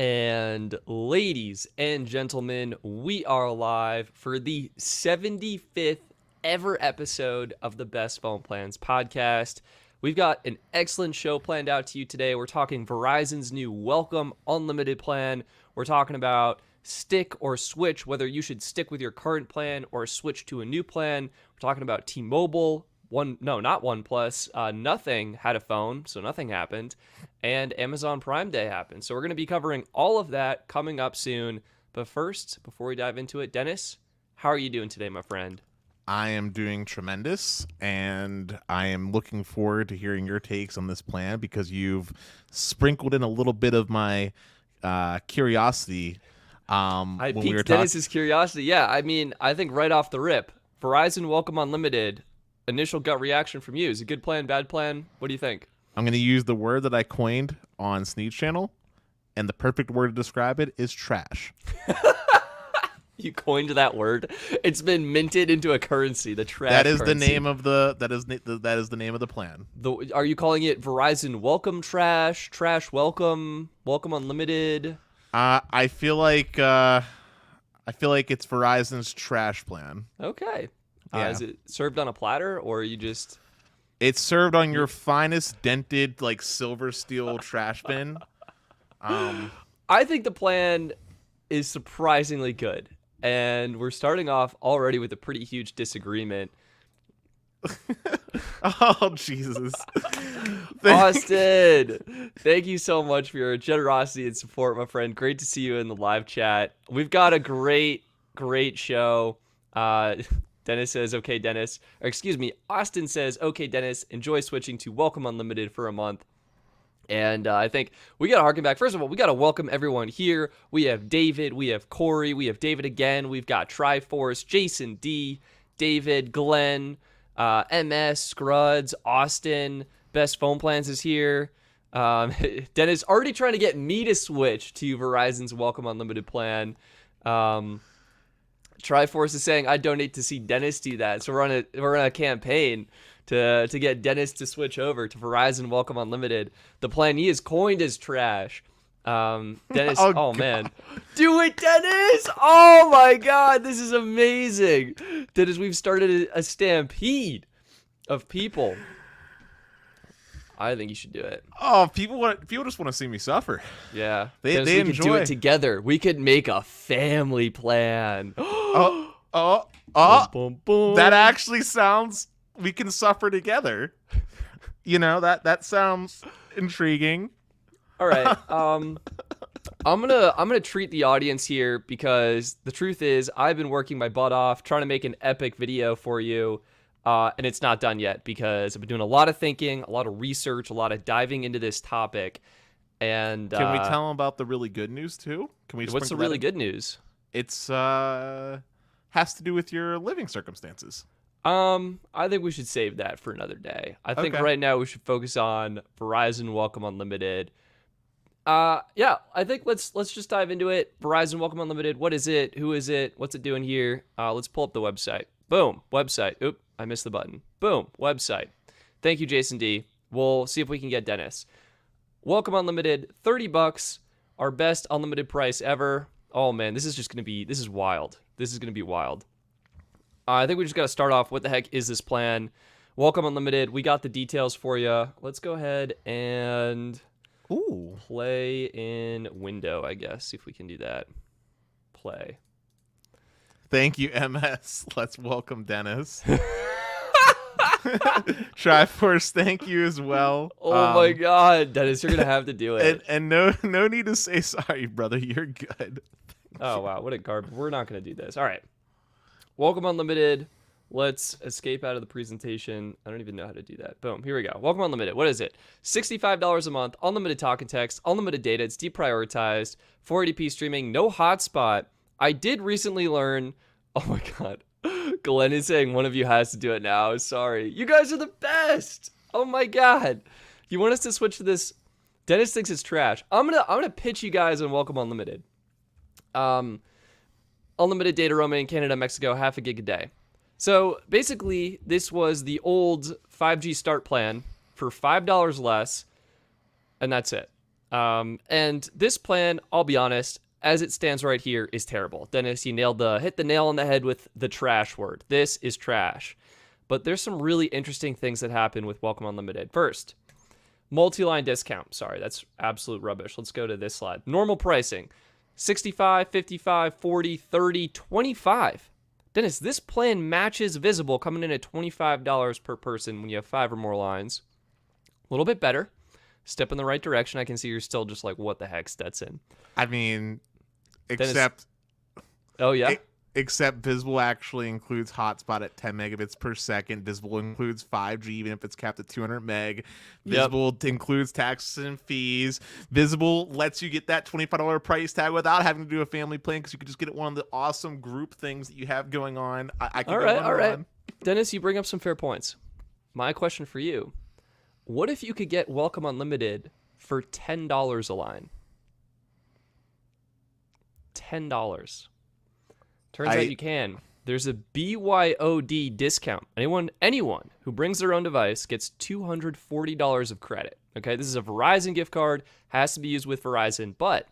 And ladies and gentlemen, we are live for the 75th ever episode of the Best Phone Plans Podcast. We've got an excellent show planned out to you today. We're talking Verizon's new Welcome Unlimited plan. We're talking about stick or switch, whether you should stick with your current plan or switch to a new plan. We're talking about T-Mobile. Not OnePlus. Nothing had a phone, so nothing happened. And Amazon Prime Day happened. So we're going to be covering all of that coming up soon. But first, before we dive into it, Dennis, how are you doing today, my friend? I am doing tremendous, and I am looking forward to hearing your takes on this plan because you've sprinkled in a little bit of my curiosity. I piqued Dennis's curiosity. Yeah, I mean, I think right off the rip, Verizon Welcome Unlimited, initial gut reaction from you. Is it a good plan, bad plan? What do you think? I'm going to use the word that I coined on Sneed's channel, and the perfect word to describe it is trash. You coined that word. It's been minted into a currency. The trash. That is currency. the name of that is the name of the plan. Are you calling it Verizon Welcome Trash? Trash Welcome? Welcome Unlimited? I feel like it's Verizon's trash plan. Okay. Yeah. Is it served on a platter, or are you just? It's served on your finest dented like silver steel trash bin. I think the plan is surprisingly good, and we're starting off already with a pretty huge disagreement. Oh Jesus, Austin, thank you so much for your generosity and support, my friend. Great to see you in the live chat. We've got a great show. Dennis says, okay, Dennis. Or excuse me, Austin says, okay, Dennis, enjoy switching to Welcome Unlimited for a month. And I think we got to harken back. First of all, we got to welcome everyone here. We have David. We have Corey. We have David again. We've got Triforce, Jason D, David, Glenn, MS, Scruds, Austin. Best Phone Plans is here. Dennis already trying to get me to switch to Verizon's Welcome Unlimited plan. Triforce is saying I donate to see Dennis do that. So we're on a campaign to get Dennis to switch over to Verizon Welcome Unlimited. The plan he has coined as trash. Dennis, oh man. Do it, Dennis! Oh my god, this is amazing. Dennis, we've started a stampede of people. I think you should do it. Oh, people just want to see me suffer. Yeah, they we enjoy. could do it together. We could make a family plan. Boom, boom, boom. That actually sounds. We can suffer together. You know that sounds intriguing. All right. I'm gonna treat the audience here because the truth is I've been working my butt off trying to make an epic video for you. And it's not done yet because I've been doing a lot of thinking, a lot of research, a lot of diving into this topic. And can we tell them about the really good news too? Can we? What's the really good news? It's has to do with your living circumstances. I think we should save that for another day. I think right now we should focus on Verizon Welcome Unlimited. Yeah, I think let's just dive into it. Verizon Welcome Unlimited. What is it? Who is it? What's it doing here? Let's pull up the website. Boom, website. Oop, I missed the button. Boom, website. Thank you, Jason D. We'll see if we can get Dennis. Welcome Unlimited, $30, our best unlimited price ever. Oh man, this is wild. This is gonna be wild. I think we just gotta start off. What the heck is this plan? Welcome Unlimited. We got the details for you. Let's go ahead and play in window, I guess. See if we can do that. Play. Thank you, MS. Let's welcome Dennis. Triforce, thank you as well. Oh my god, Dennis, you're gonna have to do it. And no need to say sorry, brother. You're good. Oh wow, what a garbage. We're not gonna do this. All right. Welcome Unlimited. Let's escape out of the presentation. I don't even know how to do that. Boom, here we go. Welcome Unlimited. What is it? $65 a month, unlimited talk and text, unlimited data. It's deprioritized, 480p streaming, no hotspot. I did recently learn. Oh my god. Glenn is saying one of you has to do it now. Sorry. You guys are the best. Oh my god. You want us to switch to this? Dennis thinks it's trash. I'm gonna pitch you guys on Welcome Unlimited. Unlimited data roaming in Canada, Mexico, half a gig a day. So basically, this was the old 5G start plan for $5 less, and that's it. And this plan, I'll be honest, as it stands right here, is terrible. Dennis, you hit the nail on the head with the trash word. This is trash. But there's some really interesting things that happen with Welcome Unlimited. First, multi-line discount. Sorry, that's absolute rubbish. Let's go to this slide. Normal pricing, 65, 55, 40, 30, 25. Dennis, this plan matches Visible, coming in at $25 per person when you have 5 or more lines. A little bit better. Step in the right direction. I can see you're still just like, what the heck, Stetson? I mean, Dennis, except... Oh, yeah? Except Visible actually includes hotspot at 10 megabits per second. Visible includes 5G, even if it's capped at 200 meg. Visible includes taxes and fees. Visible lets you get that $25 price tag without having to do a family plan, because you could just get it one of the awesome group things that you have going on. I can all right. Dennis, you bring up some fair points. My question for you, what if you could get Welcome Unlimited for $10 a line? $10. Turns out you can. There's a BYOD discount. Anyone who brings their own device gets $240 of credit. Okay, this is a Verizon gift card, has to be used with Verizon, but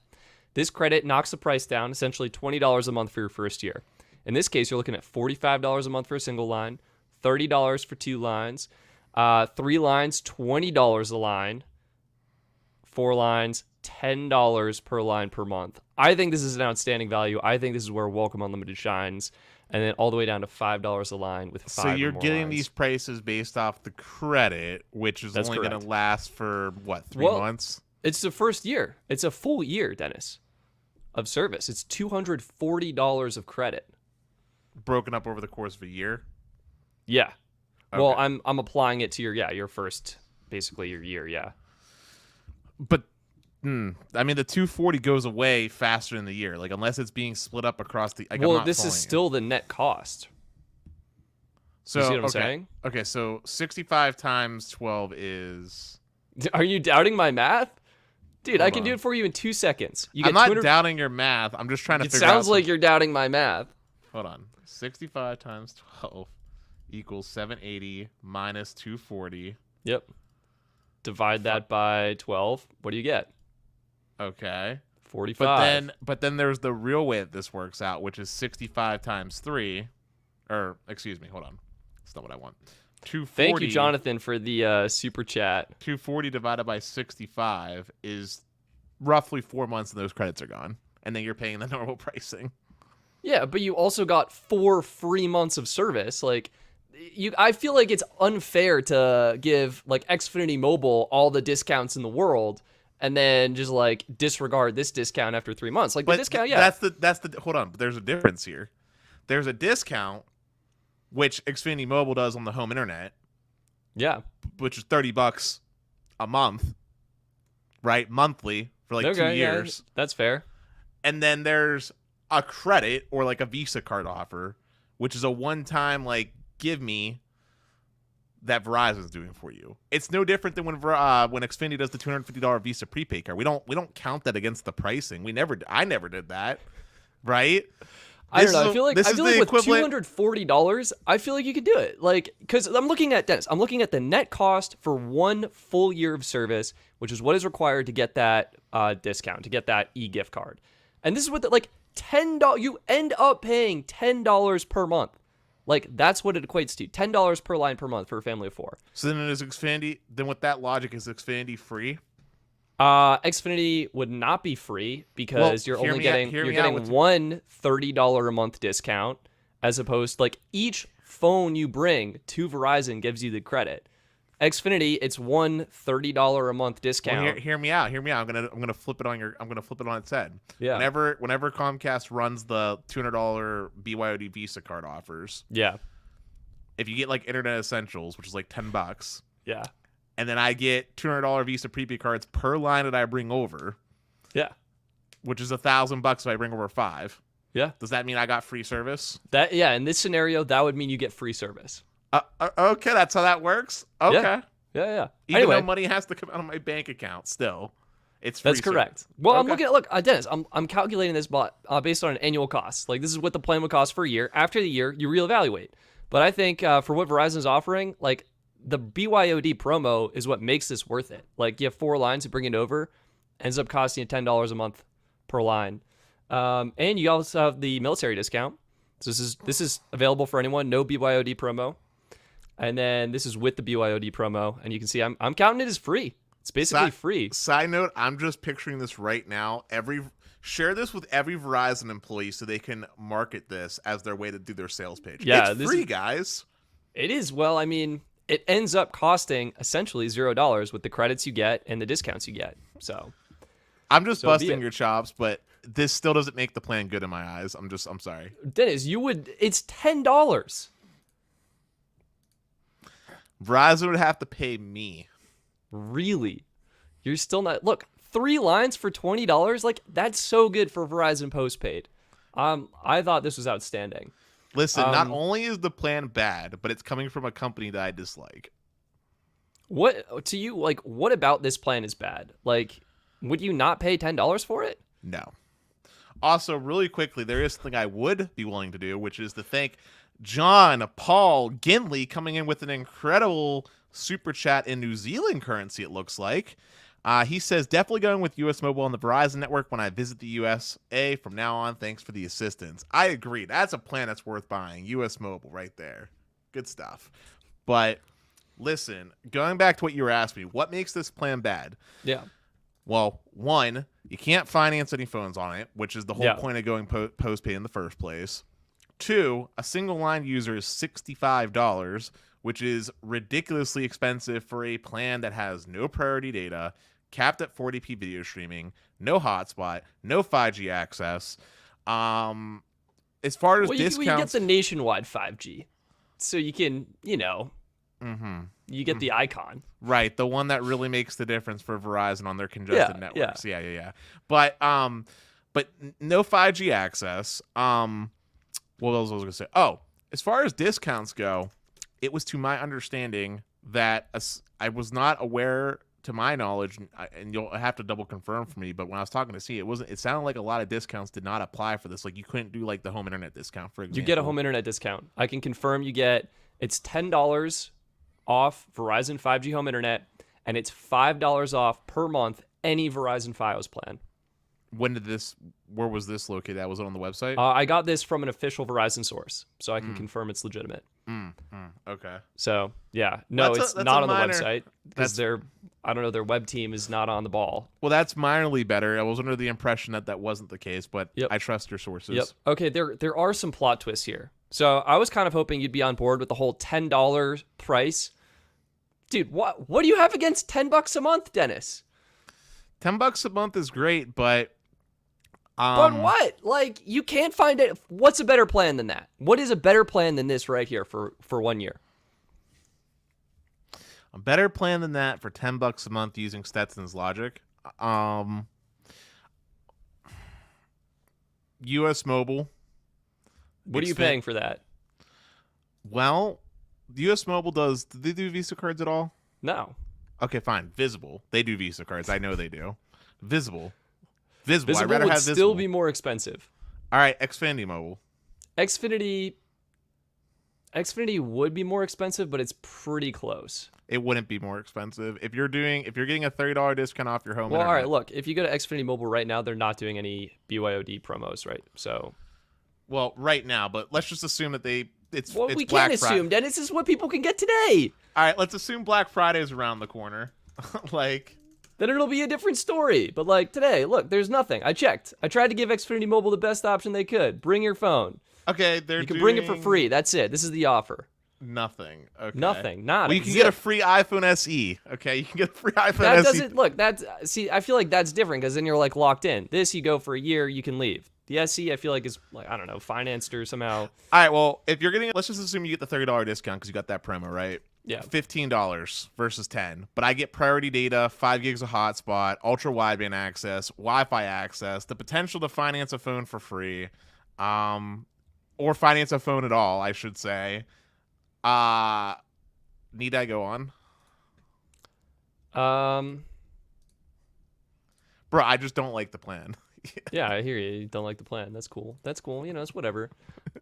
this credit knocks the price down, essentially $20 a month for your first year. In this case, you're looking at $45 a month for a single line, $30 for 2 lines, 3 lines, $20 a line, 4 lines, $10 per line per month. I think this is an outstanding value. I think this is where Welcome Unlimited shines, and then all the way down to $5 a line with 5 So you're or more getting lines. These prices based off the credit, which is That's only going correct. to last for, what, 3 months? It's the first year. It's a full year, Dennis, of service. It's $240 of credit. Broken up over the course of a year? Yeah. Okay. Well, I'm applying it to your first, basically your year, yeah. But I mean, the 240 goes away faster in the year, like unless it's being split up across the. Like, well, this is still the net cost. So you see what I'm saying? Okay, so 65 times 12 is. Are you doubting my math, dude? Hold I can do on. it for you in 2 seconds. You get I'm not 200 doubting your math. I'm just trying to It figure out. sounds like you're doubting my math. Hold on. 65 times 12 equals 780 minus 240. Yep. Divide that by 12. What do you get? Okay. 45. But then there's the real way that this works out, which is 65 times 3. Or, excuse me, hold on. That's not what I want. 240. Thank you, Jonathan, for the super chat. 240 divided by 65 is roughly 4 months, and those credits are gone. And then you're paying the normal pricing. Yeah, but you also got 4 free months of service. Like, I feel like it's unfair to give like Xfinity Mobile all the discounts in the world and then just like disregard this discount after 3 months. Like, the discount, yeah. That's the hold on, but there's a difference here. There's a discount which Xfinity Mobile does on the home internet. Yeah. Which is $30 a month, right? Monthly for like 2 years. Yeah, that's fair. And then there's a credit or like a Visa card offer, which is a one-time like give me that Verizon's doing for you. It's no different than when Xfinity does the $250 Visa prepaid card. We don't count that against the pricing. I never did that, right? I don't know. I feel like with $240, I feel like you could do it. Like, because I'm looking at the net cost for 1 full year of service, which is what is required to get that discount, to get that e-gift card. And this is what $10. You end up paying $10 per month. Like, that's what it equates to. $10 per line per month for a family of 4. So then is Xfinity? Then with that logic, is Xfinity free? Xfinity would not be free because you're only getting one $30 a month discount, as opposed to like each phone you bring to Verizon gives you the credit. Xfinity, it's one $30 a month discount. Well, hear me out. I'm gonna flip it on its head. Yeah. Whenever Comcast runs the $200 BYOD Visa card offers. Yeah. If you get like Internet Essentials, which is like $10. Yeah. And then I get $200 Visa prepaid cards per line that I bring over. Yeah. Which is $1,000 if I bring over 5. Yeah. Does that mean I got free service? In this scenario, that would mean you get free service. Okay, that's how that works. Okay. Yeah. Even though money has to come out of my bank account, still, it's free. That's correct. Service. Well, okay. Dennis, I'm calculating this based on an annual cost. Like, this is what the plan would cost for a year. After the year, you reevaluate. But I think for what Verizon's offering, like, the BYOD promo is what makes this worth it. Like, you have 4 lines to bring it over, ends up costing you $10 a month per line. And you also have the military discount. So this is available for anyone, no BYOD promo. And then this is with the BYOD promo, and you can see I'm counting it as free. It's basically free. Side note, I'm just picturing this right now. Share this with every Verizon employee so they can market this as their way to do their sales page. Yeah, it's free, guys. It is. Well, I mean, it ends up costing essentially $0 with the credits you get and the discounts you get. So I'm just busting your chops, but this still doesn't make the plan good in my eyes. I'm sorry. Dennis, it's $10. Verizon would have to pay me. Really? You're still not... Look, 3 lines for $20? Like, that's so good for Verizon postpaid. I thought this was outstanding. Listen, not only is the plan bad, but it's coming from a company that I dislike. What, to you, like, what about this plan is bad? Like, would you not pay $10 for it? No. Also, really quickly, there is something I would be willing to do, which is to thank John Paul Ginley coming in with an incredible super chat in New Zealand currency, it looks like. He says, definitely going with US Mobile on the Verizon network when I visit the USA from now on. Thanks for the assistance. I agree. That's a plan that's worth buying. US Mobile right there. Good stuff. But listen, going back to what you were asking me, what makes this plan bad? Yeah. Well, one, you can't finance any phones on it, which is the whole point of going postpaid in the first place. 2, a single line user is $65, which is ridiculously expensive for a plan that has no priority data, capped at 40p video streaming, no hotspot, no 5G access. As far as discounts, you get the nationwide 5G, so you can, you get the icon. Right, the one that really makes the difference for Verizon on their congested networks. Yeah. But no 5G access. What else was I going to say? Oh, as far as discounts go, it was to my understanding that I was not aware, to my knowledge, and you'll have to double confirm for me, but when I was talking to C, it sounded like a lot of discounts did not apply for this. Like, you couldn't do like the home internet discount, for example. You get a home internet discount. I can confirm it's $10 off Verizon 5G home internet, and it's $5 off per month any Verizon Fios plan. Where was this located at? Was it on the website? I got this from an official Verizon source, so I can confirm it's legitimate. Okay. So, yeah. No, it's not on the website because their web team is not on the ball. Well, that's minorly better. I was under the impression that wasn't the case, but I trust your sources. Yep. Okay, there are some plot twists here. So I was kind of hoping you'd be on board with the whole $10 price. Dude, what do you have against $10 a month, Dennis? $10 a month is great, but... But what? Like, you can't find it. What's a better plan than that? What is a better plan than this right here for 1 year? A better plan than that for $10 a month using Stetson's logic. US Mobile. What are you paying for that? Well, US Mobile do they do Visa cards at all? No. Okay, fine. Visible. They do Visa cards. I know they do. Visible. Visible I'd rather would have still Visible. be more expensive. All right, Xfinity Mobile. Xfinity would be more expensive, but it's pretty close. It wouldn't be more expensive if you're getting a $30 discount off your home. Well, all right, look, if you go to Xfinity Mobile right now, they're not doing any BYOD promos, right? So, well, right now, but let's just assume that we can't assume, Dennis. This is what people can get today. All right, let's assume Black Friday is around the corner. Then it'll be a different story. But like today, look, there's nothing. I checked. I tried to give Xfinity Mobile the best option they could. Bring your phone. Okay, you can bring it for free. That's it. This is the offer. Nothing. Okay. Nothing. Not. Well, you can get a free iPhone SE. Okay, you can get a free iPhone SE. That doesn't look. I feel like that's different because then you're like locked in. This you go for a year, you can leave. The SE I feel like is like, I don't know, financed or somehow. All right. Well, if you're getting, let's just assume you get the $30 discount because you got that promo, right? Yeah. $15 versus $10, but I get priority data, 5 gigs of hotspot, ultra wideband access, Wi-Fi access, the potential to finance a phone for free, or finance a phone at all, I should say. Need I go on? Bro, I just don't like the plan. Yeah, I hear you. You don't like the plan. That's cool. It's whatever.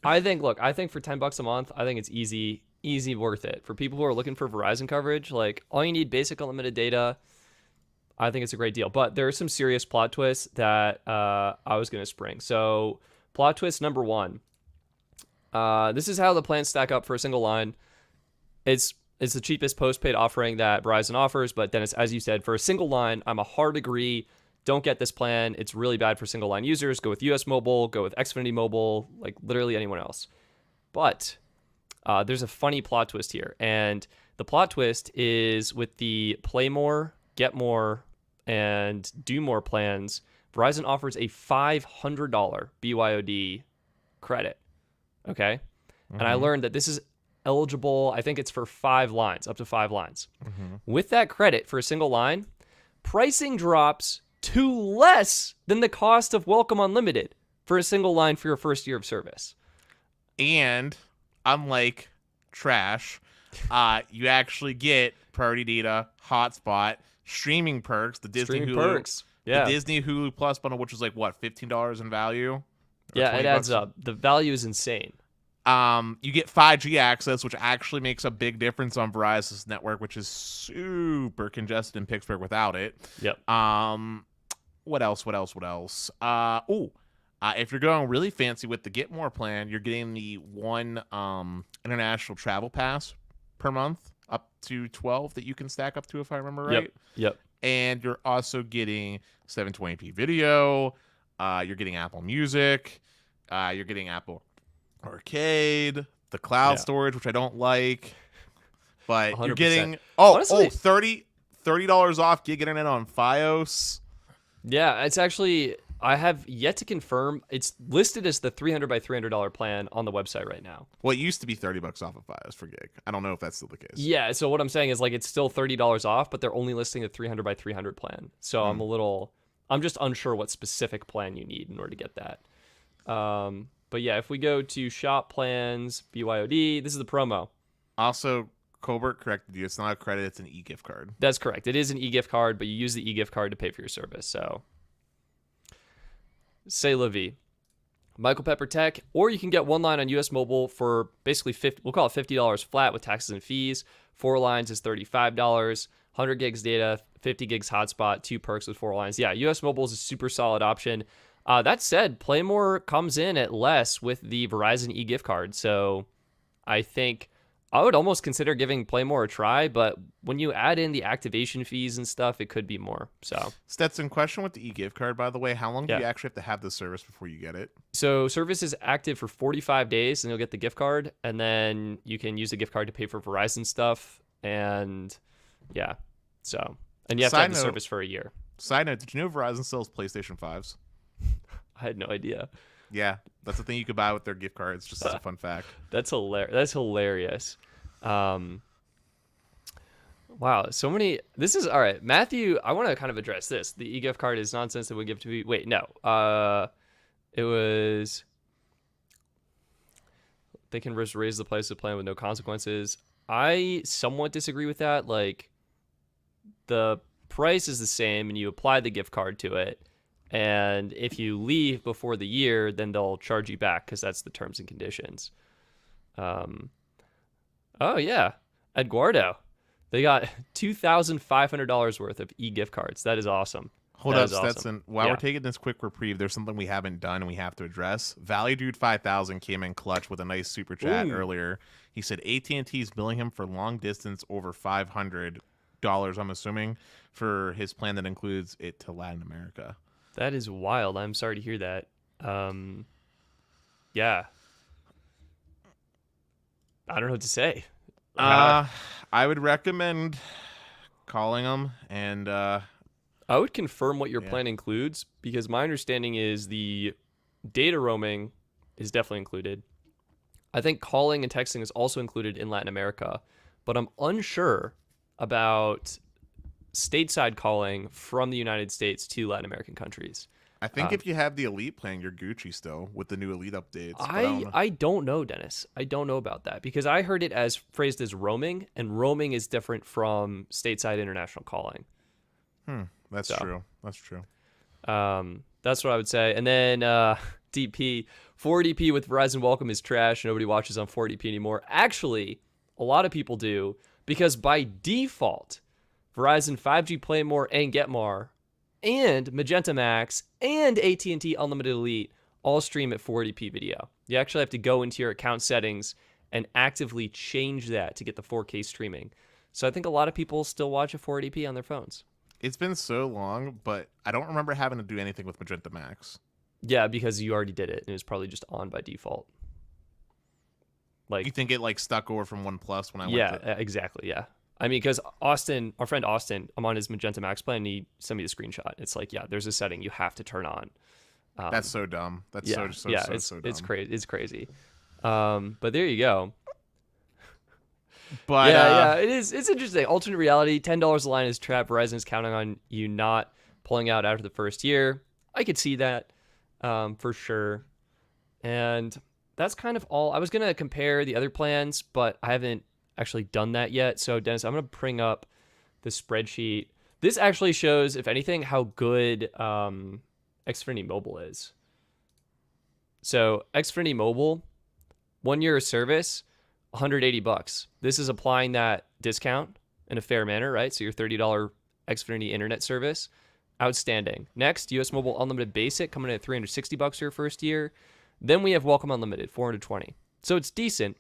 I think for $10 a month, I think it's easy worth it. For people who are looking for Verizon coverage, like all you need basic unlimited data, I think it's a great deal. But there are some serious plot twists that I was going to spring. So plot twist number 1. This is how the plans stack up for a single line. It's the cheapest postpaid offering that Verizon offers. But Dennis, as you said, for a single line, I'm a hard agree. Don't get this plan. It's really bad for single line users. Go with US Mobile. Go with Xfinity Mobile. Like literally anyone else. But there's a funny plot twist here. And the plot twist is with the Play More, Get More, and Do More plans, Verizon offers a $500 BYOD credit. Okay? And I learned that this is eligible, I think it's for 5 lines, up to 5 lines. With that credit for a single line, pricing drops to less than the cost of Welcome Unlimited for a single line for your first year of service. And unlike trash, you actually get priority data, hotspot, streaming perks, the Disney Streaming Hulu, perks. Yeah. the Disney Hulu Plus bundle, which is like what, $15 in value? Or Yeah, it adds $20? up. The value is insane. You get 5G access, which actually makes a big difference on Verizon's network, which is super congested in Pittsburgh without it. Yep. What else? If you're going really fancy with the Get More plan, you're getting the one international travel pass per month, up to 12 that you can stack up to, if I remember right. Yep. And you're also getting 720p video. You're getting Apple Music. You're getting Apple Arcade, the cloud storage, which I don't like. But 100%. you're getting Honestly, $30 off gig internet on Fios. Yeah, it's actually, I have yet to confirm. It's listed as the $300 by $300 plan on the website right now. Well, it used to be $30 off of Fios for gig. I don't know if that's still the case. Yeah, so what I'm saying is like it's still $30 off, but they're only listing the $300 by $300 plan. So I'm just unsure what specific plan you need in order to get that. But yeah, if we go to shop plans, BYOD, this is the promo. Also, Colbert corrected you. It's not a credit, it's an e-gift card. That's correct. It is an e-gift card, but you use the e-gift card to pay for your service. So, say la vie. Michael Pepper Tech, or you can get 1 line on US Mobile for basically we'll call it $50 flat with taxes and fees. 4 lines is $35. 100 gigs data, 50 gigs hotspot, 2 perks with 4 lines. Yeah, US Mobile is a super solid option. That said, Play More comes in at less with the Verizon e-gift card. So I think I would almost consider giving Play More a try, but when you add in the activation fees and stuff, it could be more. So Stetson, question with the e-gift card, by the way. How long do you actually have to have the service before you get it? So service is active for 45 days, and you'll get the gift card, and then you can use the gift card to pay for Verizon stuff. And yeah, so, and you have to have the service for a year. Side note, did you know Verizon sells PlayStation 5s? I had no idea. Yeah, that's the thing you could buy with their gift cards, just as a fun fact. That's hilarious. Wow, so many. This is all right, Matthew. I want to kind of address this. The e-gift card is nonsense that we give to me. Wait, no. It was. They can just raise the price of the plan with no consequences. I somewhat disagree with that. Like, the price is the same, and you apply the gift card to it. And if you leave before the year, then they'll charge you back because that's the terms and conditions. Oh, yeah. Eduardo. They got $2,500 worth of e-gift cards. That is awesome. Hold up, Stetson. While we're taking this quick reprieve, there's something we haven't done and we have to address. Valley Dude 5000 came in clutch with a nice super chat earlier. He said AT&T is billing him for long distance over $500, I'm assuming, for his plan that includes it to Latin America. That is wild. I'm sorry to hear that. Yeah. I don't know what to say. I would recommend calling them, and I would confirm what your plan includes, because my understanding is the data roaming is definitely included. I think calling and texting is also included in Latin America, but I'm unsure about stateside calling from the United States to Latin American countries. I think if you have the Elite plan, you're Gucci still with the new Elite updates. I don't know, Dennis. I don't know about that, because I heard it as phrased as roaming, and roaming is different from stateside international calling. That's true. That's true. That's what I would say. And then DP, 4DP with Verizon Welcome is trash. Nobody watches on 4DP anymore. Actually, a lot of people do, because by default, Verizon 5G Play More and Get More, and Magenta Max and AT&T Unlimited Elite all stream at 480p video. You actually have to go into your account settings and actively change that to get the 4K streaming. So I think a lot of people still watch at 480p on their phones. It's been so long, but I don't remember having to do anything with Magenta Max. Yeah, because you already did it, and it was probably just on by default. Like, you think it like stuck over from OnePlus when I went Yeah, exactly, yeah. I mean, because Austin, our friend Austin, I'm on his Magenta Max plan, and he sent me the screenshot. It's like, yeah, there's a setting you have to turn on. That's so dumb. That's so dumb. It's crazy. It's crazy. But there you go. But yeah, it is. It's interesting. Alternate reality, $10 a line is trapped. Verizon is counting on you not pulling out after the first year. I could see that for sure. And that's kind of all. I was going to compare the other plans, but I haven't actually done that yet. So, Dennis, I'm going to bring up the spreadsheet. This actually shows, if anything, how good Xfinity Mobile is. So, Xfinity Mobile, 1 year of service, $180. This is applying that discount in a fair manner, right? So your $30 Xfinity internet service, outstanding. Next, US Mobile Unlimited Basic coming in at $360 for your first year. Then we have Welcome Unlimited, $420. So it's decent.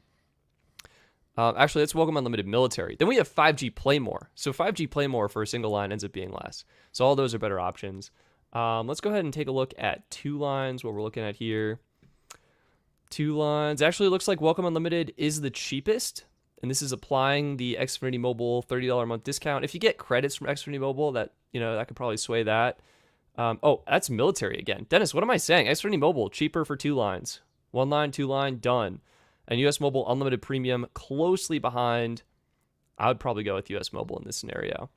Actually, that's Welcome Unlimited Military. Then we have 5G Play More. So 5G Play More for a single line ends up being less. So all those are better options. Let's go ahead and take a look at 2 lines, what we're looking at here. 2 lines. Actually, it looks like Welcome Unlimited is the cheapest, and this is applying the Xfinity Mobile $30 a month discount. If you get credits from Xfinity Mobile, that could probably sway that. Oh, that's military again. Dennis, what am I saying? Xfinity Mobile, cheaper for 2 lines. 1 line, 2 line, done. And US Mobile Unlimited Premium closely behind. I would probably go with US Mobile in this scenario.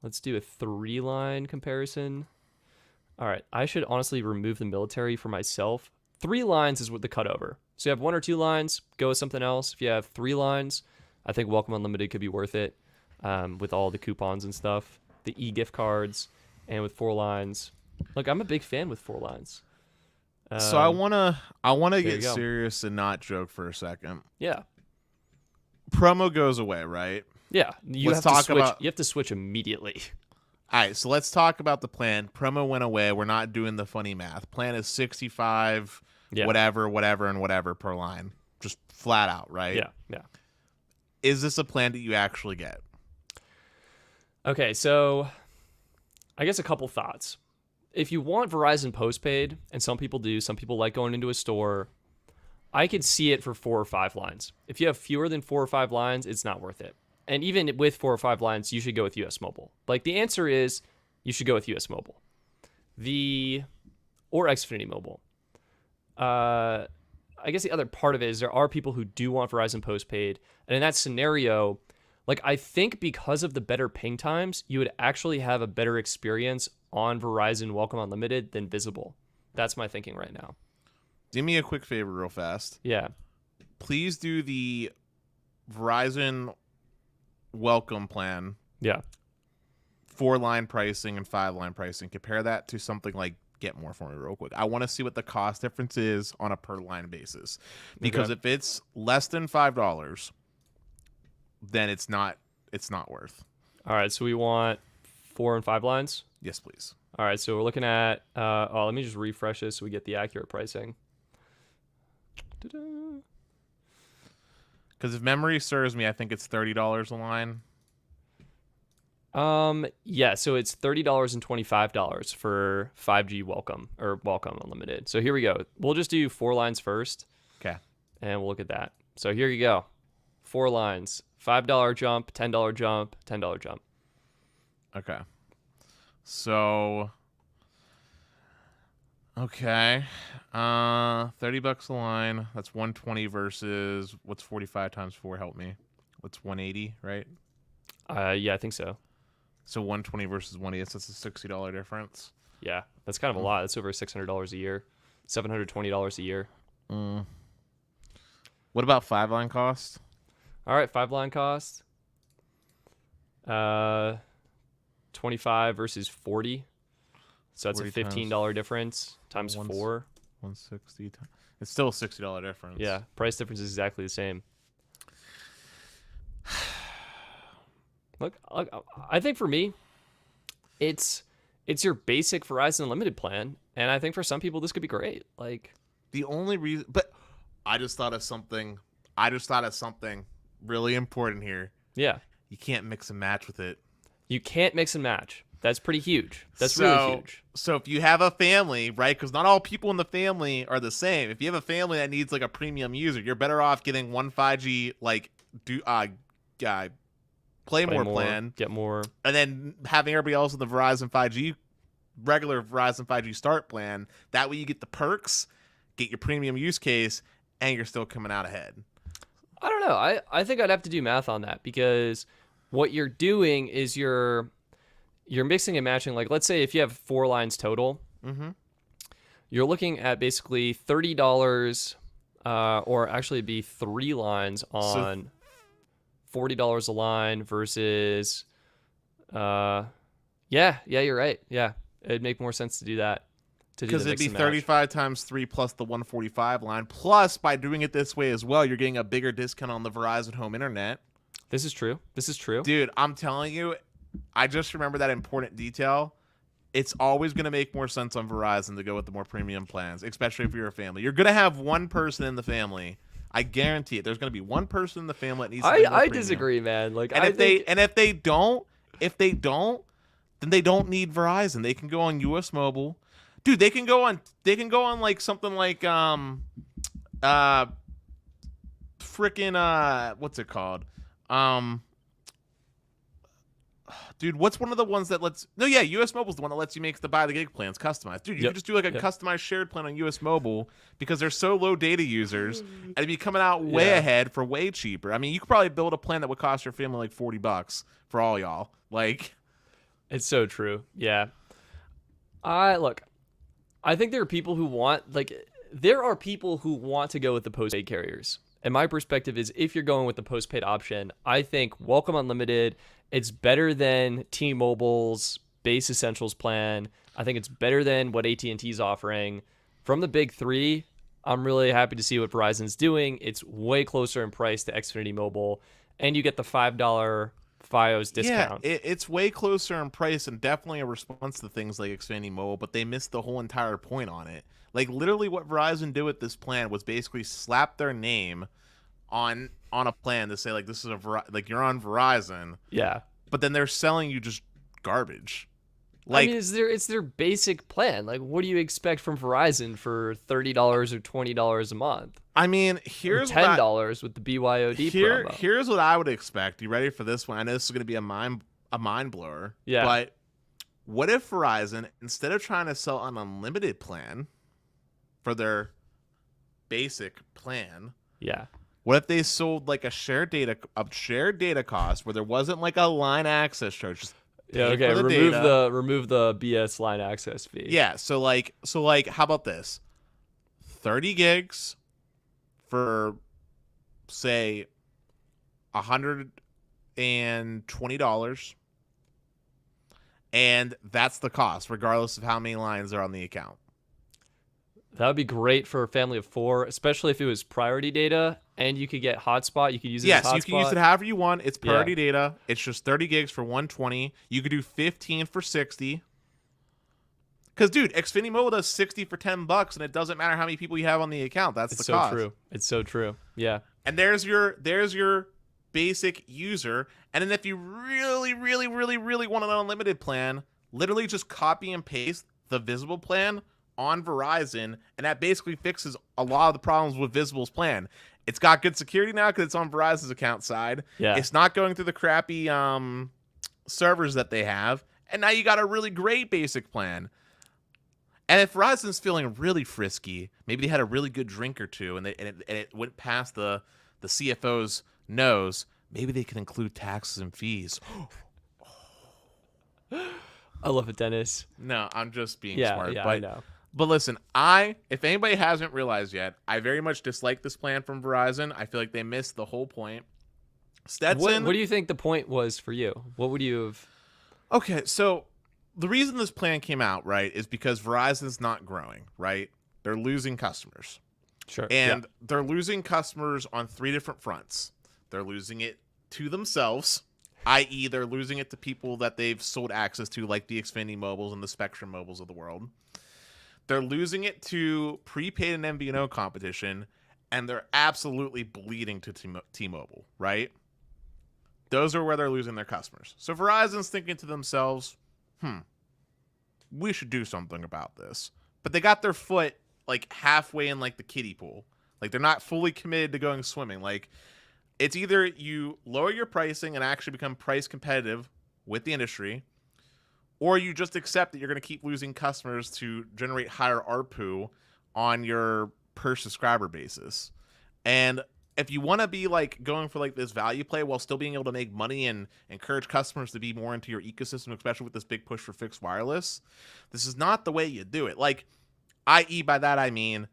Let's do a 3-line comparison. All right, I should honestly remove the military for myself. 3 lines is what the cutover. So you have 1 or 2 lines, go with something else. If you have 3 lines, I think Welcome Unlimited could be worth it with all the coupons and stuff, the e-gift cards, and with 4 lines. Look, I'm a big fan with 4 lines. So I wanna get serious and not joke for a second. Yeah. Promo goes away, right? Yeah. You have to switch immediately. All right, so let's talk about the plan. Promo went away. We're not doing the funny math. Plan is 65, whatever per line. Just flat out, right? Yeah. Is this a plan that you actually get? Okay, so I guess a couple thoughts. If you want Verizon postpaid, and some people do, some people like going into a store, I could see it for 4 or 5 lines. If you have fewer than 4 or 5 lines, it's not worth it. And even with 4 or 5 lines, you should go with US Mobile. Like, the answer is you should go with US Mobile. Or Xfinity Mobile. I guess the other part of it is there are people who do want Verizon postpaid. And in that scenario, like, I think because of the better ping times, you would actually have a better experience on Verizon Welcome Unlimited than Visible. That's my thinking right now. Do me a quick favor real fast. Yeah. Please do the Verizon Welcome plan. Yeah. 4-line pricing and 5-line pricing. Compare that to something like Get More for me real quick. I want to see what the cost difference is on a per line basis. Because if it's less than $5, then it's not worth. All right, so we want 4 and 5 lines? Yes, please. All right, so we're looking at let me just refresh this so we get the accurate pricing. Because if memory serves me, I think it's $30 a line. Yeah, so it's $30 and $25 for 5G Welcome or Welcome Unlimited. So here we go. We'll just do 4 lines first. Okay. And we'll look at that. So here you go. 4 lines. $5 jump, $10 jump, $10 jump. Okay. So okay. $30 a line. That's 120 versus what's 45 times 4? Help me. What's 180, right? Yeah, I think so. So 120 versus 180, that's a $60 difference. Yeah, that's kind of a lot. That's over $600 a year, $720 a year. What about 5-line cost? All right, 5-line cost. 25 versus 40. So that's a $15 difference times 4. 160. It's still a $60 difference. Yeah, price difference is exactly the same. Look, I think for me, it's your basic Verizon Unlimited plan, and I think for some people this could be great. Like the only reason, but I just thought of something. Really important here. Yeah, you can't mix and match with it. You can't mix and match. That's pretty huge. That's really huge. So if you have a family, right? Because not all people in the family are the same. If you have a family that needs like a premium user, you're better off getting one 5G play more plan, get more, and then having everybody else in the Verizon 5G regular Verizon 5G start plan. That way you get the perks, get your premium use case, and you're still coming out ahead. I don't know. I think I'd have to do math on that, because what you're doing is you're mixing and matching. Like, let's say if you have 4 lines total, you're looking at basically $30, or actually it'd be 3 lines on $40 a line versus, yeah, you're right. Yeah, it'd make more sense to do that. Because it'd be 35 times 3 plus the 145 line. Plus, by doing it this way as well, you're getting a bigger discount on the Verizon home internet. This is true. Dude, I'm telling you, I just remember that important detail. It's always going to make more sense on Verizon to go with the more premium plans, especially if you're a family. You're going to have one person in the family. I guarantee it. There's going to be one person in the family that needs to be more premium. Disagree, man. Like, if they don't, then they don't need Verizon. They can go on US Mobile. Dude, they can go on like something like what's it called? Dude, what's one of the ones that lets US Mobile's the one that lets you make the buy the gig plans customized. Dude, you can just do like a customized shared plan on US Mobile because they're so low data users and it'd be coming out way ahead for way cheaper. I mean, you could probably build a plan that would cost your family like $40 for all y'all. Like, it's so true. Yeah. I think there are people who want to go with the postpaid carriers. And my perspective is, if you're going with the postpaid option, I think Welcome Unlimited, it's better than T-Mobile's base essentials plan. I think it's better than what AT&T's offering. From the big 3, I'm really happy to see what Verizon's doing. It's way closer in price to Xfinity Mobile, and you get the $5 Fios discount. Yeah, it's way closer in price and definitely a response to things like Xfinity Mobile, but they missed the whole entire point on it. Like, literally what Verizon did with this plan was basically slap their name on a plan to say, like, this is like you're on Verizon. Yeah. But then they're selling you just garbage. Like, I mean, it's their basic plan. Like, what do you expect from Verizon for $30 or $20 a month? I mean, here's $10 with the BYOD promo. Here's what I would expect. You ready for this one? I know this is going to be a mind blower. Yeah. But what if Verizon, instead of trying to sell an unlimited plan for their basic plan, what if they sold like a shared data cost where there wasn't like a line access charge? Just remove the BS line access fee. Yeah, so like how about this? 30 gigs for say $120, and that's the cost regardless of how many lines are on the account. That would be great for a family of 4, especially if it was priority data and you could get hotspot. You could use it as hotspot. Yes, you can use it however you want. It's priority data. It's just 30 gigs for $120. You could do 15 for $60. Because, dude, Xfinity Mobile does 60 for $10, and it doesn't matter how many people you have on the account. That's the cost. It's so true. Yeah. And there's your basic user. And then if you really, really, really, really want an unlimited plan, literally just copy and paste the Visible plan on Verizon, and that basically fixes a lot of the problems with Visible's plan. It's got good security now because it's on Verizon's account side. Yeah. It's not going through the crappy servers that they have, and now you got a really great basic plan. And if Verizon's feeling really frisky, maybe they had a really good drink or two, and it went past the CFO's nose, maybe they can include taxes and fees. I love it, Dennis. No, I'm just being smart. Yeah, I know. But listen, if anybody hasn't realized yet, I very much dislike this plan from Verizon. I feel like they missed the whole point. Stetson, what do you think the point was for you? What would you have? Okay, so the reason this plan came out, right, is because Verizon's not growing, right? They're losing customers. Sure. And they're losing customers on 3 different fronts. They're losing it to themselves, i.e. they're losing it to people that they've sold access to, like the Xfinity Mobiles and the Spectrum Mobiles of the world. They're losing it to prepaid and MVNO competition, and they're absolutely bleeding to T-Mobile, right? Those are where they're losing their customers. So Verizon's thinking to themselves, we should do something about this. But they got their foot like halfway in like the kiddie pool. Like they're not fully committed to going swimming. Like it's either you lower your pricing and actually become price competitive with the industry, or you just accept that you're going to keep losing customers to generate higher ARPU on your per subscriber basis. And if you want to be like going for like this value play while still being able to make money and encourage customers to be more into your ecosystem, especially with this big push for fixed wireless, this is not the way you do it. Like, i.e. by that I mean,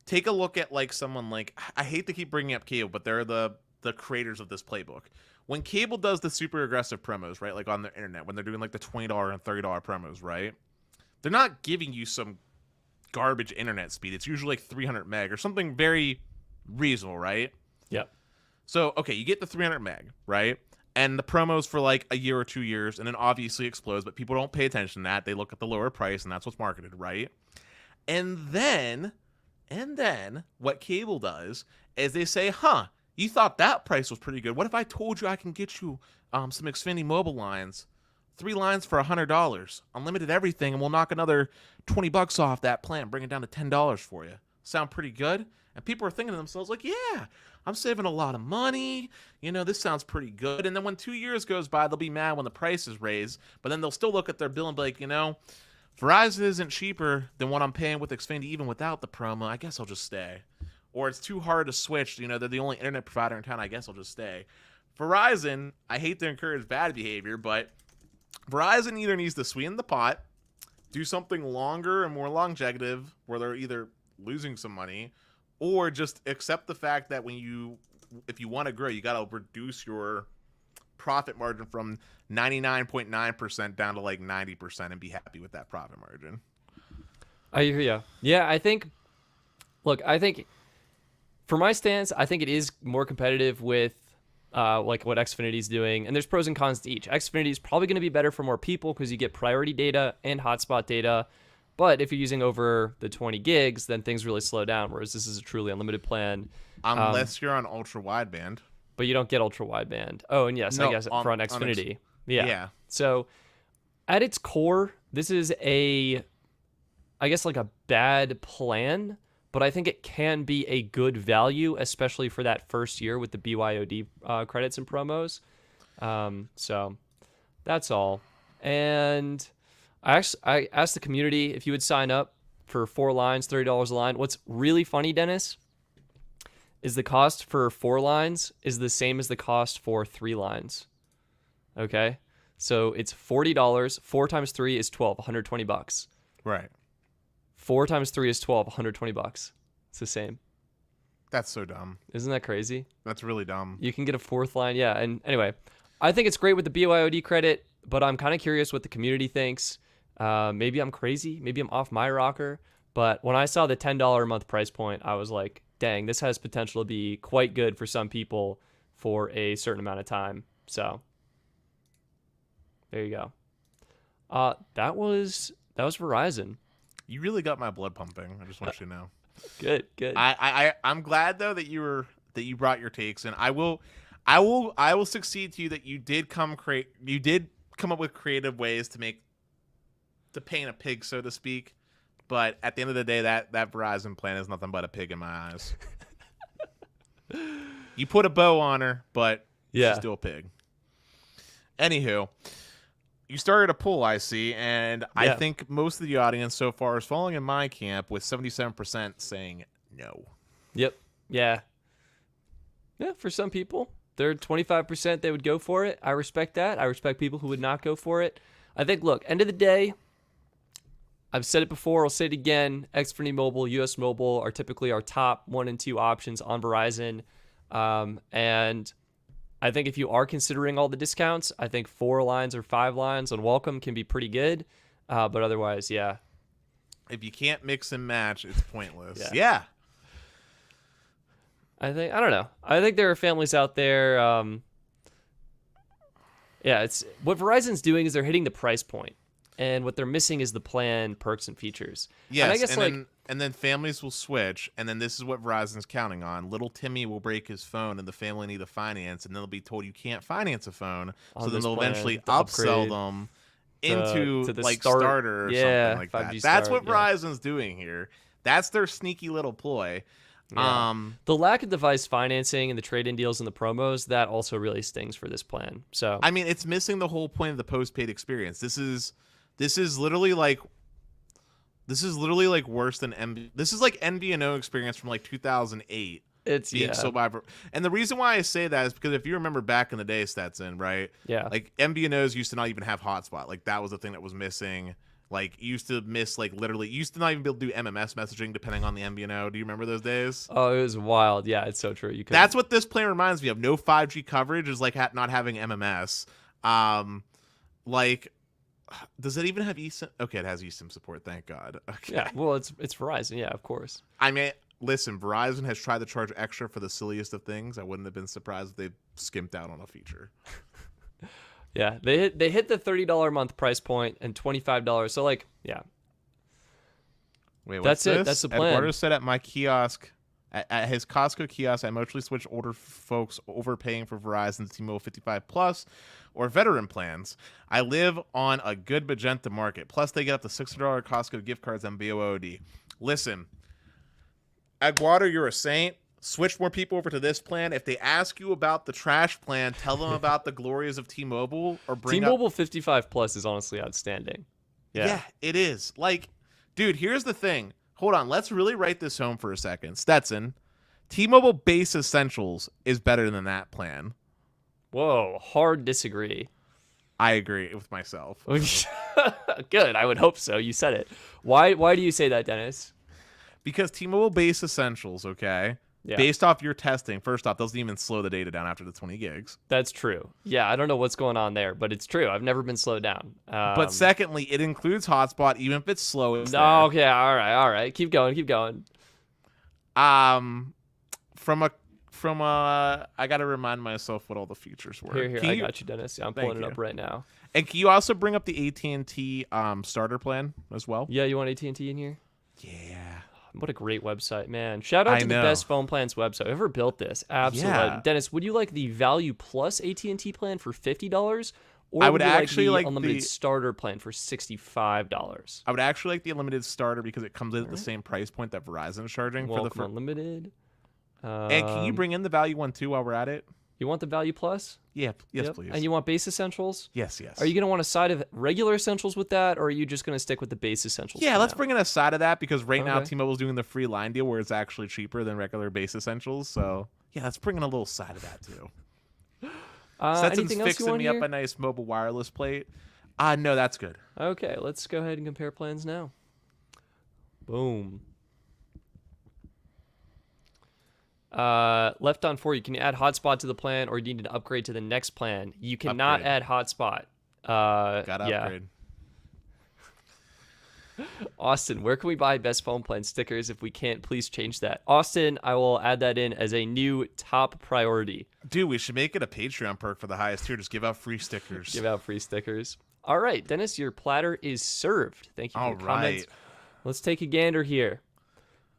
take a look at like someone like, I hate to keep bringing up Cable, but they're the creators of this playbook. When Cable does the super aggressive promos, right, like on their internet, when they're doing like the $20 and $30 promos, right, they're not giving you some garbage internet speed. It's usually like 300 meg or something very reasonable, right? Yep. So, okay, you get the 300 meg, right? And the promos for like a year or 2 years, and then obviously explodes, but people don't pay attention to that. They look at the lower price, and that's what's marketed, right? And then what Cable does is they say, you thought that price was pretty good. What if I told you I can get you some Xfinity mobile lines, 3 lines for $100, unlimited everything, and we'll knock another $20 off that plan, bring it down to $10 for you. Sound pretty good? And people are thinking to themselves like, yeah, I'm saving a lot of money. You know, this sounds pretty good. And then when 2 years goes by, they'll be mad when the price is raised, but then they'll still look at their bill and be like, you know, Verizon isn't cheaper than what I'm paying with Xfinity even without the promo. I guess I'll just stay. Or it's too hard to switch. You know, they're the only internet provider in town. I guess I'll just stay. Verizon, I hate to encourage bad behavior, but Verizon either needs to sweeten the pot, do something longer and more longevity where they're either losing some money, or just accept the fact that if you want to grow, you got to reduce your profit margin from 99.9% down to like 90% and be happy with that profit margin. I hear you. Yeah, I think for my stance, I think it is more competitive with like what Xfinity's doing, and there's pros and cons to each. Xfinity is probably going to be better for more people because you get priority data and hotspot data, but if you're using over the 20 gigs, then things really slow down, whereas this is a truly unlimited plan. Unless you're on ultra wideband. But you don't get ultra wideband. Oh, and yes, I guess for on Xfinity. Yeah. So at its core, this is I guess like a bad plan, but I think it can be a good value, especially for that first year with the BYOD credits and promos. So that's all. And I asked the community if you would sign up for 4 lines, $30 a line. What's really funny, Dennis, is the cost for 4 lines is the same as the cost for 3 lines. Okay? So it's $40. 4 times 3 is 12, $120. Right. 4 times 3 is 12, $120. It's the same. That's so dumb. Isn't that crazy? That's really dumb. You can get a 4th line. Yeah. And anyway, I think it's great with the BYOD credit, but I'm kind of curious what the community thinks. Maybe I'm crazy. Maybe I'm off my rocker. But when I saw the $10 a month price point, I was like, dang, this has potential to be quite good for some people for a certain amount of time. So there you go. That was Verizon. You really got my blood pumping. I just want you to know. Good. I'm glad though that you brought your takes, and I will succeed to you that you did come up with creative ways to paint a pig, so to speak. But at the end of the day, that Verizon plan is nothing but a pig in my eyes. You put a bow on her, but she's still a pig. Anywho, you started a poll, I see, and I think most of the audience so far is falling in my camp with 77% saying no. Yep. Yeah. Yeah, for some people. They're 25% they would go for it. I respect that. I respect people who would not go for it. I think, look, end of the day, I've said it before, I'll say it again, Xfinity Mobile, US Mobile are typically our top 1 and 2 options on Verizon. And I think if you are considering all the discounts, I think 4 lines or 5 lines on Welcome can be pretty good. But otherwise, yeah. If you can't mix and match, it's pointless. Yeah. I don't know. I think there are families out there. Yeah, it's what Verizon's doing is they're hitting the price point, and what they're missing is the plan, perks, and features. Yes, and I guess and then families will switch, and then this is what Verizon's counting on. Little Timmy will break his phone, and the family need to finance, and then they'll be told you can't finance a phone, so then they'll eventually upsell them into the like starter or something like that. That's what Verizon's doing here. That's their sneaky little ploy. Yeah. The lack of device financing and the trade-in deals and the promos, that also really stings for this plan. So I mean, it's missing the whole point of the postpaid experience. This is literally like worse than this is like MVNO experience from like 2008. It's being so vibrant. And the reason why I say that is because if you remember back in the day, Stetson, right? Yeah. Like MVNOs used to not even have hotspot. Like that was the thing that was missing. Like you used to miss like literally you used to not even be able to do MMS messaging depending on the MVNO. Do you remember those days? Oh, it was wild. Yeah, it's so true. That's what this plan reminds me of. No 5G coverage is like not having MMS. Like does it even have eSIM? Okay, it has eSIM support. Thank God. Okay. Yeah. Well, it's Verizon. Yeah, of course. I mean, listen, Verizon has tried to charge extra for the silliest of things. I wouldn't have been surprised if they skimped out on a feature. Yeah, they hit the $30 a month price point and $25. So like, yeah. Wait, that's this? it. That's the plan. Eduardo said at my kiosk, at his Costco kiosk, I mostly switch older folks overpaying for Verizon to T-Mobile 55 Plus or veteran plans. I live on a good magenta market. Plus, they get up to $600 Costco gift cards on BOOD. Listen, Eduardo, you're a saint. Switch more people over to this plan. If they ask you about the trash plan, tell them about the glories of T-Mobile or bring T-Mobile 55 Plus is honestly outstanding. Yeah, it is. Like, dude, here's the thing. Hold on. Let's really write this home for a second. Stetson, T-Mobile Base Essentials is better than that plan. Whoa, hard disagree. I agree with myself. Good. I would hope so. You said it. Why do you say that, Dennis? Because T-Mobile Base Essentials, okay? Yeah. Based off your testing, first off, doesn't even slow the data down after the 20 gigs. That's true. Yeah, I don't know what's going on there, but it's true. I've never been slowed down. But secondly, it includes hotspot, even if it's slow. It's okay, all right. Keep going. I got to remind myself what all the features were. Here, I got you, Dennis. Yeah, I'm pulling it up right now. And can you also bring up the AT&T starter plan as well? Yeah, you want AT&T in here? Yeah. What a great website, man. Shout out to the Best Phone Plans website. Whoever built this. Absolutely. Yeah. Dennis, would you like the Value Plus AT&T plan for $50? Or I would actually like the unlimited starter plan for $65? I would actually like the unlimited starter because it comes in at the same price point that Verizon is charging for the unlimited. And can you bring in the Value one too while we're at it? You want the Value Plus? Yeah, yes, please. And you want Base Essentials? Yes. Are you going to want a side of regular Essentials with that, or are you just going to stick with the Base Essentials? Yeah, let's bring in a side of that because right now T-Mobile's doing the free line deal where it's actually cheaper than regular Base Essentials. So yeah, let's bring in a little side of that too. Stetson's fixing me up a nice mobile wireless plate. No, that's good. Okay, let's go ahead and compare plans now. Boom. Left on for you. Can you add hotspot to the plan, or you need to upgrade to the next plan? You cannot add hotspot. Gotta upgrade. Austin, where can we buy Best Phone Plan stickers? If we can't, please change that. Austin, I will add that in as a new top priority. Dude, we should make it a Patreon perk for the highest tier. Just give out free stickers. All right, Dennis, your platter is served. Thank you for your comments. Let's take a gander here.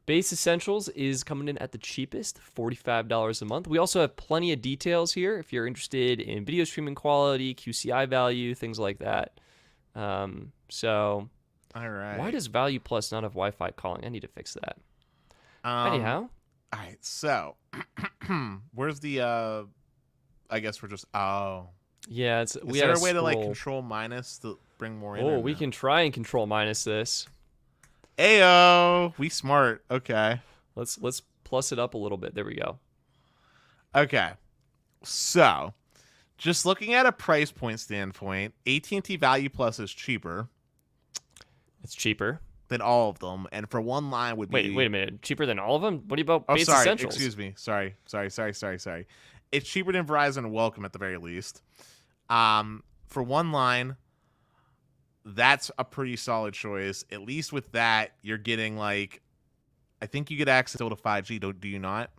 Base Essentials is coming in at the cheapest, $45 a month. We also have plenty of details here if you're interested in video streaming quality, QCI value, things like that. So, all right. Why does Value Plus not have Wi-Fi calling? I need to fix that. Anyhow. All right, so where's the, I guess we're just, Yeah, is there a way to like control minus to bring more in? Oh, we can try and control minus this. Ayo, we smart. Okay. Let's plus it up a little bit. There we go. Okay. So, just looking at a price point standpoint, AT&T Value Plus is cheaper. It's cheaper than all of them, and for one line would be Wait a minute. Cheaper than all of them? What about Base Essentials? Excuse me. Sorry. It's cheaper than Verizon Welcome at the very least. For one line, that's a pretty solid choice. At least with that, you're getting like, I think you get access to 5G. Do you not?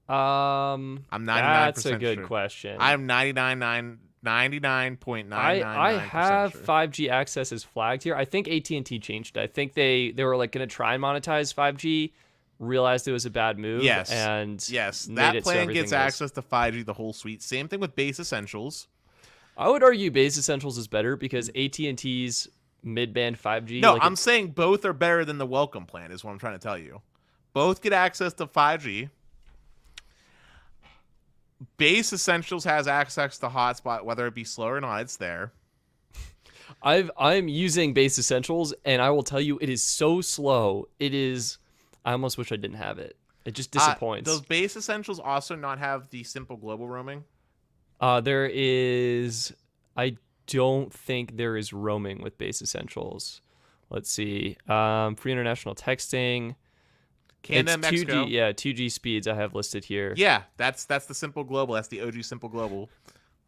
I'm 99%. That's a good question. I'm 99.9 99.999%. I have sure. 5G access as flagged here. I think AT&T changed it. I think they were like going to try and monetize 5G, realized it was a bad move, and made that it so plan gets everything access to 5G, the whole suite. Same thing with Base Essentials. I would argue Base Essentials is better because AT&T's mid-band 5G. No, I'm saying both are better than the Welcome plan is what I'm trying to tell you. Both get access to 5G. Base Essentials has access to hotspot, whether it be slow or not, it's there. I'm using Base Essentials, and I will tell you, it is so slow. It is. I almost wish I didn't have it. It just disappoints. Does Base Essentials also not have the simple global roaming? There is. I don't think there is roaming with Base Essentials. Let's see. Free international texting. Canada and Mexico. 2G, yeah, 2G speeds I have listed here. Yeah, that's the simple global. That's the OG simple global.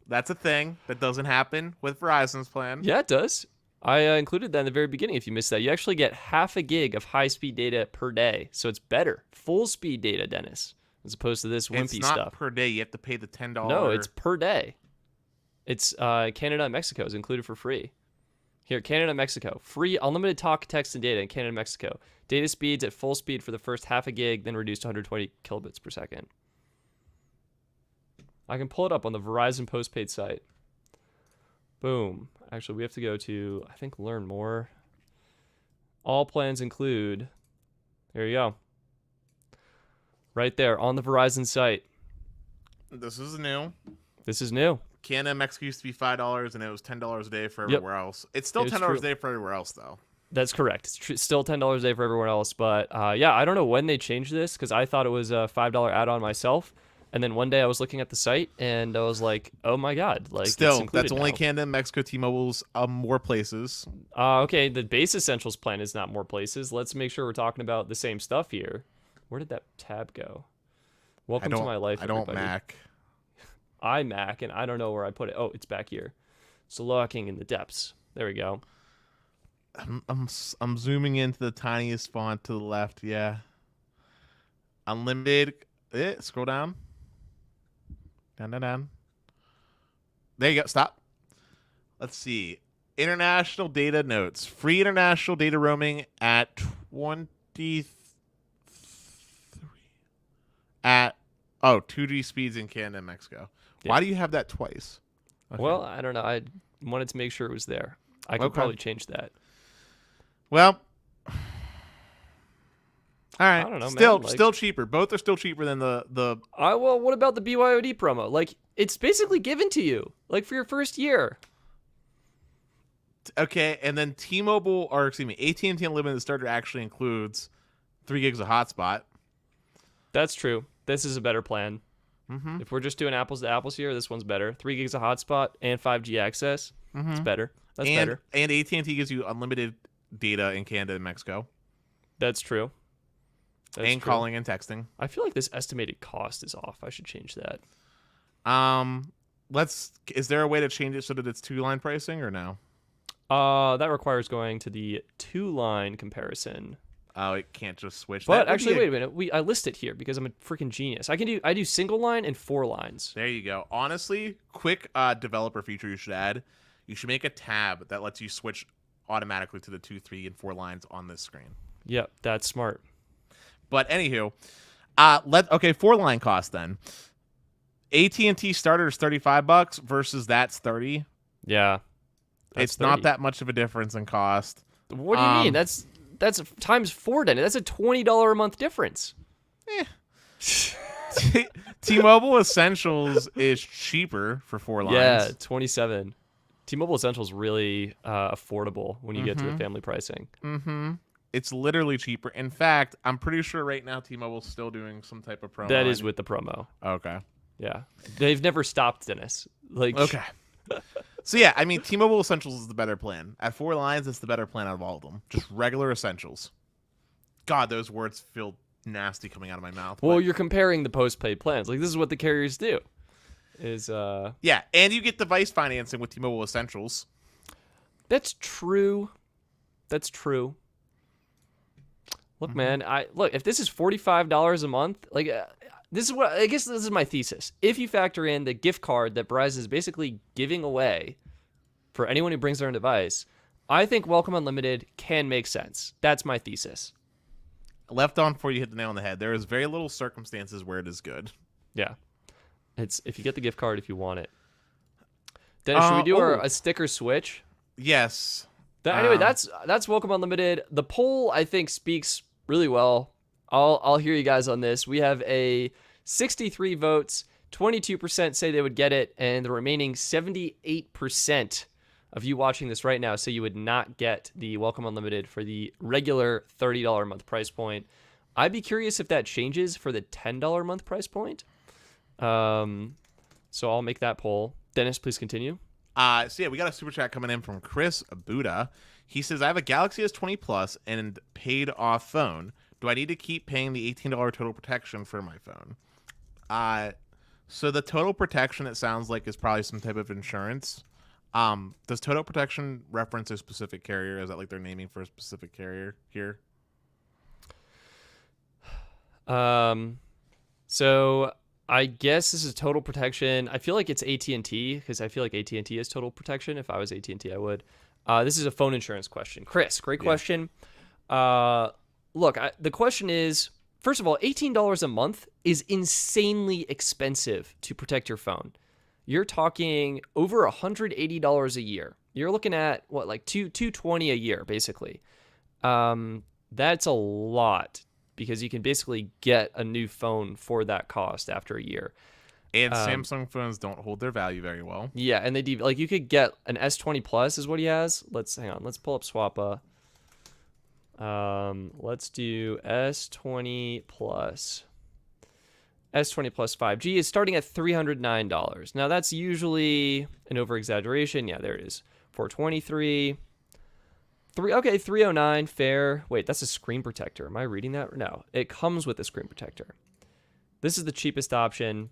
That's a thing that doesn't happen with Verizon's plan. Yeah, it does. I included that in the very beginning if you missed that. You actually get half a gig of high-speed data per day. So it's better. Full-speed data, Dennis, as opposed to this wimpy it's not stuff. per day. You have to pay the $10. No, it's per day. It's Canada and Mexico is included for free. Here, Canada and Mexico. Free unlimited talk, text, and data in Canada and Mexico. Data speeds at full speed for the first half a gig, then reduced to 120 kilobits per second. I can pull it up on the Verizon postpaid site. Boom. Actually, we have to go to, I think, learn more. All plans include. There you go. Right there on the Verizon site. This is new. This is new. Canada and Mexico used to be $5, and it was $10 a day for everywhere else. It's still $10 a day for everywhere else, though. That's correct. It's still $10 a day for everyone else. But yeah, I don't know when they changed this because I thought it was a $5 add-on myself. And then one day I was looking at the site and I was like, oh my God. Like, still, that's only Canada and Mexico, T-Mobile's more places. Okay, the Base Essentials plan is not more places. Let's make sure we're talking about the same stuff here. Where did that tab go? Welcome to my life, everybody. I don't Mac. I Mac, and I don't know where I put it. Oh, it's back here. So looking in the depths. There we go. I'm zooming into the tiniest font to the left. Yeah. Unlimited. Scroll down. Down. There you go. Stop. Let's see. International data notes. Free international data roaming at 23. At 2G speeds in Canada and Mexico. Yeah. Why do you have that twice? Okay. Well, I don't know. I wanted to make sure it was there. I could probably change that. Well, all right. I don't know, still cheaper. Both are still cheaper than the. Well, what about the BYOD promo? Like, it's basically given to you, like for your first year. Okay, and then T-Mobile, or excuse me, AT&T Unlimited starter actually includes 3 gigs of hotspot. That's true. This is a better plan. Mm-hmm. If we're just doing apples to apples here, this one's better. 3 gigs of hotspot and 5G access. Mm-hmm. It's better. That's better. And AT&T gives you unlimited data in Canada and Mexico. That's true. Calling and texting. I feel like this estimated cost is off. I should change that. Is there a way to change it so that it's 2-line pricing or no? That requires going to the 2-line comparison. Oh, it can't just switch. But actually, wait a minute. I list it here because I'm a freaking genius. I do single line and 4 lines. There you go. Honestly, quick developer feature you should add. You should make a tab that lets you switch automatically to the 2, 3, and 4 lines on this screen. Yep, that's smart. But anywho, 4-line cost then. AT&T starter is $35 versus that's $30. Yeah, it's 30. Not that much of a difference in cost. What do you mean? That's times 4, then. That's a $20 a month difference. T-Mobile Essentials is cheaper for 4 lines. Yeah, 27. T-Mobile Essentials really affordable when you get to the family pricing. Mm-hmm. It's literally cheaper. In fact, I'm pretty sure right now T-Mobile's still doing some type of promo. That is with the promo. Okay. Yeah. They've never stopped, Dennis. Okay. So yeah, I mean, T-Mobile Essentials is the better plan. At 4 lines, it's the better plan out of all of them. Just regular Essentials. God, those words feel nasty coming out of my mouth. Well, you're comparing the postpaid plans. Like, this is what the carriers do. Yeah, and you get device financing with T-Mobile Essentials. That's true. Look, man, if this is $45 a month, like, this is what I guess this is my thesis. If you factor in the gift card that Verizon is basically giving away for anyone who brings their own device, I think Welcome Unlimited can make sense. That's my thesis. Left on before you hit the nail on the head. There is very little circumstances where it is good. Yeah. It's if you get the gift card if you want it. Dennis, should we do a sticker switch? Yes. Anyway, that's Welcome Unlimited. The poll, I think, speaks really well. I'll hear you guys on this. We have a 63 votes, 22% say they would get it, and the remaining 78% of you watching this right now say you would not get the Welcome Unlimited for the regular $30 a month price point. I'd be curious if that changes for the $10 a month price point. So I'll make that poll. Dennis, please continue. So yeah, we got a super chat coming in from Chris Buddha. He says, I have a Galaxy S20 Plus and paid off phone. Do I need to keep paying the $18 total protection for my phone? So the total protection, it sounds like, is probably some type of insurance. Does total protection reference a specific carrier? Is that like they're naming for a specific carrier here? So I guess this is total protection. I feel like it's AT&T because I feel like AT&T is total protection. If I was AT&T, I would. This is a phone insurance question. Chris, great question. Look, the question is, first of all, $18 a month is insanely expensive to protect your phone. You're talking over $180 a year. You're looking at what, like $220 a year, basically. That's a lot because you can basically get a new phone for that cost after a year. And Samsung phones don't hold their value very well. Yeah, and they like you could get an S20 Plus is what he has. Let's pull up Swappa. Let's do S20 Plus. S20 Plus 5G is starting at $309. Now that's usually an over-exaggeration. Yeah, there it is. $423. Okay, $309, fair. Wait, that's a screen protector. Am I reading that? No, it comes with a screen protector. This is the cheapest option.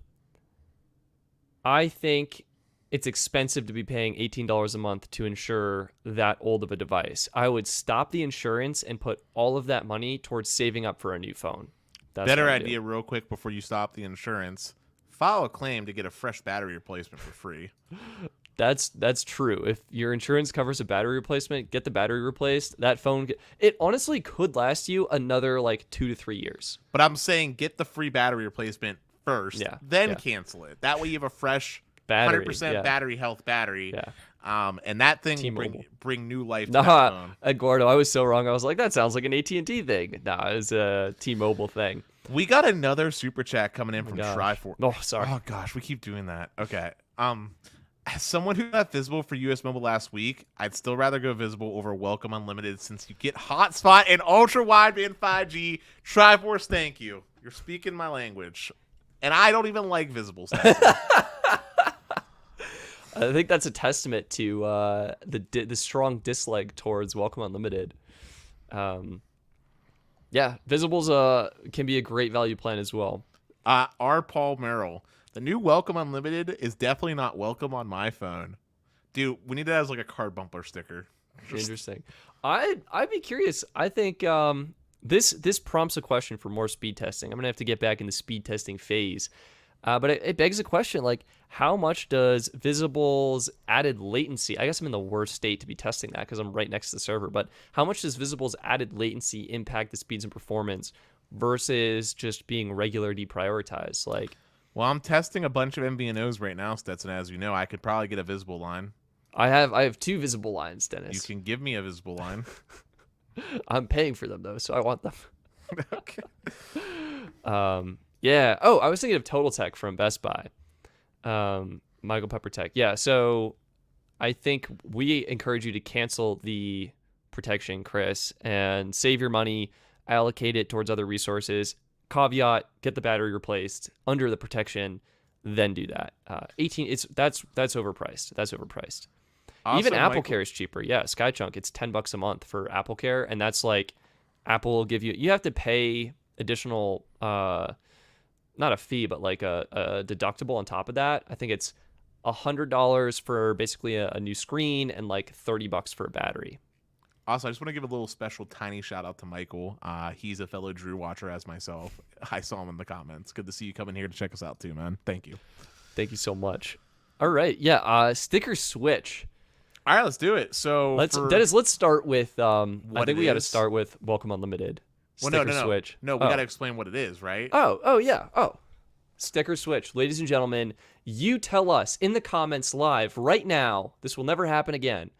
I think it's expensive to be paying $18 a month to insure that old of a device. I would stop the insurance and put all of that money towards saving up for a new phone. That's better idea real quick before you stop the insurance. File a claim to get a fresh battery replacement for free. That's true. If your insurance covers a battery replacement, get the battery replaced. That phone, it honestly could last you another like 2 to 3 years. But I'm saying get the free battery replacement first, then cancel it. That way you have a fresh battery, 100% battery health battery. Yeah. And that thing will bring new life to that phone. Eduardo, I was so wrong. I was like, that sounds like an AT&T thing. Nah, it was a T-Mobile thing. We got another super chat coming in from Triforce. Oh, sorry. Oh, gosh, we keep doing that. Okay. As someone who got Visible for US Mobile last week, I'd still rather go Visible over Welcome Unlimited since you get hotspot and ultra-wideband 5G. Triforce, thank you. You're speaking my language. And I don't even like Visible. I think that's a testament to the strong dislike towards Welcome Unlimited. Yeah, Visible's can be a great value plan as well. R. Paul Merrill, the new Welcome Unlimited is definitely not welcome on my phone. Dude, we need that as like a card bumper sticker. Interesting. I'd be curious. I think this prompts a question for more speed testing. I'm gonna have to get back in the speed testing phase. But it begs a question, like, how much does Visible's added latency, I guess I'm in the worst state to be testing that because I'm right next to the server, but how much does Visible's added latency impact the speeds and performance versus just being regular deprioritized? Like, well, I'm testing a bunch of MVNOs right now, Stetson. As you know, I could probably get a Visible line. I have 2 Visible lines, Dennis. You can give me a Visible line. I'm paying for them, though, so I want them. Okay. Yeah. Oh, I was thinking of Total Tech from Best Buy. Michael Pepper Tech. Yeah. So I think we encourage you to cancel the protection, Chris, and save your money, allocate it towards other resources. Caveat: get the battery replaced under the protection, then do that. 18. That's overpriced. That's overpriced. Also, even Apple Care is cheaper. Yeah, Skychunk, it's $10 a month for Apple Care, and that's like Apple will give you have to pay additional not a fee, but like a deductible on top of that. I think it's $100 for basically a new screen and like $30 for a battery. Also, I just want to give a little special tiny shout out to Michael. He's a fellow Drew watcher as myself. I saw him in the comments. Good to see you coming here to check us out too, man. Thank you. Thank you so much. All right. Yeah. Sticker switch. All right, let's do it. So Dennis, let's start with I think we got to is. start with Welcome Unlimited. Well, Sticker no. switch. No, we got to explain what it is, right? Oh, yeah. Oh. Sticker switch. Ladies and gentlemen, you tell us in the comments live right now. This will never happen again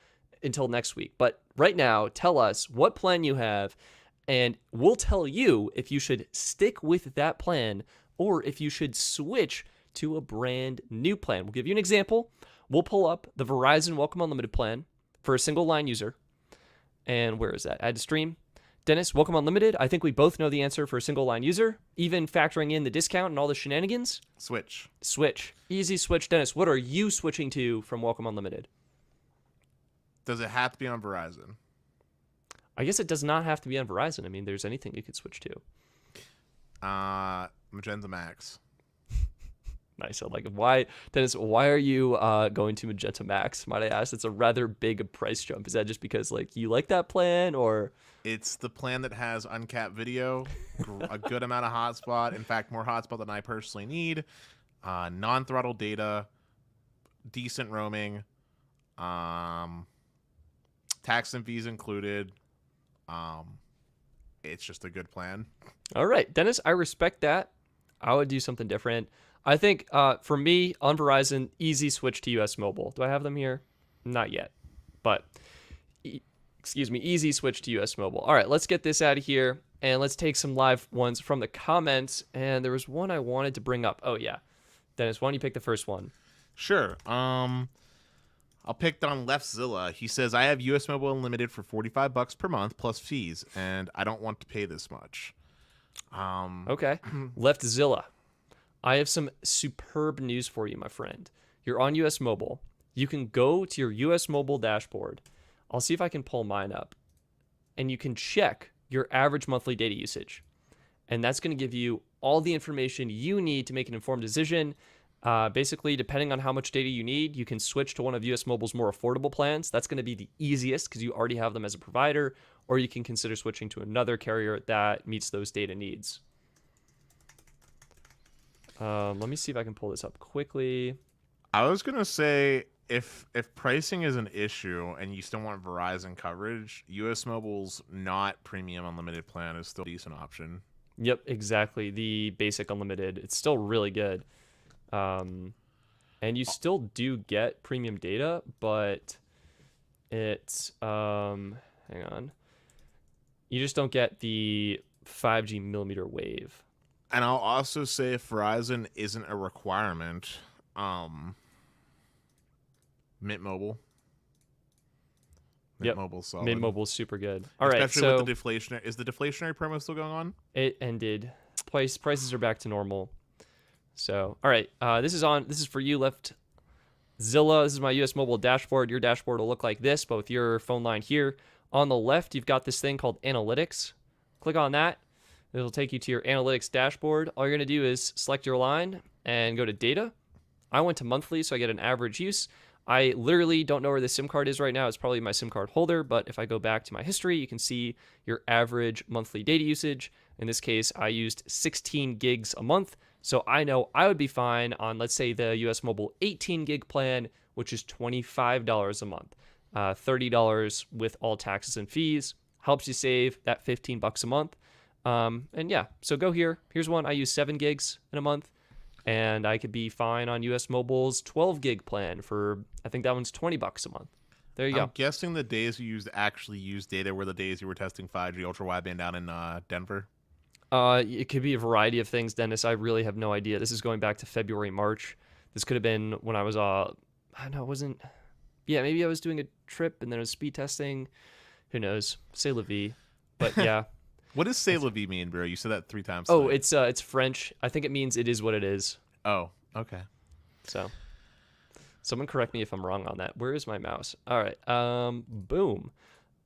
until next week. But right now, tell us what plan you have, and we'll tell you if you should stick with that plan or if you should switch to a brand new plan. We'll give you an example. We'll pull up the Verizon Welcome Unlimited plan for a single line user. And where is that? Add to stream. Dennis, Welcome Unlimited. I think we both know the answer for a single line user, even factoring in the discount and all the shenanigans. Switch. Easy switch. Dennis, what are you switching to from Welcome Unlimited? Does it have to be on Verizon? I guess it does not have to be on Verizon. I mean, there's anything you could switch to. Magenta Max. Nice. Like, why, Dennis? Why are you going to Magenta Max? Might I ask? It's a rather big price jump. Is that just because like you like that plan, or? It's the plan that has uncapped video, a good amount of hotspot. In fact, more hotspot than I personally need. Non-throttle data, decent roaming, tax and fees included. It's just a good plan. All right, Dennis, I respect that. I would do something different. I think for me on Verizon, easy switch to US Mobile. Do I have them here? Not yet, but easy switch to US Mobile. All right, let's get this out of here and let's take some live ones from the comments. And there was one I wanted to bring up. Oh yeah, Dennis, why don't you pick the first one? Sure. I'll pick on Leftzilla. He says, I have US Mobile Unlimited for $45 per month plus fees, and I don't want to pay this much. Okay. Leftzilla. I have some superb news for you, my friend. You're on US Mobile. You can go to your US Mobile dashboard. I'll see if I can pull mine up. And you can check your average monthly data usage. And that's going to give you all the information you need to make an informed decision. Basically, depending on how much data you need, you can switch to one of US Mobile's more affordable plans. That's going to be the easiest because you already have them as a provider, or you can consider switching to another carrier that meets those data needs. Let me see if I can pull this up quickly. I was going to say, if pricing is an issue and you still want Verizon coverage, US Mobile's not premium unlimited plan is still a decent option. Yep, exactly. The basic unlimited. It's still really good. And you still do get premium data, but it's hang on. You just don't get the 5G millimeter wave. And I'll also say if Verizon isn't a requirement, Mint Mobile. Mint Mobile's solid. Mint Mobile's super good. All right, especially with the deflationary. Is the deflationary promo still going on? It ended. Prices are back to normal. So, all right, this is for you, Leftzilla. This is my US Mobile dashboard. Your dashboard will look like this, but with your phone line here. On the left, you've got this thing called Analytics. Click on that. It'll take you to your Analytics dashboard. All you're going to do is select your line and go to Data. I went to monthly, so I get an average use. I literally don't know where the SIM card is right now. It's probably my SIM card holder, but if I go back to my history, you can see your average monthly data usage. In this case, I used 16 gigs a month. So I know I would be fine on, let's say, the US Mobile 18 gig plan, which is $25 a month, $30 with all taxes and fees. Helps you save that $15 a month. And yeah, so go here. Here's one. I use 7 gigs in a month, and I could be fine on US Mobile's 12 gig plan for, I think that one's $20 a month. There you go. I'm guessing the days you actually used data were the days you were testing 5G ultra wideband down in Denver. It could be a variety of things, Dennis. I really have no idea. This is going back to February, March. This could have been when I was, I don't know, it wasn't, yeah, maybe I was doing a trip and then it was speed testing. Who knows? C'est la vie. But yeah. What does c'est la vie mean, bro? You said that 3 times. Oh, it's French. I think it means it is what it is. Oh, okay. So, someone correct me if I'm wrong on that. Where is my mouse? All right. Boom.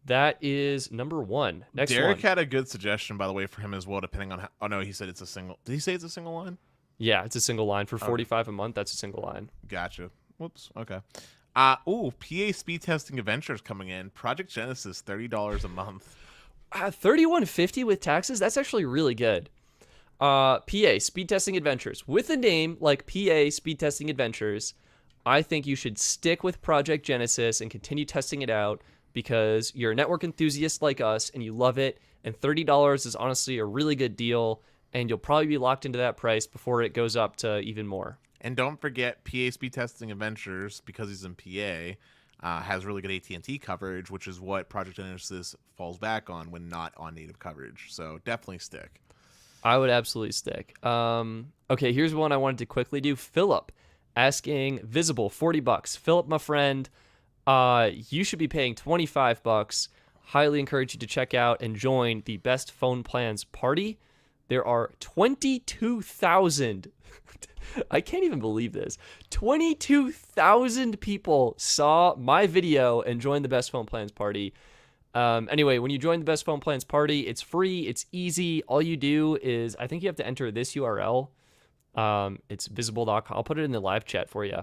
That is number 1. Next Derek one. had a good suggestion, by the way, for him as well, depending on how. Oh, no, he said it's a single. Did he say it's a single line? Yeah, it's a single line. For $45 a month, that's a single line. Gotcha. Whoops. Okay. PA speed testing adventures coming in. Project Genesis, $30 a month. $31.50 with taxes. That's actually really good. PA speed testing adventures with a name like PA speed testing adventures. I think you should stick with Project Genesis and continue testing it out because you're a network enthusiast like us and you love it. And $30 is honestly a really good deal. And you'll probably be locked into that price before it goes up to even more. And don't forget PA Speed Testing Adventures, because he's in PA, has really good AT&T coverage, which is what Project Genesis falls back on when not on native coverage. So definitely stick. I would absolutely stick. Okay, here's one I wanted to quickly do. Philip asking Visible, $40. Philip, my friend, you should be paying $25. Highly encourage you to check out and join the Best Phone Plans party. There are 22,000. I can't even believe this. 22,000 people saw my video and joined the Best Phone Plans party. Anyway, when you join the Best Phone Plans party, it's free. It's easy. All you do is, I think you have to enter this URL. It's visible.com. I'll put it in the live chat for you.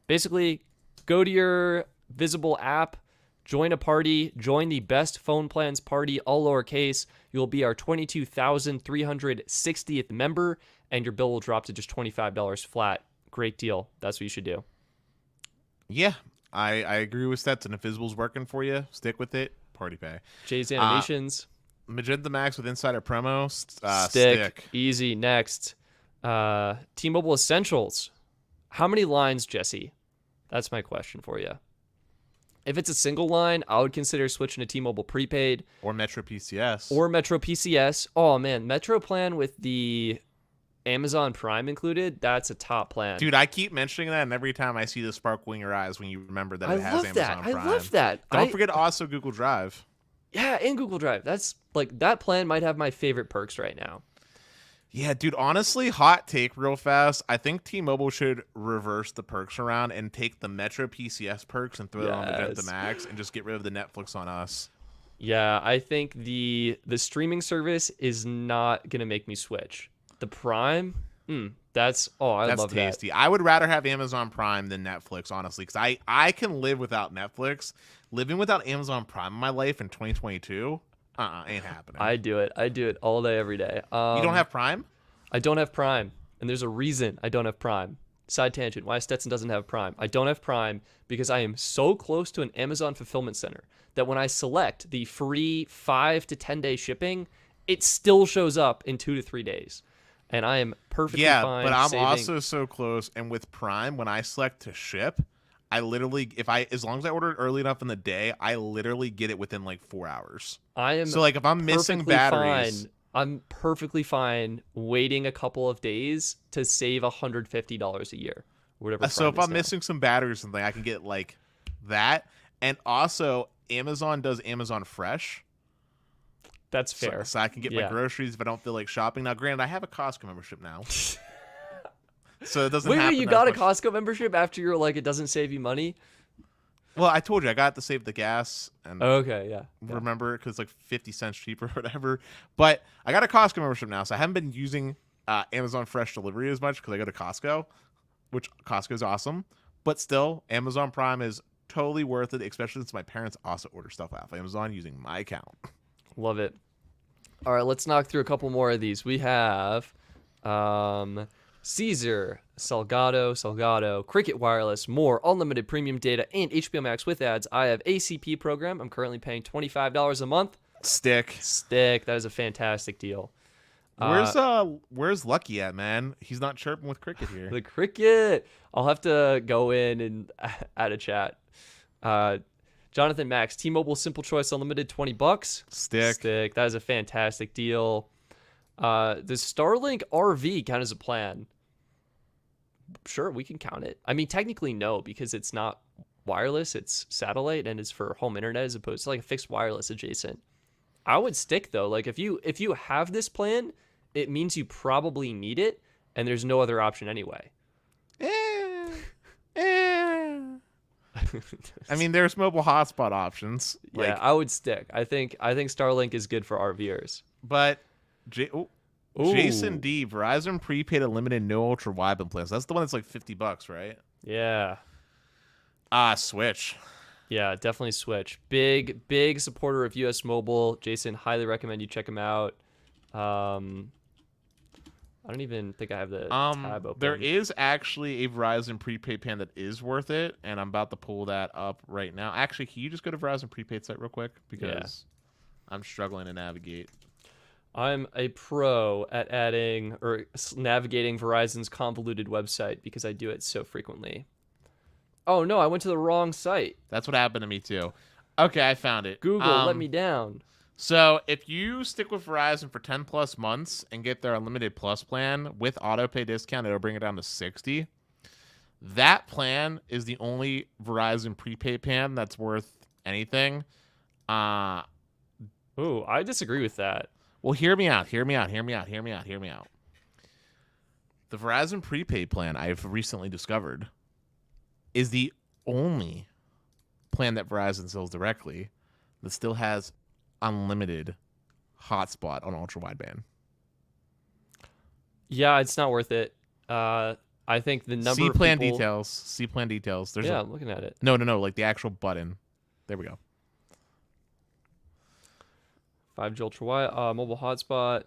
Basically, go to your Visible app, join a party, join the Best Phone Plans party, all lowercase. You'll be our 22,360th member, and your bill will drop to just $25 flat. Great deal. That's what you should do. Yeah, I agree with Stetson. If Visible's working for you, stick with it. Party pay. Jay's Animations. Magenta Max with Insider Promo. Stick. Easy. Next. T-Mobile Essentials. How many lines, Jesse? That's my question for you. If it's a single line, I would consider switching to T-Mobile prepaid. Or Metro PCS. Or Metro PCS. Oh, man. Metro plan with the Amazon Prime included, that's a top plan. Dude, I keep mentioning that, and every time I see the sparkle in your eyes when you remember that it has Amazon Prime. I love that. Don't forget also Google Drive. Yeah, and Google Drive. That's like, that plan might have my favorite perks right now. Yeah, dude, honestly, hot take real fast. I think T-Mobile should reverse the perks around and take the Metro PCS perks and throw it on Magenta Max and just get rid of the Netflix on us. Yeah, I think the streaming service is not going to make me switch. The Prime, that's love that. That's tasty. I would rather have Amazon Prime than Netflix, honestly, because I can live without Netflix. Living without Amazon Prime in my life in 2022, ain't happening. I do it all day, every day. You don't have Prime? I don't have Prime, and there's a reason I don't have Prime. Side tangent, why Stetson doesn't have Prime. I don't have Prime because I am so close to an Amazon fulfillment center that when I select the free 5 to 10 day shipping, it still shows up in 2 to 3 days. And I am perfectly fine. Yeah, but I'm also so close. And with Prime, when I select to ship, I literally, as long as I order it early enough in the day, I literally get it within like 4 hours. So like if I'm missing batteries, I'm perfectly fine waiting a couple of days to save $150 a year, whatever. So if I'm missing some batteries or something, I can get like that. And also, Amazon does Amazon Fresh. That's fair. So I can get my groceries if I don't feel like shopping. Now, granted, I have a Costco membership now. So it doesn't happen. Wait, you got a Costco membership after you're like, it doesn't save you money? Well, I told you I got to save the gas. And okay, yeah. Remember, because it's like 50 cents cheaper or whatever. But I got a Costco membership now, so I haven't been using Amazon Fresh Delivery as much because I go to Costco, which Costco is awesome. But still, Amazon Prime is totally worth it, especially since my parents also order stuff off Amazon using my account. Love it. All right, let's knock through a couple more of these. We have Caesar, Salgado, Cricket Wireless, more unlimited premium data, and HBO Max with ads. I have ACP program. I'm currently paying $25 a month. Stick. That is a fantastic deal. Where's Lucky at, man? He's not chirping with Cricket here. The Cricket. I'll have to go in and add a chat. Jonathan Max, T-Mobile Simple Choice Unlimited, $20. Stick. That is a fantastic deal. Does Starlink RV count as a plan? Sure, we can count it. I mean, technically no, because it's not wireless. It's satellite and it's for home internet as opposed to like a fixed wireless adjacent. I would stick though. Like if you have this plan, it means you probably need it, and there's no other option anyway. I mean, there's mobile hotspot options. Yeah, I would stick. I think Starlink is good for RVers. But Jason D, Verizon prepaid unlimited no ultra wideband plans. That's the one that's like $50, right? Yeah. Switch. Yeah, definitely switch. Big supporter of US Mobile. Jason, highly recommend you check him out. I don't even think I have the tab open. There is actually a Verizon prepaid plan that is worth it, and I'm about to pull that up right now. Actually, can you just go to Verizon prepaid site real quick? Because I'm struggling to navigate. I'm a pro at adding or navigating Verizon's convoluted website because I do it so frequently. Oh, no, I went to the wrong site. That's what happened to me, too. Okay, I found it. Google let me down. So if you stick with Verizon for 10 plus months and get their unlimited plus plan with auto pay discount, it'll bring it down to 60. That plan is the only Verizon prepaid plan that's worth anything. Ooh, I disagree with that. Well, hear me out. The Verizon prepaid plan I've recently discovered is the only plan that Verizon sells directly that still has unlimited hotspot on ultra wideband. Yeah, it's not worth it. I think the number of plan people... details. See plan details. There's I'm looking at it. No, like the actual button. There we go. 5G ultra wide mobile hotspot.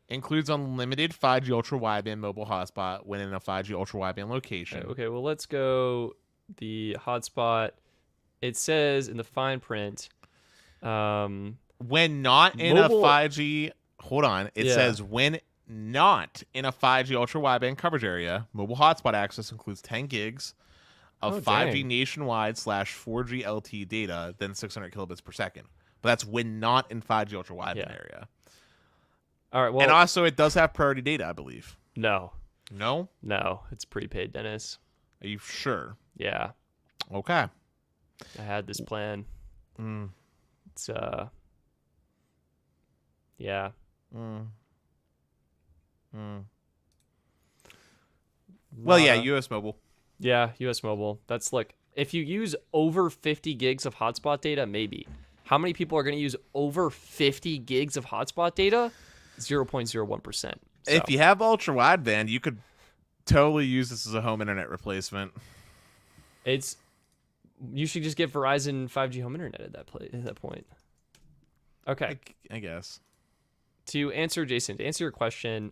Includes unlimited 5G ultra wideband mobile hotspot when in a 5G ultra wideband location. Okay, well let's go the hotspot. It says in the fine print, when not in a 5G, hold on. It says when not in a 5G ultra wideband coverage area, mobile hotspot access includes 10 gigs of 5G nationwide / 4G LTE data, then 600 kilobits per second. But that's when not in 5G ultra wideband area. All right. Well, and also it does have priority data, I believe. No, it's prepaid, Dennis. Are you sure? Yeah. Okay. I had this plan. It's yeah. Well, yeah, US Mobile. Yeah, US Mobile. That's like if you use over 50 gigs of hotspot data, maybe. How many people are going to use over 50 gigs of hotspot data? 0.01%. So. If you have ultra wideband, you could totally use this as a home internet replacement. You should just get Verizon 5G home internet at that point. Okay. I guess. To answer your question,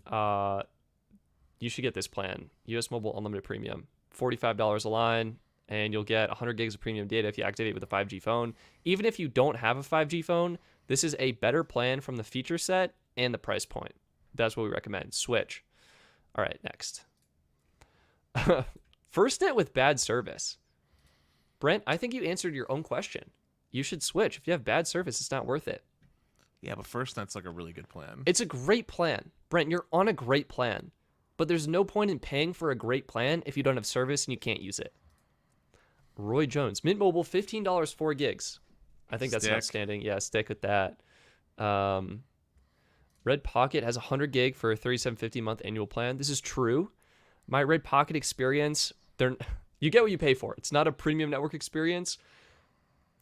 you should get this plan. US Mobile Unlimited Premium. $45 a line, and you'll get 100 gigs of premium data if you activate with a 5G phone. Even if you don't have a 5G phone, this is a better plan from the feature set and the price point. That's what we recommend. Switch. All right, next. FirstNet with bad service. Brent, I think you answered your own question. You should switch. If you have bad service, it's not worth it. Yeah, but FirstNet's like a really good plan. It's a great plan. Brent, you're on a great plan. But there's no point in paying for a great plan if you don't have service and you can't use it. Roy Jones. Mint Mobile, $15, 4 gigs. I think that's outstanding. Yeah, stick with that. Red Pocket has 100 gig for a $37.50 month annual plan. This is true. My Red Pocket experience, you get what you pay for. It's not a premium network experience.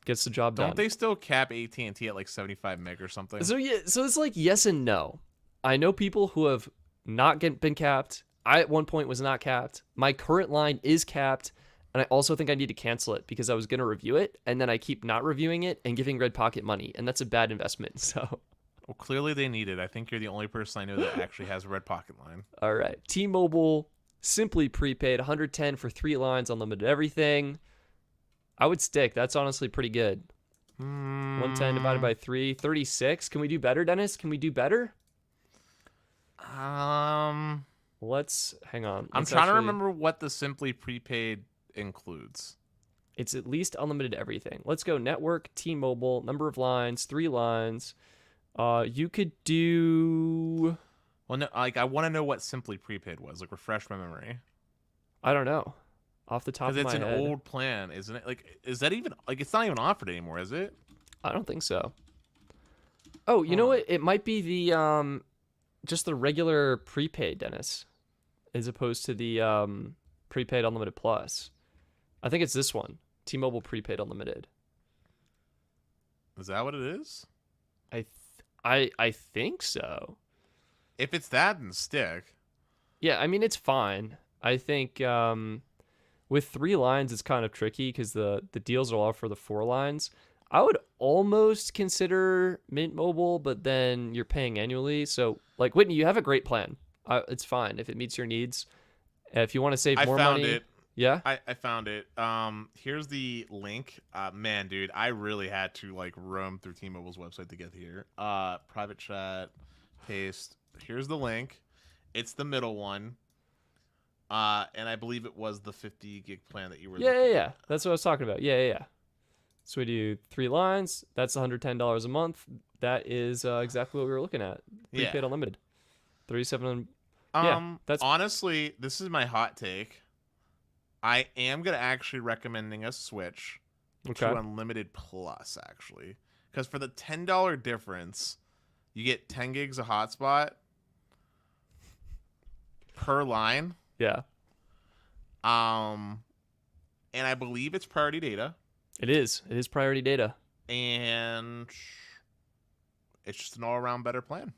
Gets the job done. Don't they still cap AT&T at like 75 meg or something? So it's like yes and no. I know people who have not been capped. I at one point was not capped. My current line is capped, and I also think I need to cancel it because I was going to review it, and then I keep not reviewing it and giving Red Pocket money, and that's a bad investment. So. Well, clearly they need it. I think you're the only person I know that actually has a Red Pocket line. All right. T-Mobile, simply prepaid, 110 for 3 lines, unlimited everything. I would stick. That's honestly pretty good. 110 divided by 3, 36. Can we do better, Dennis? Can we do better? Let's hang on. I'm trying to remember what the simply prepaid includes. It's at least unlimited everything. Let's go network, T-Mobile, number of lines, 3 lines. You could do. Well, no, like I want to know what simply prepaid was. Like, refresh my memory. I don't know, off the top of my head. Because it's an old plan, isn't it? Like, is that even like it's not even offered anymore, is it? I don't think so. Oh, you know what? It might be the just the regular prepaid, Dennis, as opposed to the prepaid unlimited plus. I think it's this one, T-Mobile prepaid unlimited. Is that what it is? I think so. If it's that, then stick. Yeah, I mean, it's fine. I think with 3 lines, it's kind of tricky because the deals are all for the 4 lines. I would almost consider Mint Mobile, but then you're paying annually. So, like, Whitney, you have a great plan. It's fine if it meets your needs. If you want to save more money. It. Yeah? I found it. Here's the link. Man, dude, I really had to, like, roam through T-Mobile's website to get here. Private chat, paste. Here's the link. It's the middle one. And I believe it was the 50 gig plan that you were looking at. That's what I was talking about. Yeah. So we do 3 lines. That's $110 a month. That is exactly what we were looking at. Prepaid unlimited. 37. That's honestly, this is my hot take. I am gonna actually recommending a switch to Unlimited Plus, actually, because for the $10 difference, you get 10 gigs of hotspot per line. Yeah. And I believe it's priority data. It is priority data. And it's just an all-around better plan.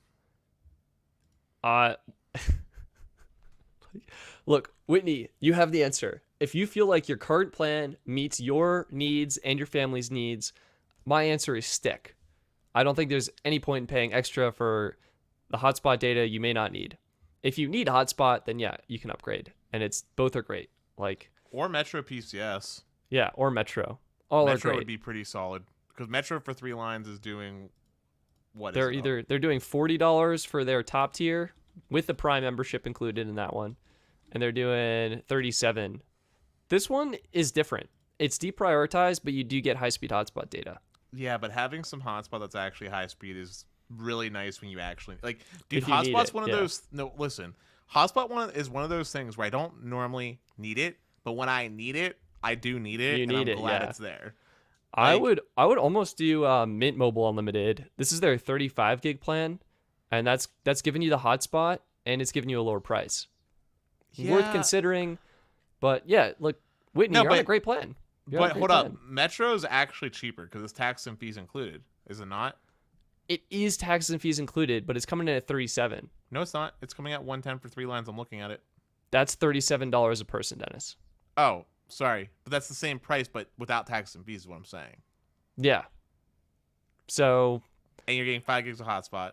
Look, Whitney, you have the answer. If you feel like your current plan meets your needs and your family's needs, my answer is stick. I don't think there's any point in paying extra for the hotspot data you may not need. If you need hotspot, then yeah, you can upgrade. And both are great. Like, or Metro PCS. Yeah, or Metro. All Metro are great. Would be pretty solid because Metro for 3 lines is doing what? They're doing $40 for their top tier with the Prime membership included in that one, and they're doing $37. This one is different. It's deprioritized, but you do get high-speed hotspot data. Yeah, but having some hotspot that's actually high speed is really nice when you actually dude. Hotspot's one of those. No, listen, hotspot is one of those things where I don't normally need it, but when I need it, I do need it, and I'm glad it's there. I would almost do Mint Mobile Unlimited. This is their 35 gig plan, and that's giving you the hotspot, and it's giving you a lower price. Yeah. Worth considering, but yeah, look, Whitney, you're on a great plan. But hold up, Metro's actually cheaper because it's tax and fees included, is it not? It is taxes and fees included, but it's coming in at $37. No, it's not. It's coming at $110 for 3 lines. I'm looking at it. That's $37 a person, Dennis. Oh, sorry, but that's the same price, but without taxes and fees is what I'm saying. Yeah. So. And you're getting 5 gigs of hotspot.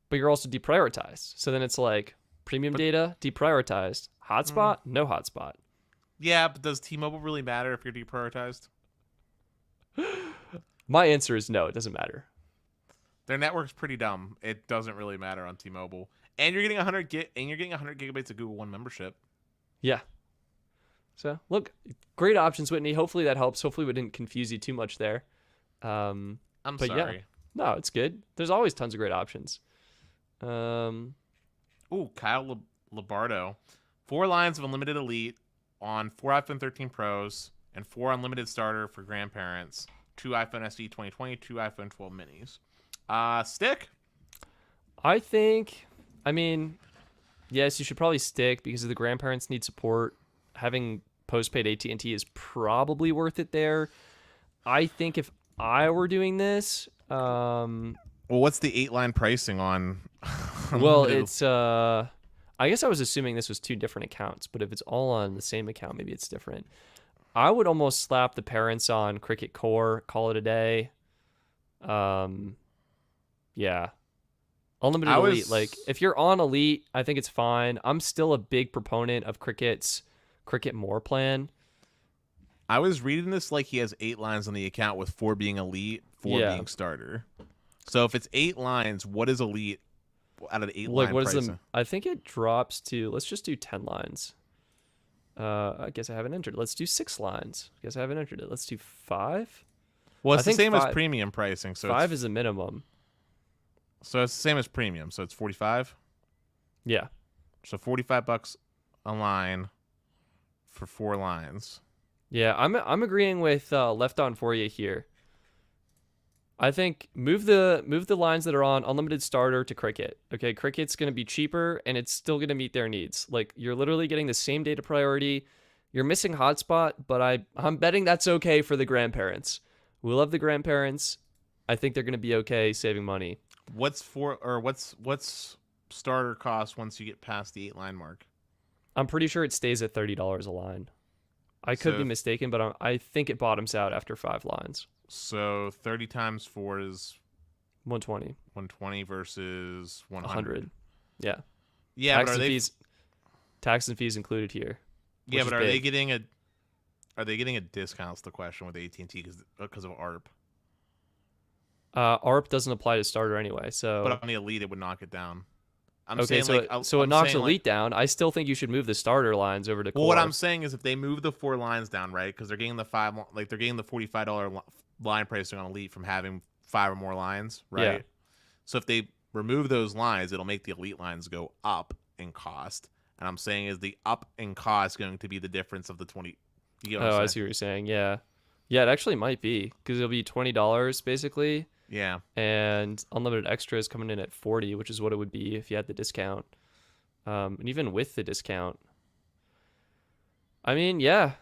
But you're also deprioritized. So then it's like premium data, deprioritized. Hotspot, no hotspot. Yeah, but does T-Mobile really matter if you're deprioritized? My answer is no, it doesn't matter. Their network's pretty dumb. It doesn't really matter on T-Mobile. And you're getting 100 gigabytes of Google One membership. Yeah. So, look, great options, Whitney. Hopefully that helps. Hopefully we didn't confuse you too much there. I'm sorry. Yeah. No, it's good. There's always tons of great options. Kyle Labardo. 4 lines of Unlimited Elite on 4 iPhone 13 Pros and 4 Unlimited Starter for grandparents. 2 iPhone SE 2020, 2 iPhone 12 minis. Stick? I mean, yes, you should probably stick because the grandparents need support. Having postpaid AT&T is probably worth it there. I think if I were doing this... well, what's the 8-line pricing on? Well, it's... I guess I was assuming this was 2 different accounts, but if it's all on the same account, maybe it's different. I would almost slap the parents on Cricket Core, call it a day. Yeah. Unlimited Elite. Like, if you're on Elite, I think it's fine. I'm still a big proponent of Cricket's Cricket More plan. I was reading this like he has 8 lines on the account with 4 being Elite, 4 being Starter. So if it's 8 lines, what is Elite out of the 8-line pricing? I think it drops to, let's just do 10 lines. I guess I haven't entered it. Let's do 6 lines. I guess I haven't entered it. Let's do 5. Well, it's the same as premium pricing. So 5 is a minimum. So it's the same as premium. So it's 45. Yeah. So $45 a line for 4 lines. Yeah, I'm agreeing with Left On For You here. I think move the lines that are on Unlimited Starter to Cricket. Okay, Cricket's going to be cheaper and it's still going to meet their needs. Like, you're literally getting the same data priority. You're missing hotspot, but I'm betting that's okay for the grandparents. We love the grandparents. I think they're going to be okay saving money. What's starter cost once you get past the 8-line mark? I'm pretty sure it stays at $30 a line. I could be mistaken, but I think it bottoms out after 5 lines. So 30 times 4 is 120. 120 versus 100. Yeah. Yeah, tax and fees included here. Yeah, but are they getting a discount? Is the question with AT&T because of ARP. ARP doesn't apply to starter anyway, so. But on the Elite, it would knock it down. So it knocks Elite down. I still think you should move the starter lines over to Core. Well, what I'm saying is if they move the 4 lines down, right? Because they're getting the $45 line pricing on Elite from having 5 or more lines, right? Yeah. So if they remove those lines, it'll make the Elite lines go up in cost. And I'm saying is the up in cost going to be the difference of the 20? I see what you're saying. Yeah, it actually might be because it'll be $20 basically. Yeah. And unlimited extras coming in at 40, which is what it would be if you had the discount. And even with the discount, I mean, yeah.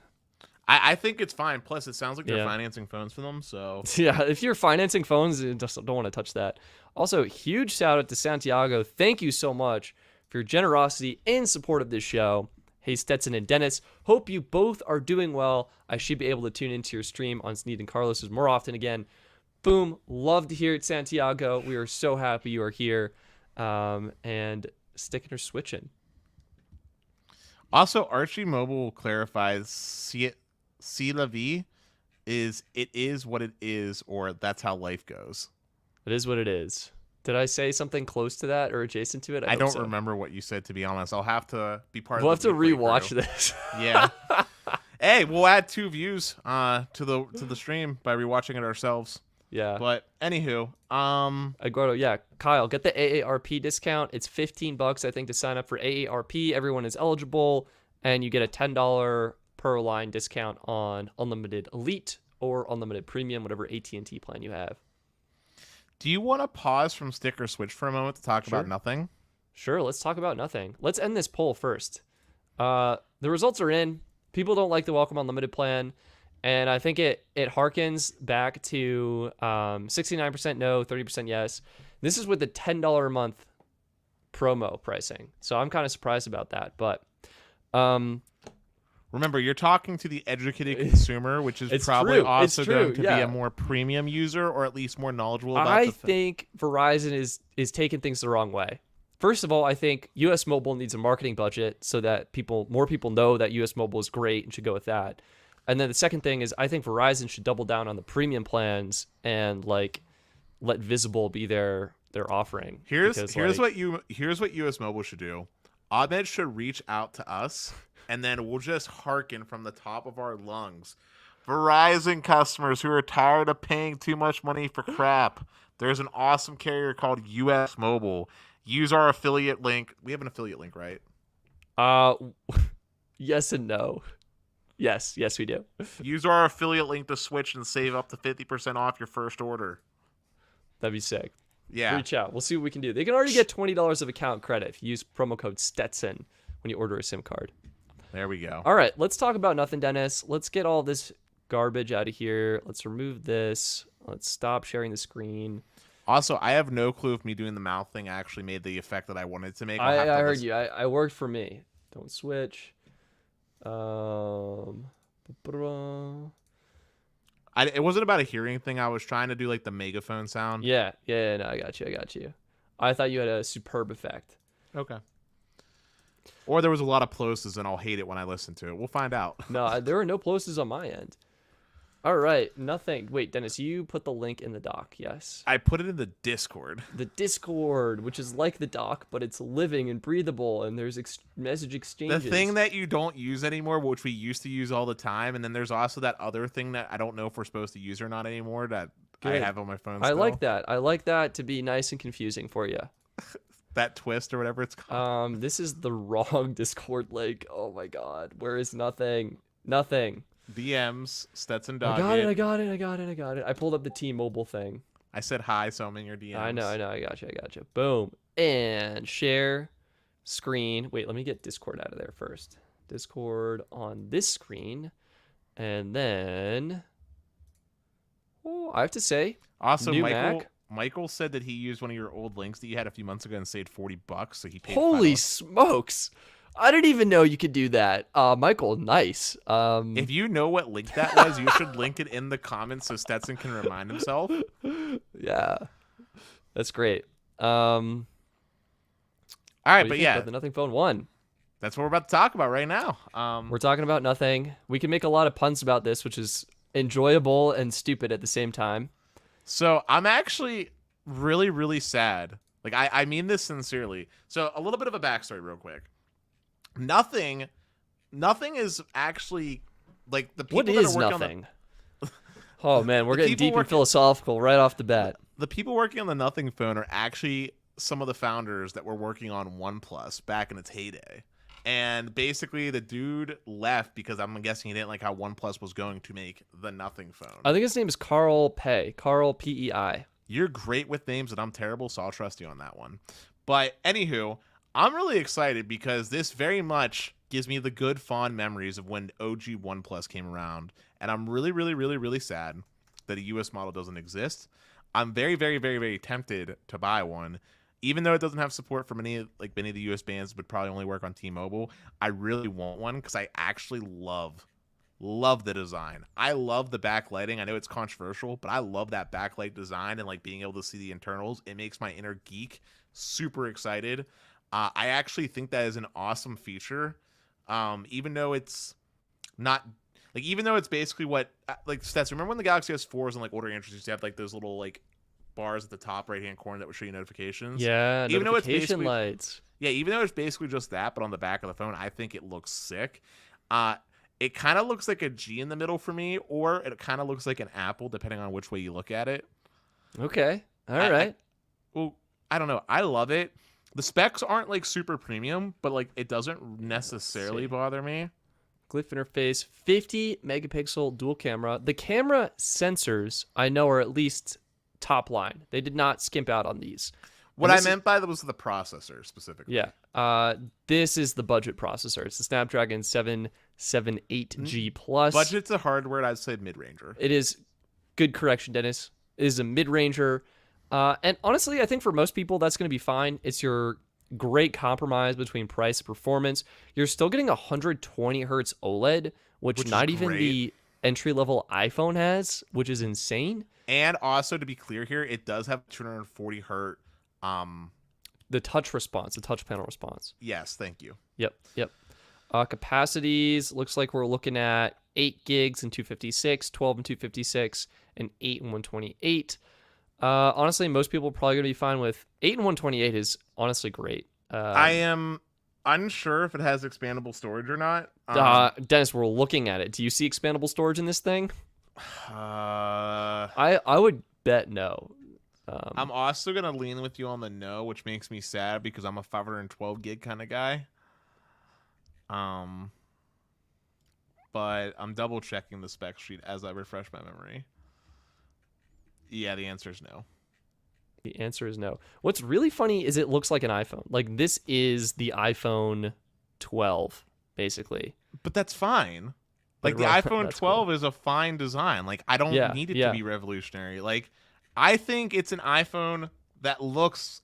I think it's fine. Plus, it sounds like they're financing phones for them. So yeah, if you're financing phones, you just don't want to touch that. Also, huge shout out to Santiago. Thank you so much for your generosity and support of this show. Hey, Stetson and Dennis, hope you both are doing well. I should be able to tune into your stream on Sneed and Carlos's more often again. Boom. Love to hear it, Santiago. We are so happy you are here. And sticking or switching. Also, Archie Mobile clarifies C la vie is it is what it is, or that's how life goes. It is what it is. Did I say something close to that or adjacent to it? I don't remember what you said, to be honest. I'll have to be part of it. We'll have to rewatch through. This. Yeah. Hey, we'll add 2 views to the stream by rewatching it ourselves. Yeah. But anywho, Eduardo, yeah, Kyle, get the AARP discount. It's $15, I think, to sign up for AARP. Everyone is eligible, and you get a $10 per line discount on unlimited Elite or unlimited Premium, whatever AT&T plan you have. Do you want to pause from Stick or Switch for a moment to talk about nothing? Sure, let's talk about nothing. Let's end this poll first. The results are in. People don't like the Welcome Unlimited plan. And I think it harkens back to 69% no, 30% yes. This is with the $10 a month promo pricing. So I'm kind of surprised about that. But remember, you're talking to the educated consumer, which is probably also going to be a more premium user or at least more knowledgeable about I think Verizon is taking things the wrong way. First of all, I think US Mobile needs a marketing budget so that more people know that US Mobile is great and should go with that. And then the second thing is I think Verizon should double down on the premium plans and let Visible be their offering. Here's what US Mobile should do. Ahmed should reach out to us and then we'll just hearken from the top of our lungs. Verizon customers who are tired of paying too much money for crap. There's an awesome carrier called US Mobile. Use our affiliate link. We have an affiliate link, right? Yes and no. Yes, we do. Use our affiliate link to switch and save up to 50% off your first order. That'd be sick. Yeah. Reach out. We'll see what we can do. They can already get $20 of account credit if you use promo code Stetson when you order a SIM card. There we go. All right, let's talk about nothing, Dennis. Let's get all this garbage out of here. Let's remove this. Let's stop sharing the screen. Also, I have no clue if me doing the mouth thing actually made the effect that I wanted to make. I heard you. I worked for me. Don't switch. It wasn't about a hearing thing. I was trying to do like the megaphone sound. Yeah. No, I got you. I thought you had a superb effect. Okay. Or there was a lot of plosives, and I'll hate it when I listen to it. We'll find out. No, there were no plosives on my end. All right, nothing. Wait, Dennis, you put the link in the doc, yes? I put it in the Discord. The Discord, which is like the doc, but it's living and breathable, and there's message exchanges. The thing that you don't use anymore, which we used to use all the time, and then there's also that other thing that I don't know if we're supposed to use or not anymore that I have on my phone still. I like that. I like that to be nice and confusing for you. That twist or whatever it's called. This is the wrong Discord link. Oh my god. Where is nothing? Nothing. DMs, Stetson Doggett. I got it. I pulled up the T-Mobile thing. I said hi, so I'm in your DMs. I know. I got you. Boom. And share screen. Wait, let me get Discord out of there first. Discord on this screen. And then... Oh, I have to say... Also, Michael said that he used one of your old links that you had a few months ago and saved $40, so he paid Holy smokes! I didn't even know you could do that. Michael, nice. If you know what link that was, you should link it in the comments so Stetson can remind himself. Yeah, that's great. All right, but yeah, the Nothing Phone 1. That's what we're about to talk about right now. We're talking about nothing. We can make a lot of puns about this, which is enjoyable and stupid at the same time. So I'm actually really, really sad. Like, I mean this sincerely. So a little bit of a backstory real quick. Nothing is actually, like, the people what that is are working nothing? Oh, man, we're getting deep and philosophical right off the bat. The people working on the Nothing Phone are actually some of the founders that were working on OnePlus back in its heyday. And basically, the dude left because I'm guessing he didn't like how OnePlus was going to make the Nothing Phone. I think his name is Carl Pei. Carl P-E-I. You're great with names, and I'm terrible, so I'll trust you on that one. But anywho, I'm really excited because this very much gives me the good, fond memories of when OG OnePlus came around. And I'm really, really, really, really sad that a US model doesn't exist. I'm very, very, very, very tempted to buy one. Even though it doesn't have support for many of the US bands, would probably only work on T-Mobile. I really want one because I actually love the design. I love the backlighting. I know it's controversial, but I love that backlight design and like being able to see the internals. It makes my inner geek super excited. I actually think that is an awesome feature. Even though it's not like, even though it's basically what like Stetson. Remember when the Galaxy S4s and like older Androids used to have like those little like bars at the top right hand corner that would show you notifications? Yeah, even notification though it's basically lights. Yeah, even though it's basically just that, but on the back of the phone, I think it looks sick. It kind of looks like a G in the middle for me, or it kind of looks like an apple, depending on which way you look at it. Okay, all right. Well, I don't know. I love it. The specs aren't like super premium, but like it doesn't necessarily bother me. Glyph interface, 50 megapixel dual camera. The camera sensors I know are at least top line. They did not skimp out on these. What I meant by that was the processor specifically. Yeah. This is the budget processor. It's the Snapdragon 778G Plus. Budget's a hard word. I'd say mid-ranger. It is. Good correction, Dennis. It is a mid-ranger. And honestly, I think for most people, that's going to be fine. It's your great compromise between price and performance. You're still getting 120 hertz OLED, which not even the entry-level iPhone has, which is insane. And also, to be clear here, it does have 240 hertz. The touch response, the touch panel response. Yes, thank you. Yep. Capacities, looks like we're looking at 8 gigs and 256, 12 and 256, and 8 and 128. Honestly, most people are probably going to be fine with 8 and 128 is honestly great. I am unsure if it has expandable storage or not. Dennis, we're looking at it. Do you see expandable storage in this thing? I would bet no. I'm also going to lean with you on the no, which makes me sad because I'm a 512 gig kind of guy. But I'm double checking the spec sheet as I refresh my memory. Yeah, the answer is no. The answer is no. What's really funny is it looks like an iPhone. Like, this is the iPhone 12, basically. But that's fine. Like, the iPhone 12 is a fine design. Like, I don't need it to be revolutionary. Like, I think it's an iPhone that looks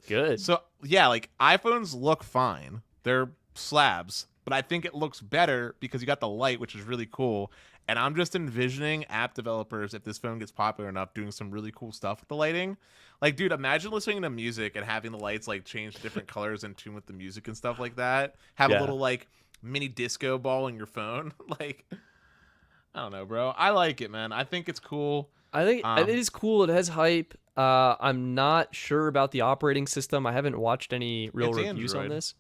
good. So, yeah, like, iPhones look fine. They're slabs. But I think it looks better because you got the light, which is really cool. And I'm just envisioning app developers, if this phone gets popular enough, doing some really cool stuff with the lighting. Like, dude, imagine listening to music and having the lights, like, change to different colors in tune with the music and stuff like that. Have a little, like, mini disco ball in your phone. Like, I don't know, bro. I like it, man. I think it's cool. I think it is cool. It has hype. I'm not sure about the operating system. I haven't watched any real reviews on this.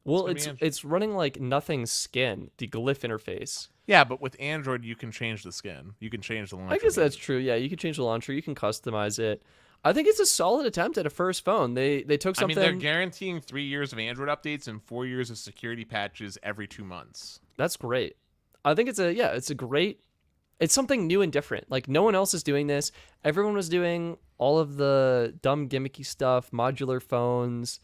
Well, it's running like nothing skin, the glyph interface. Yeah, but with Android, you can change the skin. You can change the launcher. I guess that's true. Yeah, you can change the launcher. You can customize it. I think it's a solid attempt at a first phone. They took something. I mean, they're guaranteeing 3 years of Android updates and 4 years of security patches every 2 months. That's great. I think it's something new and different. Like, no one else is doing this. Everyone was doing all of the dumb gimmicky stuff, modular phones,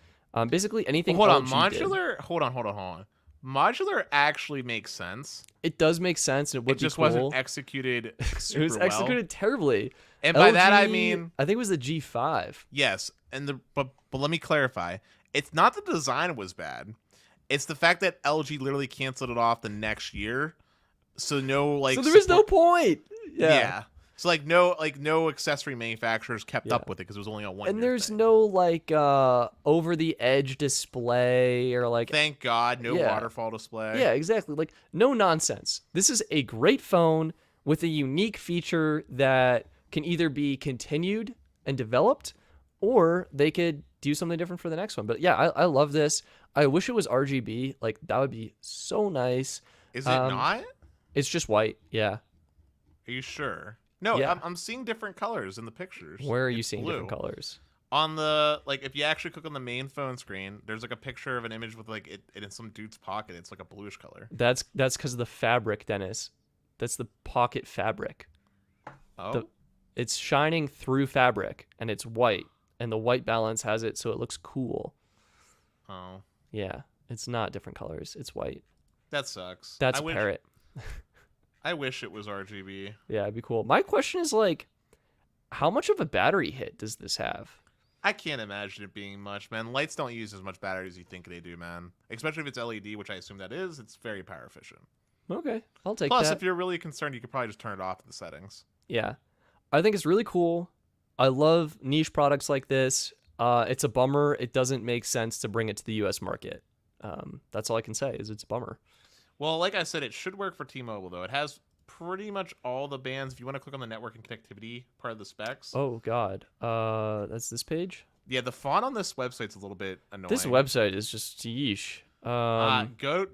basically anything. Hold on, modular. Hold on. Modular actually makes sense. It does make sense, and it just wasn't executed super It was executed terribly. And by that I mean, I think it was the G5. Yes, but let me clarify. It's not the design was bad. It's the fact that LG literally canceled it off the next year. So no So there was no point. Yeah. So no accessory manufacturers kept up with it because it was only a 1 year And there's thing. no over the edge display or like. Thank God, no waterfall display. Yeah, exactly. Like no nonsense. This is a great phone with a unique feature that can either be continued and developed, or they could do something different for the next one. But yeah, I love this. I wish it was RGB. Like that would be so nice. Is it not? It's just white. Yeah. Are you sure? No, Yeah. I'm seeing different colors in the pictures. Where are you seeing different colors? On the if you actually click on the main phone screen, there's like a picture of an image with like it in some dude's pocket. It's like a bluish color. That's because of the fabric, Dennis. That's the pocket fabric. Oh. It's shining through fabric, and it's white, and the white balance has it so it looks cool. Oh. Yeah, it's not different colors. It's white. That sucks. That's parrot. I wish it was RGB. Yeah, it'd be cool. My question is how much of a battery hit does this have? I can't imagine it being much, man. Lights don't use as much battery as you think they do, man. Especially if it's LED, which I assume that is. It's very power efficient. Okay, I'll take Plus, that. if you're really concerned, you could probably just turn it off in the settings. Yeah, I think it's really cool. I love niche products like this. It's a bummer it doesn't make sense to bring it to the U.S. market. That's all I can say is it's a bummer. Well, like I said, it should work for T-Mobile, though. It has pretty much all the bands. If you want to click on the network and connectivity part of the specs. Oh, God. That's this page? Yeah, the font on this website's a little bit annoying. This website is just yeesh.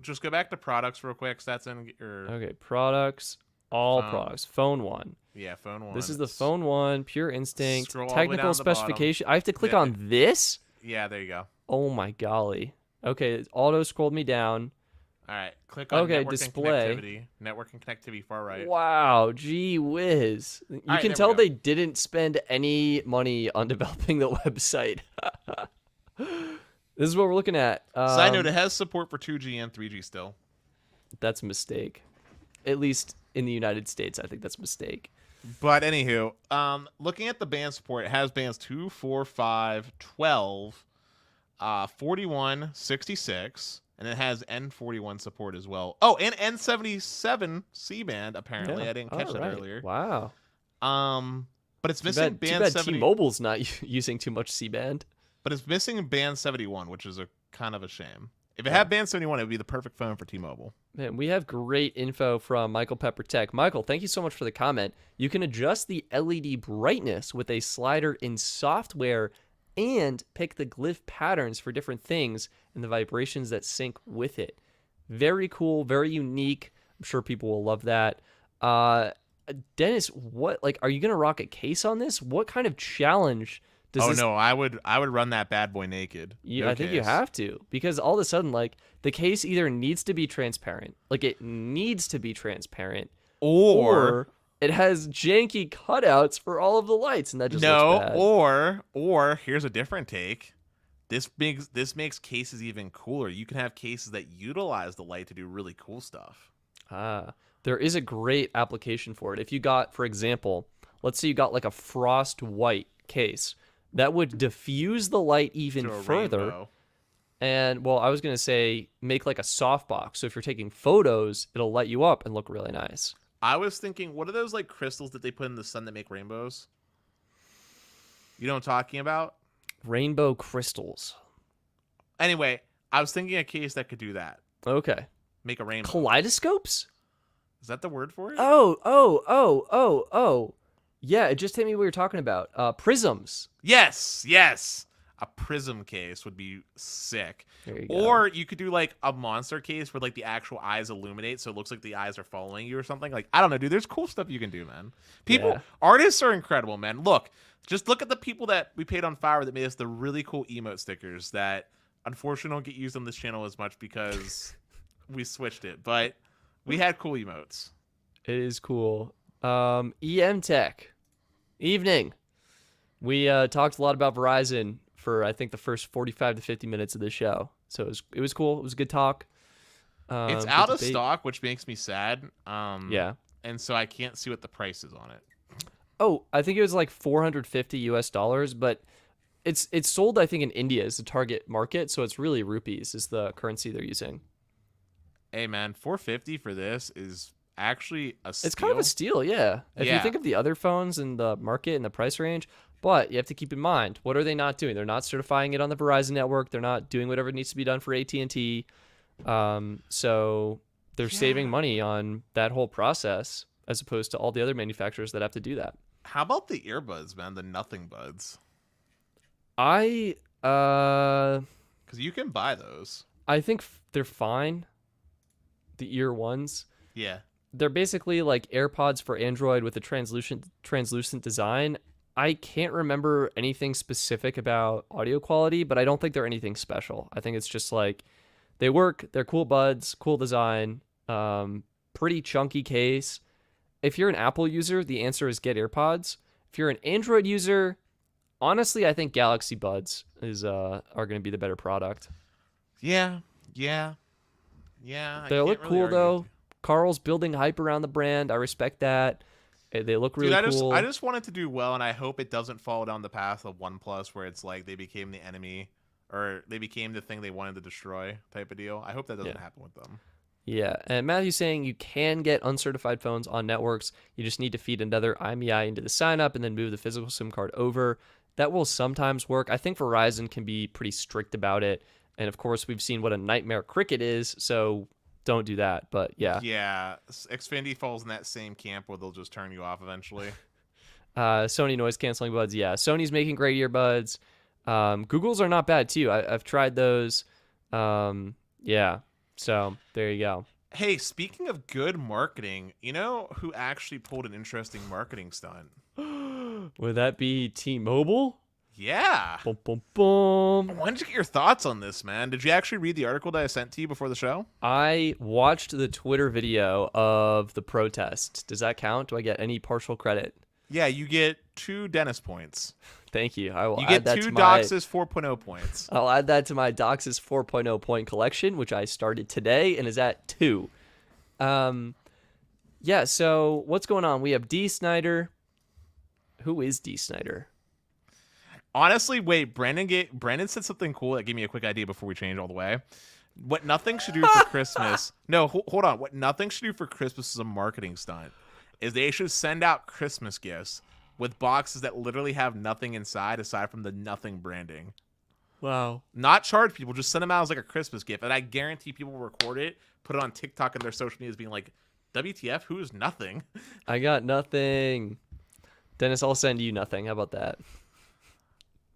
Just go back to products real quick. Stetson. Okay, products. All products. Phone 1. Yeah, phone 1. This is the phone 1. Pure Instinct. Scroll all the way Technical down to the specification. I have to click on this? Yeah, there you go. Oh, my golly. Okay, it auto scrolled me down. All right, click on network display. and connectivity. Network and connectivity, far right. Wow, gee whiz. You can tell they didn't spend any money on developing the website. This is what we're looking at. Side note, it has support for 2G and 3G still. That's a mistake. At least in the United States, I think that's a mistake. But anywho, looking at the band support, it has bands 2, 4, 5, 12, 41, 66. And it has N41 support as well. Oh, and N77 C-band, apparently. Yeah. I didn't catch that earlier. Wow. But it's missing band 70. T-Mobile's not using too much C-band. But it's missing band 71, which is a kind of a shame. If it had band 71, it would be the perfect phone for T-Mobile. Man, we have great info from Michael Pepper Tech. Michael, thank you so much for the comment. You can adjust the LED brightness with a slider in software and pick the glyph patterns for different things and the vibrations that sync with it. Very cool, very unique. I'm sure people will love that. Dennis, are you gonna rock a case on this? What kind of challenge does this? No, I would run that bad boy naked. I think you have to, because all of a sudden, the case either needs to be transparent, or it has janky cutouts for all of the lights, and that just looks bad. or here's a different take. This makes cases even cooler. You can have cases that utilize the light to do really cool stuff. There is a great application for it. If you got, for example, let's say you got like a frost white case that would diffuse the light even further. Rainbow. And I was gonna say make like a softbox. So if you're taking photos, it'll light you up and look really nice. I was thinking, what are those crystals that they put in the sun that make rainbows? You know what I'm talking about? Rainbow crystals. Anyway, I was thinking a case that could do that. Okay. Make a rainbow. Kaleidoscopes? Is that the word for it? Oh. Yeah, it just hit me what you're talking about. Prisms. Yes. A prism case would be sick. There you go. Or you could do a monster case where the actual eyes illuminate, so it looks like the eyes are following you or something. I don't know, dude. There's cool stuff you can do, man. Artists are incredible, man. Just look at the people that we paid on Fiverr that made us the really cool emote stickers that unfortunately don't get used on this channel as much because we switched it. But we had cool emotes. It is cool. EM Tech. Evening. We talked a lot about Verizon for I think the first 45 to 50 minutes of the show. So it was cool. It was a good talk. It's out of stock, which makes me sad. Yeah. And so I can't see what the price is on it. Oh, I think it was like $450 US, but It's sold, I think, in India as the target market, so it's really rupees is the currency they're using. Hey man, 450 for this is actually a steal. It's kind of a steal, yeah. If you Yeah. think of the other phones in the market and the price range, but you have to keep in mind, what are they not doing? They're not certifying it on the Verizon network. They're not doing whatever needs to be done for AT&T. So they're saving money on that whole process as opposed to all the other manufacturers that have to do that. How about the earbuds, man? The nothing buds. I Because you can buy those. I think they're fine. The ear ones. Yeah. They're basically like AirPods for Android with a translucent design. I can't remember anything specific about audio quality, but I don't think they're anything special. I think it's just like they work, they're cool buds, cool design, pretty chunky case. If you're an Apple user, the answer is get AirPods. If you're an Android user, honestly, I think Galaxy Buds are going to be the better product. Yeah. They look cool though. Carl's building hype around the brand. I respect that. They look really cool. I just want it to do well, and I hope it doesn't fall down the path of OnePlus where it's like they became the enemy or they became the thing they wanted to destroy type of deal. I hope that doesn't happen with them. Yeah, and Matthew's saying you can get uncertified phones on networks. You just need to feed another IMEI into the sign-up and then move the physical SIM card over. That will sometimes work. I think Verizon can be pretty strict about it. And, of course, we've seen what a nightmare Cricket is, so don't do that. But, yeah. Yeah, Xfinity falls in that same camp where they'll just turn you off eventually. Sony noise-canceling buds, yeah. Sony's making great earbuds. Google's are not bad, too. I've tried those. Yeah. So there you go. Hey, speaking of good marketing, you know who actually pulled an interesting marketing stunt? Would that be T-Mobile? Yeah. Boom, boom, boom. I wanted to get your thoughts on this, man. Did you actually read the article that I sent to you before the show? I watched the Twitter video of the protest. Does that count? Do I get any partial credit? Yeah, you get 2 dentist points. Thank you. I will you add get that 2 to Doxis 4.0 points. I'll add that to my Doxis 4.0 point collection, which I started today and is at 2. Yeah, so what's going on? We have D. Snyder. Who is D. Snyder? Honestly, wait, Brandon said something cool that gave me a quick idea before we change all the way. What nothing should do for Christmas. No, hold on. What nothing should do for Christmas is a marketing stunt. Is they should send out Christmas gifts with boxes that literally have nothing inside aside from the nothing branding. Wow. Not charge people, just send them out as like a Christmas gift. And I guarantee people will record it, put it on TikTok and their social media as being like, WTF, who is nothing? I got nothing. Dennis, I'll send you nothing. How about that?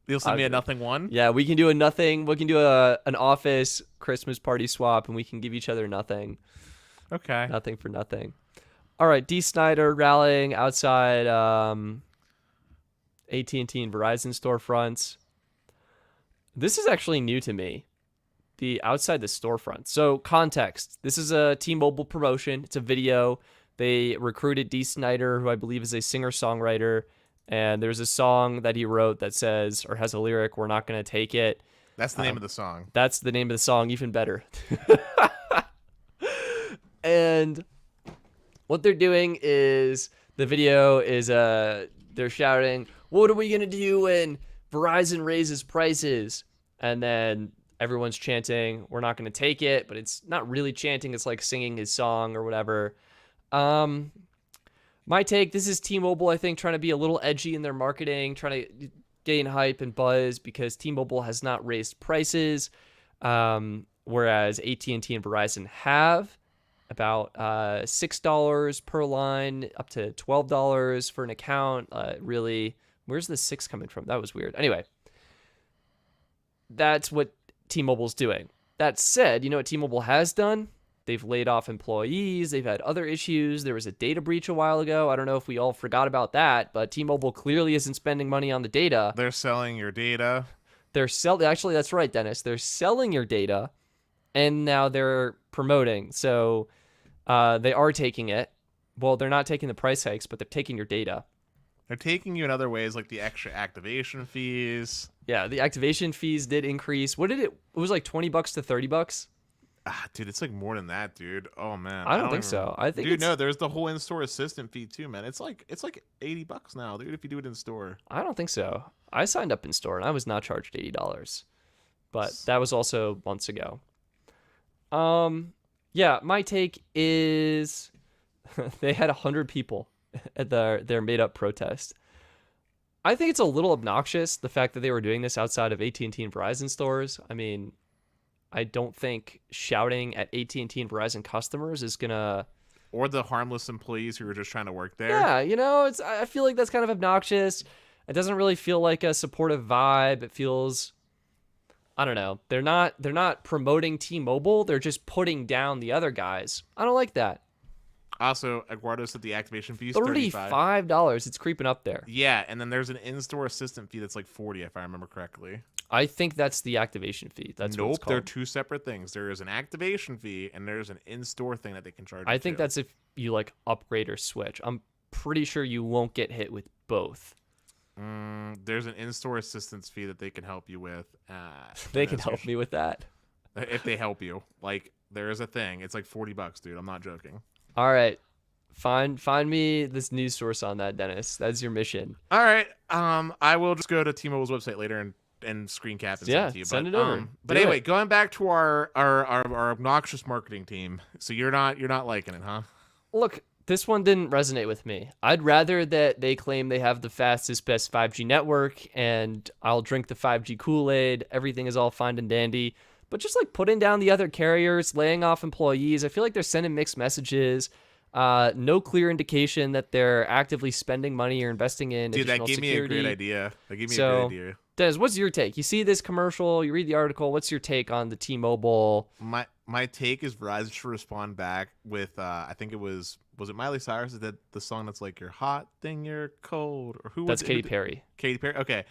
You'll send me a nothing one? Yeah, we can do a nothing. We can do an office Christmas party swap, and we can give each other nothing. Okay. Nothing for nothing. All right, D. Snyder rallying outside AT&T and Verizon storefronts. This is actually new to me. The outside the storefront. So context. This is a T-Mobile promotion. It's a video. They recruited D. Snyder, who I believe is a singer-songwriter. And there's a song that he wrote that says, or has a lyric, "We're not going to take it." That's the name of the song. That's the name of the song, even better. And what they're doing is, the video is, they're shouting, "What are we going to do when Verizon raises prices?" And then everyone's chanting, "We're not going to take it," but it's not really chanting. It's like singing his song or whatever. My take, this is T-Mobile, I think, trying to be a little edgy in their marketing, trying to gain hype and buzz because T-Mobile has not raised prices, whereas AT&T and Verizon have about $6 per line, up to $12 for an account. Really, where's the 6 coming from? That was weird. Anyway, that's what T-Mobile's doing. That said, you know what T-Mobile has done? They've laid off employees. They've had other issues. There was a data breach a while ago. I don't know if we all forgot about that, but T-Mobile clearly isn't spending money on the data. They're selling your data. Actually, that's right, Dennis. They're selling your data, and now they're promoting. So they are taking it. Well, they're not taking the price hikes, but they're taking your data. They're taking you in other ways, like the extra activation fees. Yeah, the activation fees did increase. What did it was like $20 to $30. Dude, it's like more than that, dude. Oh man, I don't think even so. I think dude, no, there's the whole in-store assistant fee too, man. It's like $80 now, dude, if you do it in store. I don't think so. I signed up in store and I was not charged $80, but that was also months ago. Yeah, my take is they had 100 people at their made up protest. I think it's a little obnoxious, the fact that they were doing this outside of AT&T and Verizon stores. I mean, I don't think shouting at AT&T and Verizon customers is gonna, or the harmless employees who were just trying to work there. Yeah, I feel like that's kind of obnoxious. It doesn't really feel like a supportive vibe. It feels, I don't know. They're not promoting T-Mobile. They're just putting down the other guys. I don't like that. Also, Eduardo said the activation fee is $35. It's creeping up there. Yeah, and then there's an in-store assistant fee that's like $40, if I remember correctly. I think that's the activation fee. That's what it's called. They're two separate things. There is an activation fee, and there's an in-store thing that they can charge. I think that's if you like upgrade or switch. I'm pretty sure you won't get hit with both. There's an in-store assistance fee that they can help you with. They can help me with that if they help you. Like, there is a thing. It's like $40, dude. I'm not joking. All right. Find me this news source on that, Dennis. That's your mission. All right. I will just go to T-Mobile's website later and screen cap and send it to you. Send it over. But anyway, going back to our obnoxious marketing team. So you're not liking it, huh? Look, this one didn't resonate with me. I'd rather that they claim they have the fastest, best 5G network, and I'll drink the 5G Kool-Aid. Everything is all fine and dandy. But just like putting down the other carriers, laying off employees, I feel like they're sending mixed messages. No clear indication that they're actively spending money or investing in additional security. Dude, that gave me a great idea. A great idea. Des, what's your take? You see this commercial, you read the article. What's your take on the T-Mobile? My take is Verizon should respond back with I think it was it Miley Cyrus that did the song that's like you're hot, then you're cold, or who? That's Katy Perry. Katy Perry. Okay,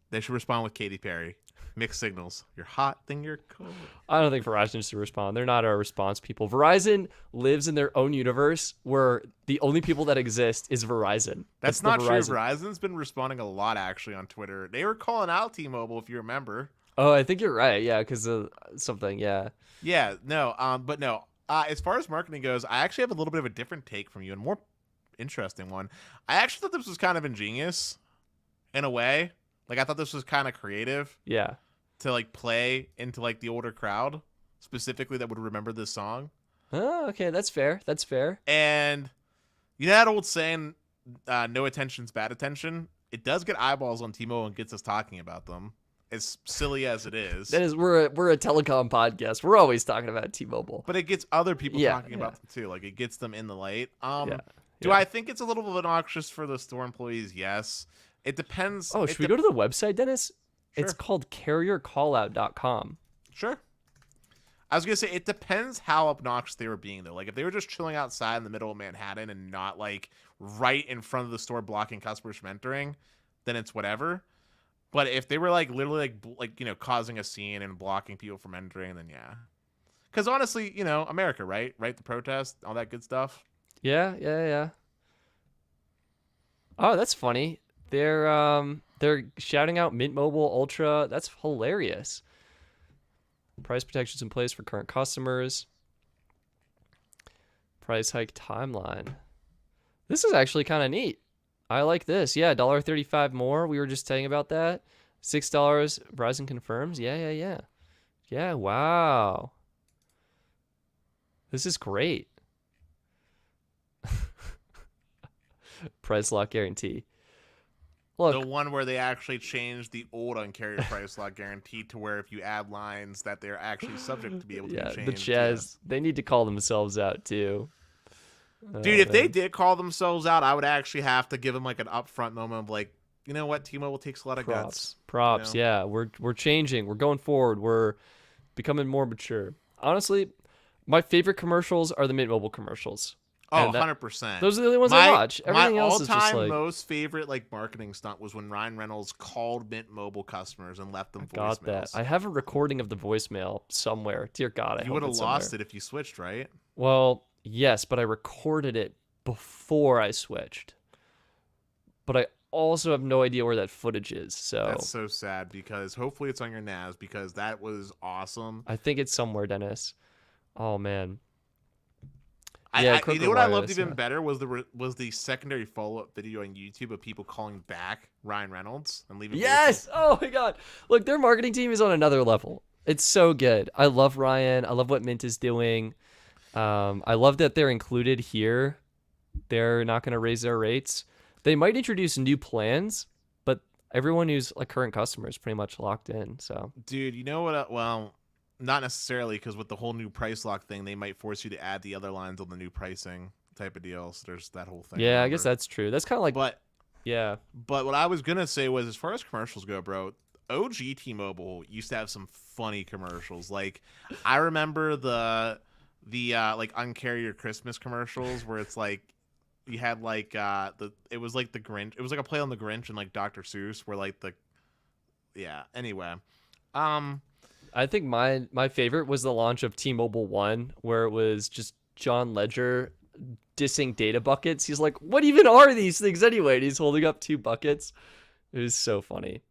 they should respond with Katy Perry. Mixed signals. You're hot, then you're cold. I don't think Verizon should respond. They're not our response people. Verizon lives in their own universe where the only people that exist is Verizon. That's not true. Verizon's been responding a lot actually on Twitter. They were calling out T-Mobile, if you remember. Oh, I think you're right. Yeah, because of something. Yeah. Yeah. No. But no. As far as marketing goes, I actually have a little bit of a different take from you, and more interesting one. I actually thought this was kind of ingenious, in a way. Like, I thought this was kind of creative. Yeah. To, like, play into, like, the older crowd, specifically, that would remember this song. Oh, okay. That's fair. That's fair. And you know that old saying, no attention's bad attention? It does get eyeballs on T-Mobile and gets us talking about them, as silly as it is. That is, we're a telecom podcast. We're always talking about T-Mobile. But it gets other people talking about them, too. Like, it gets them in the light. Do I think it's a little bit obnoxious for the store employees? Yes. It depends. Oh, should we go to the website, Dennis? Sure. It's called carriercallout.com. Sure. I was going to say, it depends how obnoxious they were being, though. Like, if they were just chilling outside in the middle of Manhattan and not, like, right in front of the store blocking customers from entering, then it's whatever. But if they were, like, literally, like you know, causing a scene and blocking people from entering, then yeah. Because, honestly, you know, America, right? Right? The protest, all that good stuff. Yeah. Oh, that's funny. They're shouting out Mint Mobile Ultra. That's hilarious. Price protections in place for current customers. Price hike timeline. This is actually kind of neat. I like this. Yeah, $1.35 more. We were just saying about that. $6. Verizon confirms. Yeah. Yeah, wow. This is great. Price lock guarantee. Look, the one where they actually changed the old uncarrier price lock guarantee to where if you add lines that they're actually subject to be able to be changed. The Chaz, they need to call themselves out too. Dude, if they did call themselves out, I would actually have to give them like an upfront moment of like, you know what, T-Mobile takes a lot of guts. Props, you know? Yeah. We're changing. We're going forward. We're becoming more mature. Honestly, my favorite commercials are the Mint Mobile commercials. Oh, 100%. Those are the only ones I watch. Everything else is just like... My all-time most favorite like marketing stunt was when Ryan Reynolds called Mint Mobile customers and left them voicemails. Got that. I have a recording of the voicemail somewhere. Dear God, you would have lost it if you switched, right? Well, yes, but I recorded it before I switched. But I also have no idea where that footage is. So that's so sad because hopefully it's on your NAS because that was awesome. I think it's somewhere, Dennis. Oh man. You know what I loved even yeah. better was the secondary follow-up video on YouTube of people calling back Ryan Reynolds and leaving. Yes. Oh my god. Look, their marketing team is on another level. It's so good. I love Ryan. I love what Mint is doing. I love that they're included here. They're not going to raise their rates. They might introduce new plans, but everyone who's a current customer is pretty much locked in. So, dude, you know what? Well, not necessarily, because with the whole new price lock thing, they might force you to add the other lines on the new pricing type of deal. So there's that whole thing. Yeah, remember? I guess that's true. That's kind of like, yeah. But what I was gonna say was, as far as commercials go, bro, OG T-Mobile used to have some funny commercials. Like, I remember the like Uncarrier Christmas commercials where it's like you had like it was like the Grinch. It was like a play on the Grinch and like Dr. Seuss, where like Anyway, I think my favorite was the launch of T-Mobile One, where it was just John Ledger dissing data buckets. He's like, "What even are these things anyway?" And he's holding up 2 buckets. It was so funny.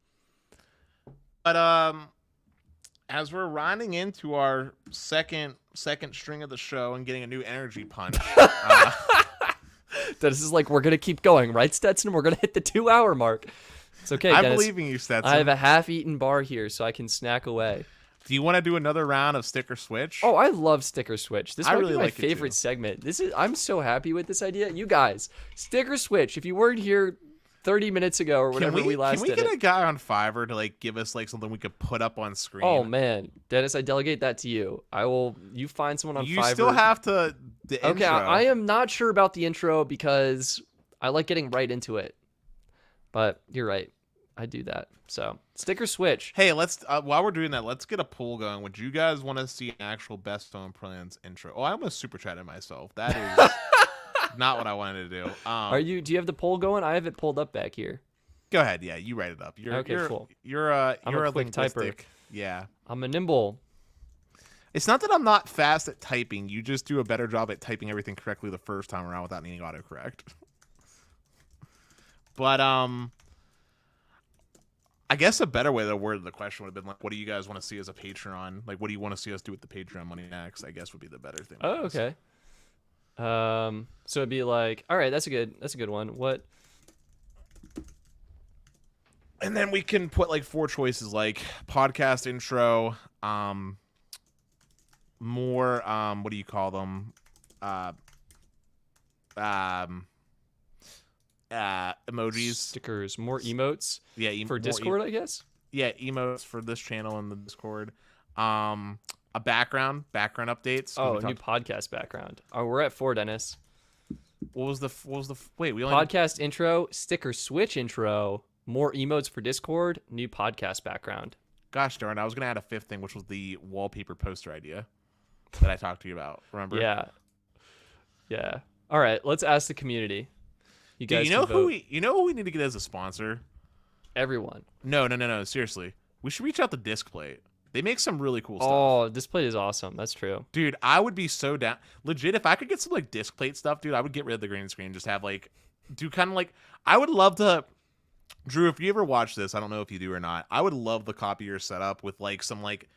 But as we're rounding into our second string of the show and getting a new energy punch. This is like, we're gonna keep going, right, Stetson? We're gonna hit the 2-hour mark. It's okay, Dennis. I believe in you, Stetson. I have a half-eaten bar here, so I can snack away. Do you want to do another round of Sticker Switch? Oh, I love Sticker Switch. This might really be my like favorite segment. I'm so happy with this idea. You guys, Sticker Switch. If you weren't here 30 minutes ago or whatever we last did, can we get a guy on Fiverr to like give us like something we could put up on screen? Oh man, Dennis, I delegate that to you. You find someone on Fiverr. You still have to the okay, intro. I am not sure about the intro because I like getting right into it. But you're right. I do that. So, Sticker Switch. Hey, let's while we're doing that, let's get a poll going. Would you guys want to see an actual Best Phone Plans intro? Oh, I almost super chatted myself. That is not what I wanted to do. Do you have the poll going? I have it pulled up back here. Go ahead. Yeah, you write it up. Cool. You're a quick typer. Yeah. I'm a nimble. It's not that I'm not fast at typing. You just do a better job at typing everything correctly the first time around without needing autocorrect. But I guess a better way to word the question would have been like, what do you guys want to see as a Patreon? Like, what do you want to see us do with the Patreon money next? I guess would be the better thing. Oh, okay. So it'd be like, all right, that's a good one. What? And then we can put like 4 choices, like podcast intro, more, what do you call them? Emojis, stickers, more emotes. Yeah, for Discord, I guess. Yeah, emotes for this channel and the Discord. A background updates. Oh, new podcast background. Oh, we're at 4, Dennis. What was the wait? We only podcast intro, Sticker Switch intro, more emotes for Discord, new podcast background. Gosh darn! I was gonna add a 5th thing, which was the wallpaper poster idea that I talked to you about. Remember? Yeah. All right, let's ask the community. You guys, you know who we need to get as a sponsor? Everyone. No. Seriously, we should reach out to Displate. They make some really cool stuff. Oh, Displate is awesome. That's true. Dude, I would be so down. Legit, if I could get some like Displate stuff, dude, I would get rid of the green screen. Just have like, do kind of like, I would love to. Drew, if you ever watch this, I don't know if you do or not. I would love the copier setup with like some like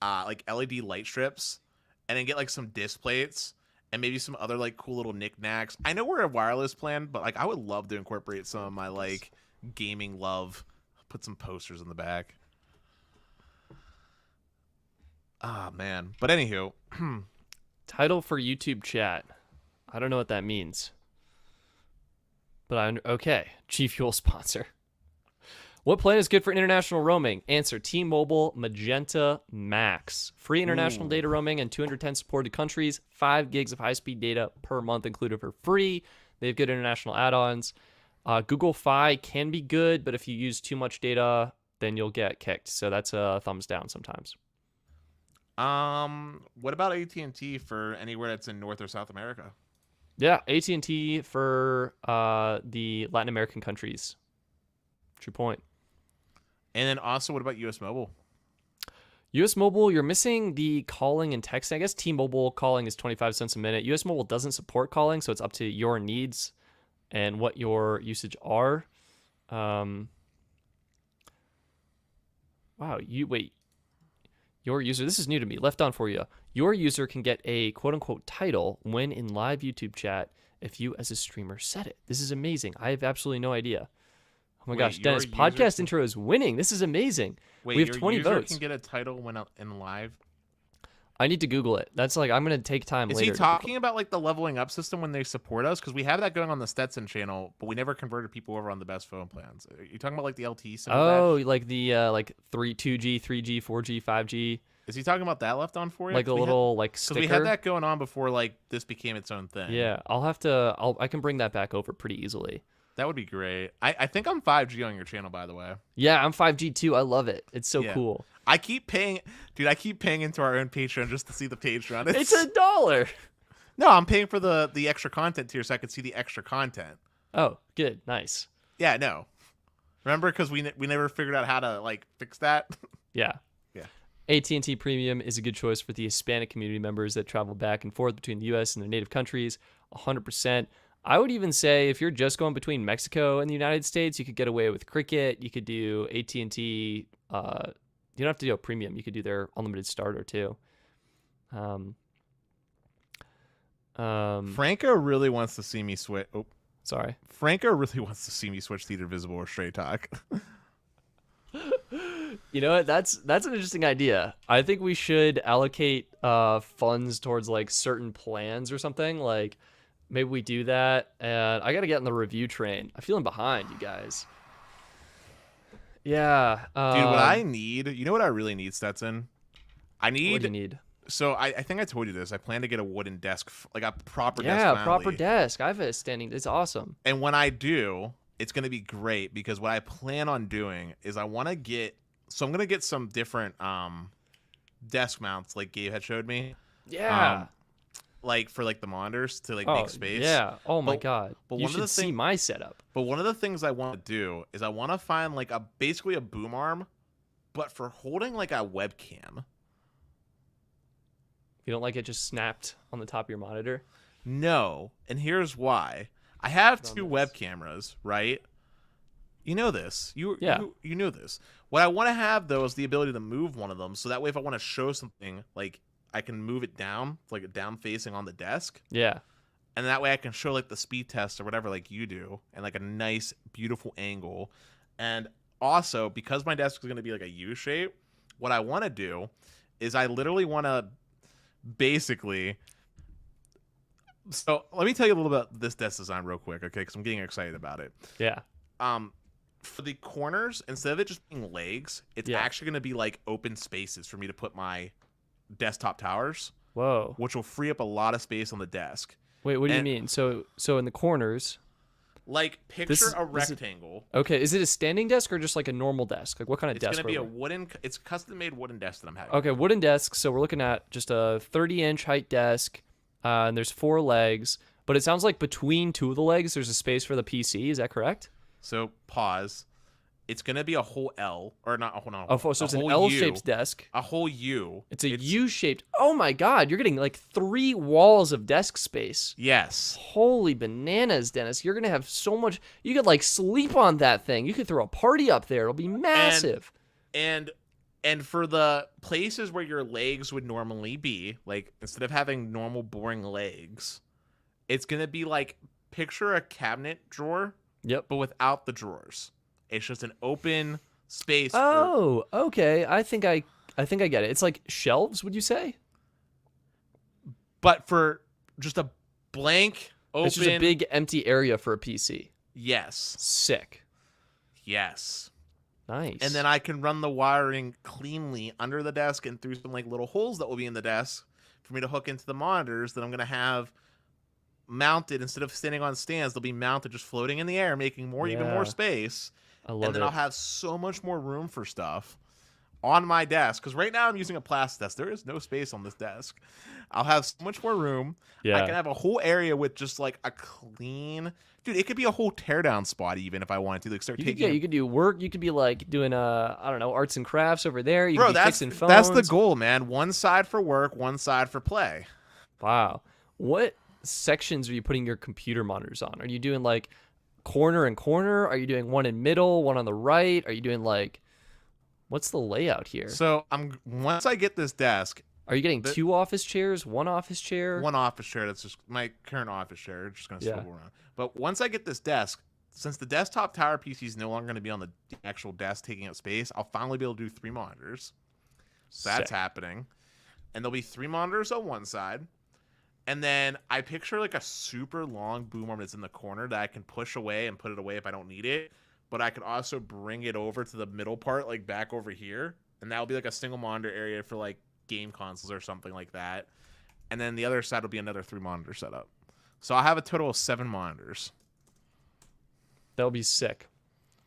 LED light strips, and then get like some Displates and maybe some other like cool little knickknacks. I know we're a wireless plan, but like I would love to incorporate some of my like gaming love. Put some posters in the back. Ah, man. But anywho. Title for YouTube chat. I don't know what that means. But okay. G Fuel sponsor. What plan is good for international roaming? Answer: T-Mobile Magenta Max. Free international data roaming in 210 supported countries. 5 gigs of high-speed data per month included for free. They have good international add-ons. Google Fi can be good, but if you use too much data, then you'll get kicked. So that's a thumbs down sometimes. What about AT&T for anywhere that's in North or South America? Yeah, AT&T for the Latin American countries. True point. And then also, what about US Mobile? US Mobile, you're missing the calling and texting. I guess T-Mobile calling is 25 cents a minute. US Mobile doesn't support calling, so it's up to your needs and what your usage are. Wow, Your user, this is new to me, left on for you. Your user can get a quote-unquote title when in live YouTube chat if you as a streamer set it. This is amazing. I have absolutely no idea. Oh my gosh, Dennis, podcast intro is winning. This is amazing. Wait, we have 20 votes. Your votes. user can get a title when in live? I need to Google it. That's like, I'm going to take time later. Is he talking about like the leveling up system when they support us? Because we have that going on the Stetson channel, but we never converted people over on the best phone plans. Are you talking about like the LTE system? Oh, like the like 2G, 3G, 4G, 5G. Is he talking about that left on for you? Like a little like sticker? Because we had that going on before like this became its own thing. Yeah, I can bring that back over pretty easily. That would be great. I think I'm 5G on your channel, by the way. Yeah, I'm 5G too. I love it. It's so cool. I keep paying into our own Patreon just to see the Patreon. It's $1. No, I'm paying for the extra content tier so I can see the extra content. Oh, good. Nice. Yeah, no. Remember, because we never figured out how to like fix that? Yeah. Yeah. AT&T Premium is a good choice for the Hispanic community members that travel back and forth between the U.S. and their native countries. 100%. I would even say if you're just going between Mexico and the United States, you could get away with Cricket. You could do AT&T. You don't have to do a premium. You could do their unlimited starter too. Franco really wants to see me switch. Oh, sorry. Franco really wants to see me switch to either Visible or Straight Talk. You know what? That's an interesting idea. I think we should allocate funds towards like certain plans or something. Like maybe we do that. And I got to get in the review train. I'm feeling behind, you guys. Yeah. Dude, what I need, you know what I really need, Stetson? What do you need? So I think I told you this. I plan to get a wooden desk, like a proper desk. Yeah, proper desk. I have a standing. It's awesome. And when I do, it's going to be great because what I plan on doing is I'm going to get some different desk mounts like Gabe had showed me. Yeah. Like for like the monitors to like make space. Yeah. Oh my God. But you should see my setup. But one of the things I want to do is I want to find like basically a boom arm, but for holding like a webcam. You don't like it just snapped on the top of your monitor? No. And here's why. I have two web cameras, right? You know this. You know this. What I want to have though is the ability to move one of them, so that way if I want to show something, like I can move it down, like down facing on the desk. Yeah. And that way I can show like the speed test or whatever like you do, and like a nice, beautiful angle. And also, because my desk is going to be like a U shape, what I want to do is I literally want to basically. So let me tell you a little about this desk design real quick, okay? Because I'm getting excited about it. Yeah. For the corners, instead of it just being legs, it's actually going to be like open spaces for me to put my desktop towers. Whoa. Which will free up a lot of space on the desk. Wait, what do you mean? So in the corners, like picture a rectangle. Okay, is it a standing desk or just like a normal desk? Like what kind of desk? It's going to be it's custom made wooden desk that I'm having. Okay, wooden desk. So we're looking at just a 30-inch height desk, and there's 4 legs. But it sounds like between 2 of the legs, there's a space for the PC. Is that correct? So pause. It's going to be a whole L, or not a whole. No, so it's an L-shaped desk. A whole U. It's a U-shaped. Oh my God, you're getting like 3 walls of desk space. Yes. Holy bananas, Dennis! You're gonna have so much. You could like sleep on that thing. You could throw a party up there. It'll be massive. And for the places where your legs would normally be, like instead of having normal boring legs, it's gonna be like picture a cabinet drawer. Yep. But without the drawers. It's just an open space. Oh, okay. I think I get it. It's like shelves, would you say? But for just a blank open. It's just a big empty area for a PC. Yes. Sick. Yes. Nice. And then I can run the wiring cleanly under the desk and through some like little holes that will be in the desk for me to hook into the monitors that I'm going to have mounted. Instead of standing on stands, they'll be mounted just floating in the air, making even more space. I love it. And then I'll have so much more room for stuff on my desk. Because right now I'm using a plastic desk. There is no space on this desk. I'll have so much more room. Yeah. I can have a whole area with just like a clean... Dude, it could be a whole teardown spot even if I wanted to. Like start taking... you could do work. You could be like doing, I don't know, arts and crafts over there. You Bro, could be fixing phones. That's the goal, man. One side for work, one side for play. Wow. What sections are you putting your computer monitors on? Are you doing like corner and corner? Are you doing one in middle, one on the right? Are you doing like What's the layout here? So once I get this desk. Are you getting 2 office chairs, 1 office chair? 1 office chair. That's just my current office chair. Just going to swivel around. But once I get this desk, since the desktop tower PC is no longer going to be on the actual desk taking up space, I'll finally be able to do 3 monitors. So that's happening. And there'll be 3 monitors on one side. And then I picture like a super long boom arm that's in the corner that I can push away and put it away if I don't need it. But I could also bring it over to the middle part, like back over here. And that'll be like a single monitor area for like game consoles or something like that. And then the other side will be another 3 monitor setup. So I'll have a total of 7 monitors. That'll be sick.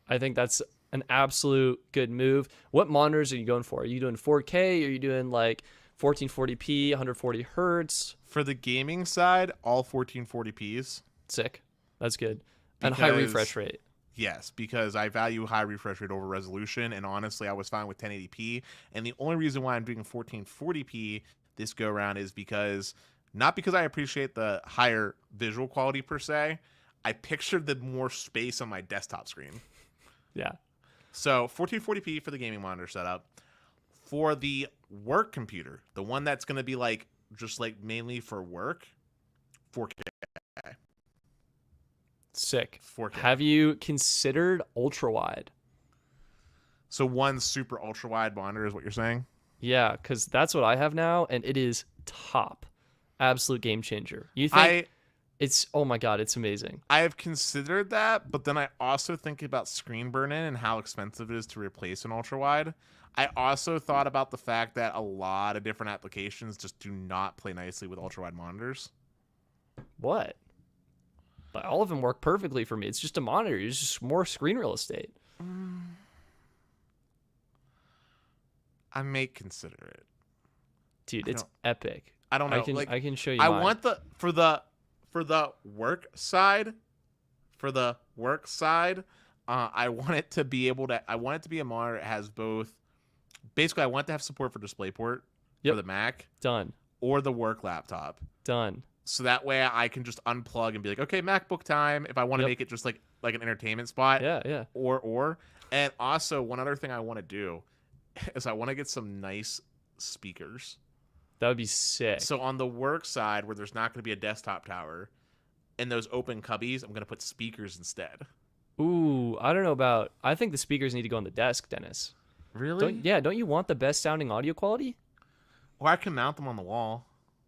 I think that's an absolute good move. What monitors are you going for? Are you doing 4K? Are you doing like 1440p, 140 hertz? For the gaming side, all 1440p's. Sick. That's good. And high refresh rate. Yes, because I value high refresh rate over resolution, and honestly, I was fine with 1080p. And the only reason why I'm doing 1440p this go around is not because I appreciate the higher visual quality per se. I pictured the more space on my desktop screen. Yeah. So 1440p for the gaming monitor setup. For the work computer, the one that's going to be like just like mainly for work, 4K. Sick. 4K. Have you considered ultra wide? So one super ultra wide monitor is what you're saying? Yeah, because that's what I have now, and it is top. Absolute game changer. You think it's, oh my God, it's amazing. I have considered that, but then I also think about screen burn-in and how expensive it is to replace an ultra wide. I also thought about the fact that a lot of different applications just do not play nicely with ultra wide monitors. What? But all of them work perfectly for me. It's just a monitor. It's just more screen real estate. I may consider it. Dude, it's epic. I don't know. I can show you I mine. want for the work side, I want it to be able to, I want it to be a monitor that has both. Basically, I want to have support for DisplayPort for the Mac. Done. Or the work laptop. Done. So that way I can just unplug and be like, okay, MacBook time. If I want to make it just like an entertainment spot. Yeah. And also one other thing I want to do is I want to get some nice speakers. That would be sick. So on the work side, where there's not going to be a desktop tower, in those open cubbies, I'm going to put speakers instead. Ooh, I don't know about. I think the speakers need to go on the desk, Dennis. Really? Don't you want the best sounding audio quality? Or I can mount them on the wall.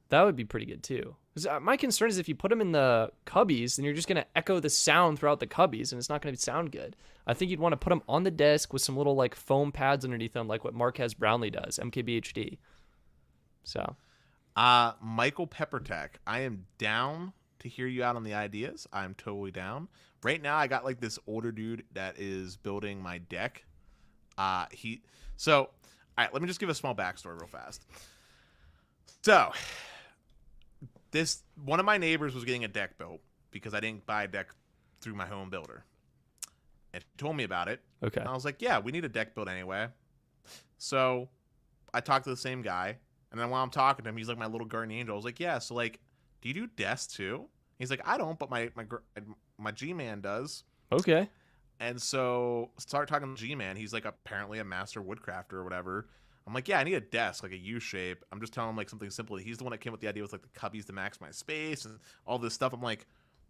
That would be pretty good too. Because my concern is if you put them in the cubbies, then you're just going to echo the sound throughout the cubbies, and it's not going to sound good. I think you'd want to put them on the desk with some little like foam pads underneath them, like what Marquez Brownlee does, MKBHD. So, Michael Peppertech, I am down to hear you out on the ideas. I'm totally down. Right now, I got like this older dude that is building my deck. All right, let me just give a small backstory real fast. So, one of my neighbors was getting a deck built because I didn't buy a deck through my home builder. And he told me about it. okay. And I was like, yeah, we need a deck built anyway. So, I talked to the same guy. And then while I'm talking to him, he's like my little guardian angel. I was like, yeah, so like, do you do desks too? He's like, I don't, but my G-Man does. Okay. And so start talking to G-Man. He's like apparently a master woodcrafter or whatever. I'm like, yeah, I need a desk, like a U-shape. I'm just telling him like something simple. He's the one that came up with the idea with like the cubbies to maximize space and all this stuff. I'm like,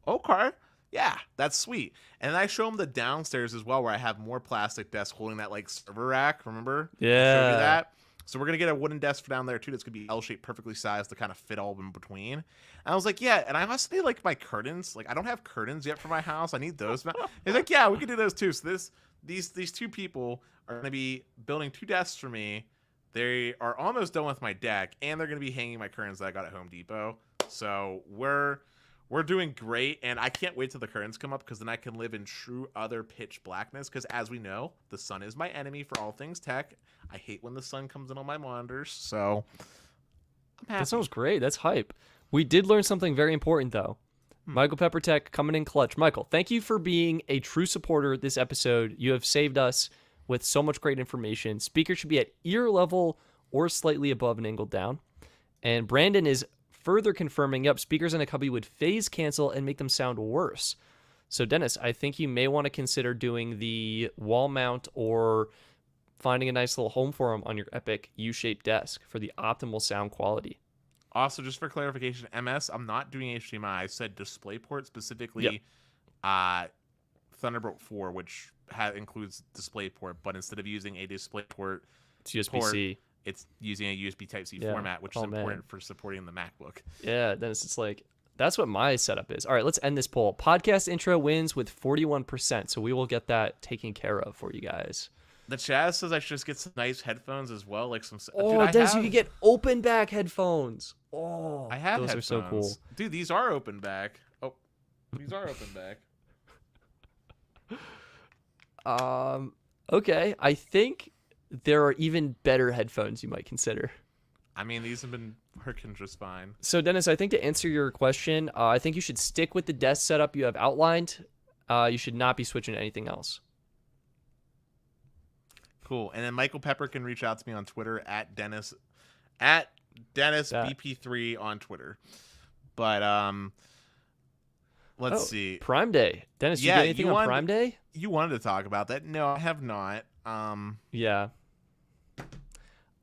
okay, yeah, that's sweet. And then I show him the downstairs as well, where I have more plastic desks holding that like server rack. Remember? Yeah. I showed you that. So we're going to get a wooden desk for down there, too. That's going to be L-shaped, perfectly sized to kind of fit all in between. And I was like, yeah, and I also need, like, my curtains. Like, I don't have curtains yet for my house. I need those. He's like, yeah, we can do those, too. So these two people are going to be building 2 desks for me. They are almost done with my deck, and they're going to be hanging my curtains that I got at Home Depot. So we're doing great, and I can't wait till the curtains come up because then I can live in true other pitch blackness because, as we know, the sun is my enemy for all things tech. I hate when the sun comes in on my monitors, so I'm happy. That sounds great. That's hype. We did learn something very important, though. Michael Peppertech coming in clutch. Michael, thank you for being a true supporter this episode. You have saved us with so much great information. Speaker should be at ear level or slightly above and angled down. And Brandon is further confirming, yep, speakers in a cubby would phase cancel and make them sound worse. So, Dennis, I think you may want to consider doing the wall mount or finding a nice little home for them on your epic U-shaped desk for the optimal sound quality. Also, just for clarification, MS, I'm not doing HDMI. I said DisplayPort, specifically Thunderbolt 4, which includes DisplayPort, but instead of using a DisplayPort, it's USB-C. It's using a USB Type-C format, which is important for supporting the MacBook. Yeah, then it's like, that's what my setup is. All right, let's end this poll. Podcast intro wins with 41%, so we will get that taken care of for you guys. The chat says I should just get some nice headphones as well, like some. Oh, Dennis, you can get open back headphones. Oh, I have those headphones. Are so cool. Dude, these are open back. Oh, these are open back. Okay, I think there are even better headphones you might consider. I mean, these have been working just fine. So, Dennis, I think to answer your question, I think you should stick with the desk setup you have outlined. You should not be switching to anything else. Cool. And then Michael Pepper can reach out to me on Twitter at DennisBP3 on Twitter. But let's see. Prime Day. Dennis, you get anything on Prime Day? You wanted to talk about that. No, I have not. Yeah.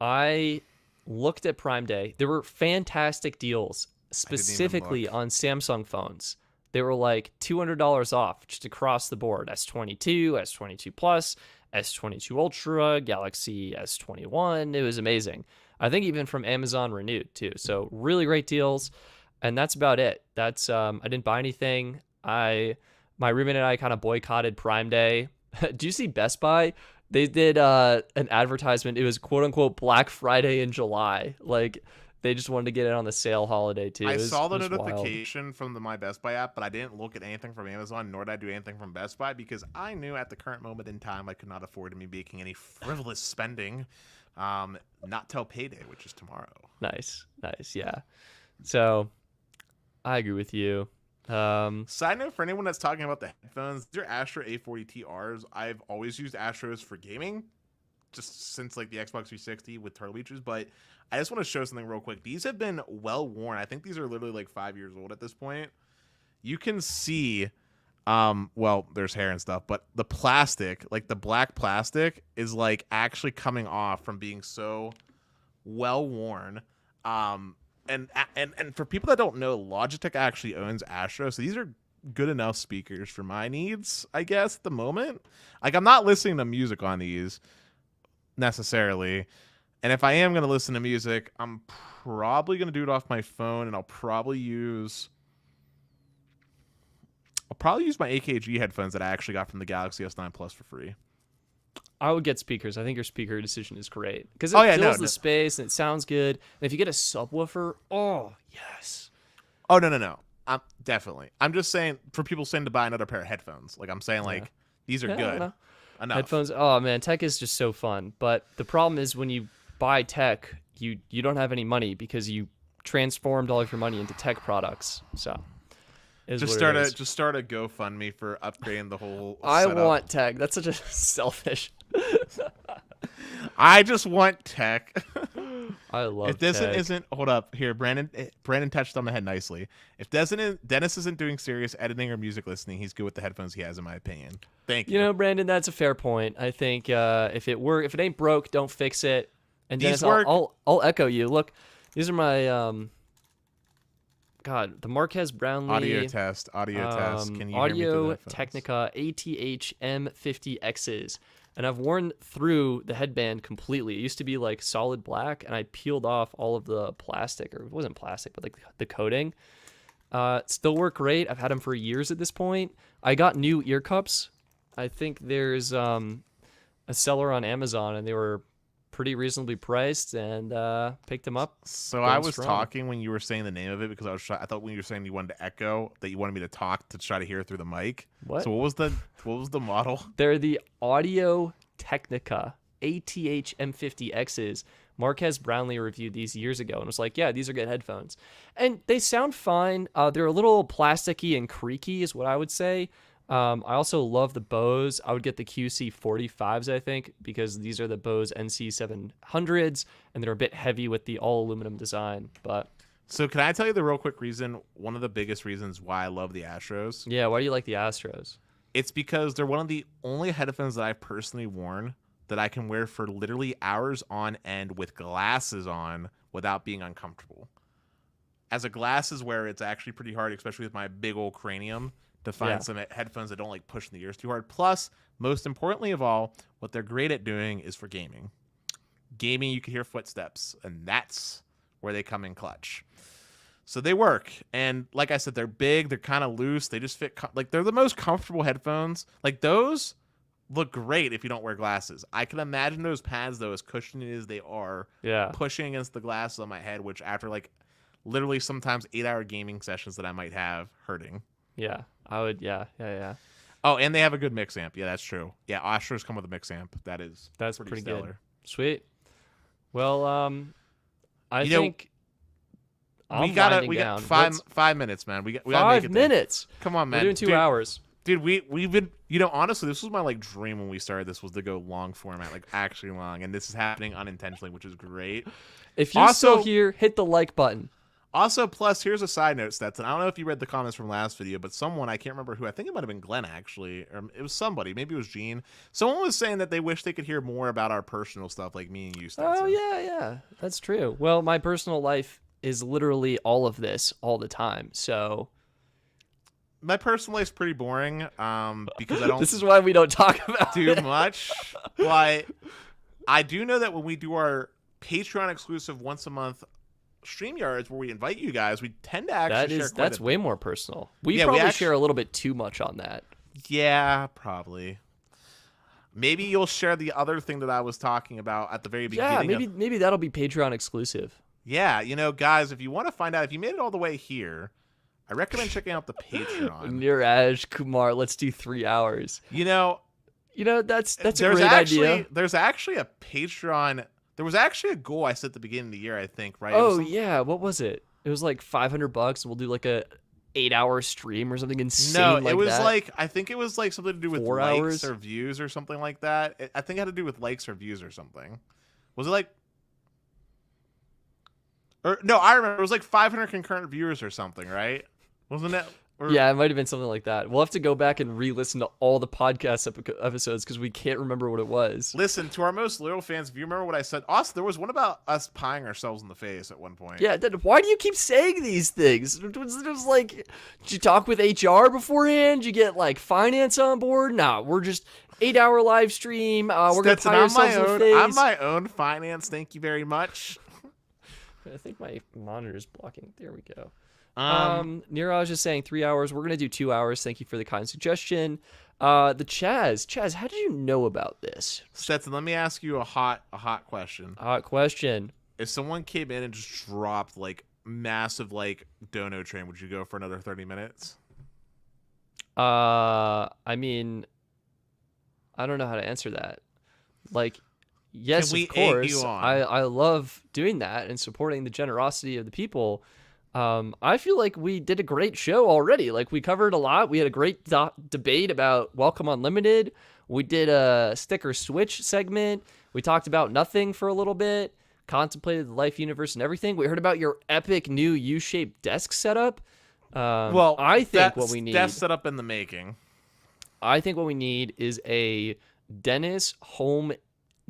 I looked at Prime Day. There were fantastic deals, specifically on Samsung phones. They were like $200 off just across the board. S22, S22 Plus, S22 Ultra, Galaxy S21. It was amazing. I think even from Amazon Renewed too. So really great deals. And that's about it. That's I didn't buy anything. My roommate and I kind of boycotted Prime Day. Do you see Best Buy? They did an advertisement. It was quote unquote Black Friday in July. Like they just wanted to get it on the sale holiday too. I saw the notification from the My Best Buy app, but I didn't look at anything from Amazon, nor did I do anything from Best Buy because I knew at the current moment in time I could not afford to be making any frivolous spending. Not till payday, which is tomorrow. Nice, yeah. So I agree with you. Side note for anyone that's talking about the headphones, these are Astro A40TRs. I've always used Astros for gaming, just since like the Xbox 360 with Turtle Beaches, but I just want to show something real quick. These have been well worn. I think these are literally like 5 years old at this point. You can see, well, there's hair and stuff, but the plastic, like the black plastic, is like actually coming off from being so well worn. And for people that don't know, Logitech actually owns Astro, so these are good enough speakers for my needs, I guess, at the moment. Like, I'm not listening to music on these necessarily, and if I am going to listen to music, I'm probably going to do it off my phone, and I'll probably use my AKG headphones that I actually got from the Galaxy S9 Plus for free. I would get speakers. I think your speaker decision is great because it fills the space and it sounds good. And if you get a subwoofer, oh yes. Oh no. Definitely. I'm just saying for people saying to buy another pair of headphones. Like I'm saying, like these are good enough. Headphones. Oh man, tech is just so fun. But the problem is when you buy tech, you don't have any money because you transformed all of your money into tech products. So. Just start a GoFundMe for upgrading the whole I setup. want tech. That's such a selfish. I just want tech. I love if this tech. isn't hold up here, Brandon touched on the head nicely. If Dennis isn't doing serious editing or music listening, he's good with the headphones he has, in my opinion. Thank you. You know, Brandon, that's a fair point. I think if it ain't broke, don't fix it. And Dennis, I'll echo you. Look, these are my God, the Marquez Brownlee audio test. Can you Audio hear me Technica ATH M50Xs, and I've worn through the headband completely. It used to be like solid black, and I peeled off all of the plastic, or it wasn't plastic, but like the coating. Still work great. I've had them for years at this point. I got new ear cups. I think there's a seller on Amazon, and they were pretty reasonably priced, and picked them up. So I was talking when you were saying the name of it because I thought when you were saying you wanted to echo that you wanted me to talk to try to hear through the mic. What? So what was the model? They're the Audio Technica ATH M50Xs. Marquez Brownlee reviewed these years ago and was like, yeah, these are good headphones. And they sound fine. They're a little plasticky and creaky is what I would say. I also love the Bose. I would get the QC45s, I think, because these are the Bose NC700s, and they're a bit heavy with the all-aluminum design. But so can I tell you the real quick reason, one of the biggest reasons why I love the Astros? Yeah, why do you like the Astros? It's because they're one of the only headphones that I've personally worn that I can wear for literally hours on end with glasses on without being uncomfortable. As a glasses wearer, it's actually pretty hard, especially with my big old cranium, to find some headphones that don't like push in the ears too hard. Plus, most importantly of all, what they're great at doing is for gaming. Gaming, you can hear footsteps, and that's where they come in clutch. So they work, and like I said, they're big, they're kind of loose, they just fit, like they're the most comfortable headphones. Like those look great if you don't wear glasses. I can imagine those pads, though, as cushiony as they are, pushing against the glasses on my head, which after like literally sometimes 8-hour gaming sessions that I might have, hurting. Yeah, I would, yeah. Oh, and they have a good mix amp. Yeah, that's true. Yeah, Ostros come with a mix amp. That's pretty stellar. Good. Sweet. Well, I think we got 5 minutes, man. We got 5 minutes. Come on, man. We're doing 2 hours. Dude, we've been, honestly, this was my like dream when we started this, was to go long format, like actually long, and this is happening unintentionally, which is great. If you're still here, hit the like button. Also, plus, here's a side note, Stetson. I don't know if you read the comments from last video, but someone, I can't remember who, I think it might have been Glenn, actually, or it was somebody, maybe it was Gene. Someone was saying that they wish they could hear more about our personal stuff, like me and you, Stetson. Oh, yeah, that's true. Well, my personal life is literally all of this all the time, so... My personal life's pretty boring, because I don't... This is why we don't talk about too much, but I do know that when we do our Patreon-exclusive once-a-month StreamYards where we invite you guys, we tend to actually share that's way more personal. We probably share a little bit too much on that. Yeah, probably. Maybe you'll share the other thing that I was talking about at the very beginning. Yeah, maybe that'll be Patreon exclusive. Yeah, guys, if you want to find out, if you made it all the way here, I recommend checking out the Patreon. Niraj Kumar, let's do 3 hours. That's a great idea. There's actually a Patreon. There was actually a goal I set at the beginning of the year, I think, right? Oh, yeah. What was it? It was like $500. We'll do like a 8-hour stream or something insane. No, it was that. I think it was like something to do with 4 likes hours? or views or something like that. I think it had to do with likes or views or something. Was it like? Or no, I remember it was like 500 concurrent viewers or something, right? Wasn't it? Yeah, it might have been something like that. We'll have to go back and re-listen to all the podcast episodes because we can't remember what it was. Listen, to our most loyal fans, if you remember what I said, there was one about us pieing ourselves in the face at one point. Yeah, why do you keep saying these things? It was like, did you talk with HR beforehand? Did you get like finance on board? No, we're just 8-hour live stream. We're going to pie ourselves in the face. I'm my own finance. Thank you very much. I think my monitor is blocking. There we go. Niraj is saying 3 hours. We're gonna do 2 hours. Thank you for the kind suggestion. The Chaz, how did you know about this? Stetson, let me ask you a hot question. Hot question. If someone came in and just dropped like massive like dono train, would you go for another 30 minutes? I mean, I don't know how to answer that. Like, yes, of course. I love doing that and supporting the generosity of the people. I feel like we did a great show already. Like, we covered a lot. We had a great debate about Welcome Unlimited. We did a sticker switch segment. We talked about nothing for a little bit, contemplated the life, universe, and everything. We heard about your epic new U-shaped desk setup. I think what we need... Desk setup in the making. I think what we need is a Dennis home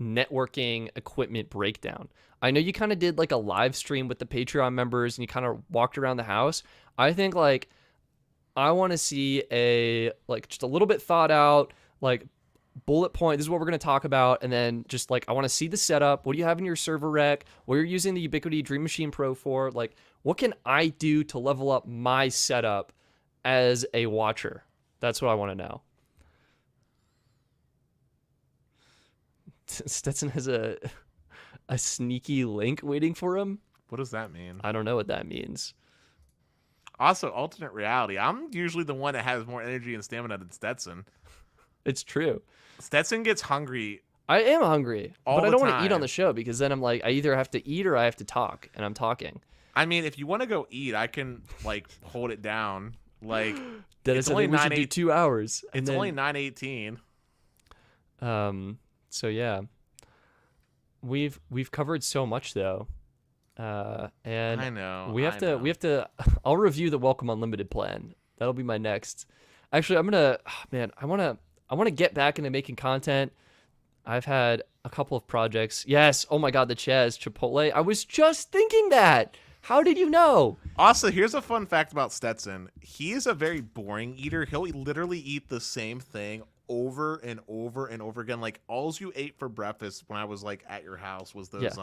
networking equipment breakdown. I know you kind of did like a live stream with the Patreon members and you kind of walked around the house. I think like I want to see just a little bit thought out, like bullet point. This is what we're going to talk about. And then just like, I want to see the setup. What do you have in your server rack? What you're using the Ubiquiti Dream Machine Pro for? Like, what can I do to level up my setup as a watcher? That's what I want to know. Stetson has a sneaky link waiting for him. What does that mean? I don't know what that means. Also, alternate reality. I'm usually the one that has more energy and stamina than Stetson. It's true. Stetson gets hungry. I am hungry, but I don't want to eat on the show because then I'm like, I either have to eat or I have to talk, and I'm talking. I mean, if you want to go eat, I can like hold it down. Like, Dennis, I think we should do 2 hours. It's only 9:18. So yeah. We've covered so much though, and I know we have to. I'll review the Welcome Unlimited plan. That'll be my next. Actually, I'm gonna. I want to get back into making content. I've had a couple of projects. Yes. Oh my God, the Chaz Chipotle. I was just thinking that. How did you know? Also, here's a fun fact about Stetson. He is a very boring eater. He'll literally eat the same thing over and over and over again. Like, all you ate for breakfast when I was like at your house was those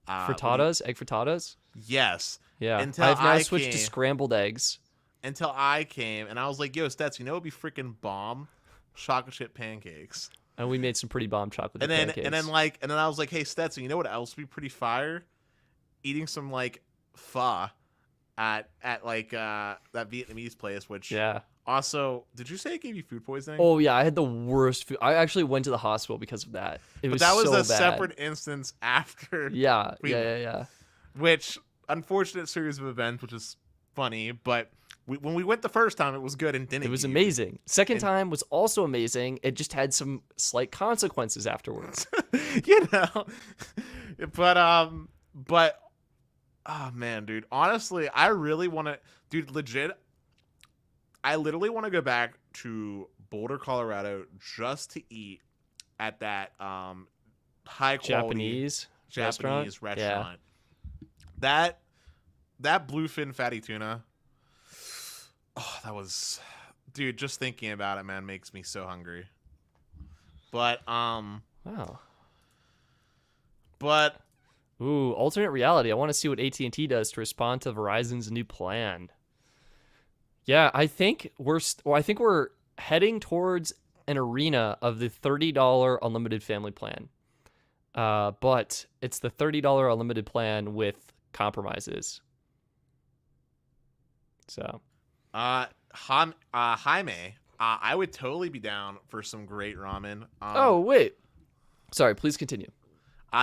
frittatas, egg frittatas. Yes. Yeah. Until I've now switched to scrambled eggs. Until I came and I was like, "Yo, Stetson, you know what'd be freaking bomb? Chocolate chip pancakes." And we made some pretty bomb chocolate chip pancakes. And then I was like, "Hey, Stetson, you know what else would be pretty fire? Eating some like pho at like that Vietnamese place." Which Also, did you say it gave you food poisoning? Oh yeah, I had the worst food. I actually went to the hospital because of that. But that was so a separate instance after. Yeah. Which unfortunate series of events, which is funny, but when we went the first time, it was good and didn't. It was amazing. Second time was also amazing. It just had some slight consequences afterwards. But oh man, dude. Honestly, I really want to, dude. Legit, I literally want to go back to Boulder, Colorado, just to eat at that high quality Japanese restaurant. Yeah. That bluefin fatty tuna. Oh, that was, dude. Just thinking about it, man, makes me so hungry. But wow. But ooh, alternate reality. I want to see what AT&T does to respond to Verizon's new plan. Yeah, I think we're heading towards an arena of the $30 unlimited family plan. But it's the $30 unlimited plan with compromises. So, Jaime, I would totally be down for some great ramen. Oh wait, sorry. Please continue.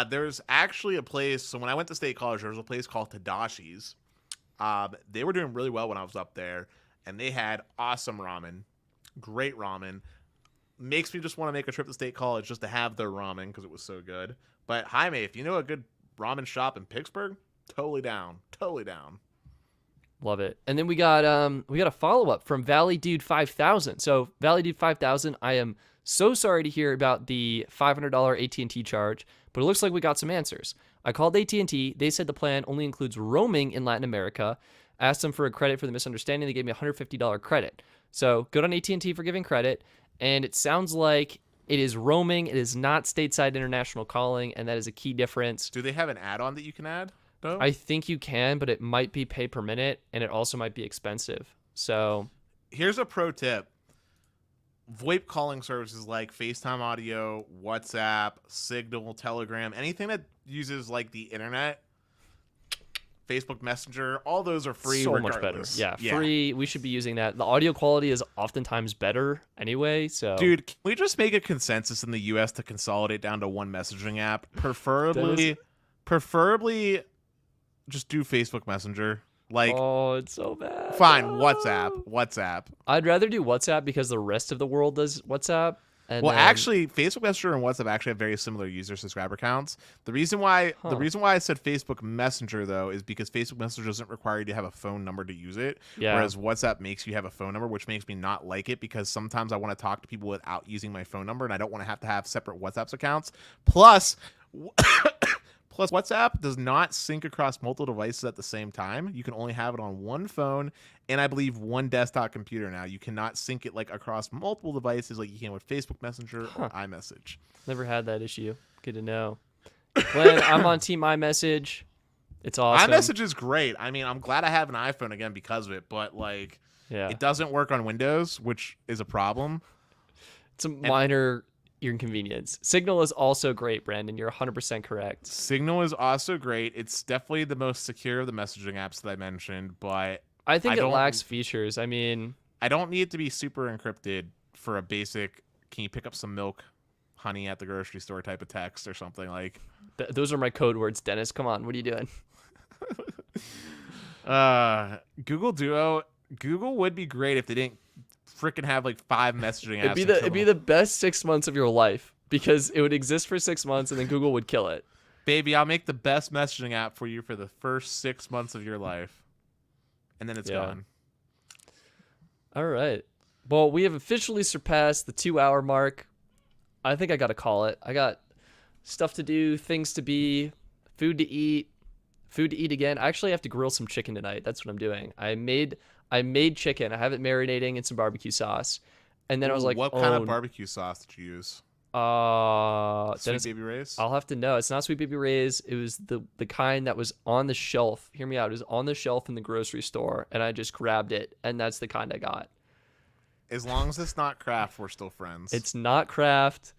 There's actually a place. So when I went to State College, there was a place called Tadashi's. They were doing really well when I was up there, and they had awesome ramen, great ramen. Makes me just want to make a trip to State College just to have their ramen because it was so good. But Jaime, if you know a good ramen shop in Pittsburgh, totally down. Love it. And then we got a follow-up from Valley Dude 5000. So Valley Dude 5000, I am so sorry to hear about the $500 AT&T charge, but it looks like we got some answers. I called AT&T. They said the plan only includes roaming in Latin America. Asked them for a credit for the misunderstanding. They gave me a $150 credit. So good on AT&T for giving credit. And it sounds like it is roaming. It is not stateside international calling, and that is a key difference. Do they have an add-on that you can add? No? I think you can, but it might be pay per minute, and it also might be expensive. So here's a pro tip. VoIP calling services like FaceTime audio, WhatsApp, Signal, Telegram, anything that uses like the internet, Facebook Messenger, all those are free. So regardless. Much better. Yeah, free. We should be using that. The audio quality is oftentimes better anyway. So, dude, can we just make a consensus in the US to consolidate down to one messaging app? Preferably just do Facebook Messenger. Like, oh, it's so bad. Fine, WhatsApp. I'd rather do WhatsApp because the rest of the world does WhatsApp. And actually, Facebook Messenger and WhatsApp actually have very similar user subscriber counts. The reason why I said Facebook Messenger though is because Facebook Messenger doesn't require you to have a phone number to use it, whereas WhatsApp makes you have a phone number, which makes me not like it because sometimes I want to talk to people without using my phone number, and I don't want to have separate WhatsApp accounts. Plus, WhatsApp does not sync across multiple devices at the same time. You can only have it on one phone and I believe one desktop computer now. You cannot sync it like across multiple devices like you can with Facebook Messenger or iMessage. Never had that issue. Good to know. Glenn, I'm on Team iMessage. It's awesome. iMessage is great. I mean, I'm glad I have an iPhone again because of it, but like it doesn't work on Windows, which is a problem. It's a minor inconvenience. Signal is also great, Brandon. You're 100% correct. Signal is also great. It's definitely the most secure of the messaging apps that I mentioned, but I think it lacks features. I mean, I don't need it to be super encrypted for a basic, can you pick up some milk, honey, at the grocery store type of text or something like. Those are my code words, Dennis. Come on. What are you doing? Google Duo. Google would be great if they didn't freaking have like 5 messaging apps. It'd be the best 6 months of your life because it would exist for 6 months and then Google would kill it. Baby, I'll make the best messaging app for you for the first 6 months of your life. And then it's gone. All right. Well, we have officially surpassed the 2-hour mark. I think I got to call it. I got stuff to do, things to be, food to eat again. I actually have to grill some chicken tonight. That's what I'm doing. I made chicken. I have it marinating in some barbecue sauce. And then I was like, what kind of barbecue sauce did you use? Sweet Baby Ray's? I'll have to know. It's not Sweet Baby Ray's. It was the kind that was on the shelf. Hear me out. It was on the shelf in the grocery store, and I just grabbed it, and that's the kind I got. As long as it's not Kraft, we're still friends. It's not Kraft.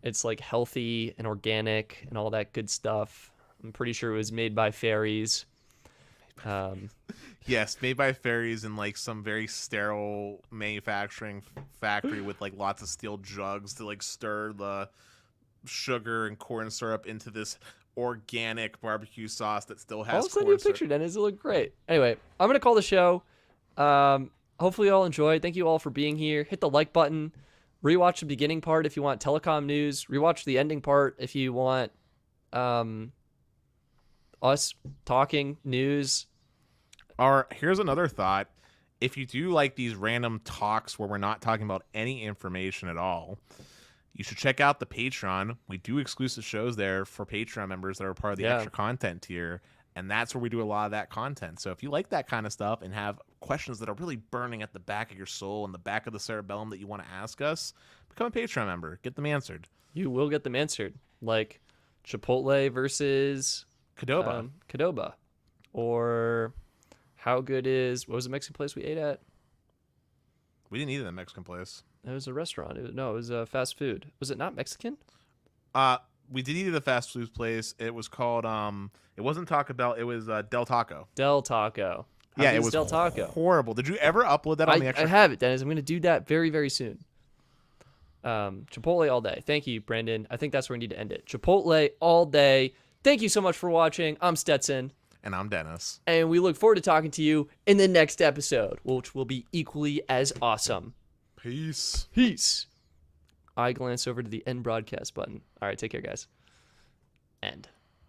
It's like healthy and organic and all that good stuff. I'm pretty sure it was made by fairies. Yes, made by fairies in like some very sterile manufacturing factory with like lots of steel jugs to like stir the sugar and corn syrup into this organic barbecue sauce that still has. I'll send you a picture, Dennis. It looked great. Anyway, I'm gonna call the show. Hopefully you all enjoyed. Thank you all for being here. Hit the like button. Rewatch the beginning part if you want telecom news. Rewatch the ending part if you want us talking news. Or here's another thought. If you do like these random talks where we're not talking about any information at all, you should check out the Patreon. We do exclusive shows there for Patreon members that are part of the extra content tier. And that's where we do a lot of that content. So if you like that kind of stuff and have questions that are really burning at the back of your soul and the back of the cerebellum that you want to ask us, become a Patreon member. Get them answered. You will get them answered. Like Chipotle versus Qdoba. Or how good is, what was the Mexican place we ate at? We didn't eat at the Mexican place. It was a restaurant. It was fast food. Was it not Mexican? We did eat at the fast food place. It was called it wasn't Taco Bell. It was Del Taco. Del Taco. Yeah, it was Del Taco. Horrible. Did you ever upload that on the extra? I have it, Dennis. I'm going to do that very, very soon. Chipotle all day. Thank you, Brandon. I think that's where we need to end it. Chipotle all day. Thank you so much for watching. I'm Stetson. And I'm Dennis. And we look forward to talking to you in the next episode, which will be equally as awesome. Peace. I glance over to the end broadcast button. All right, take care, guys. End.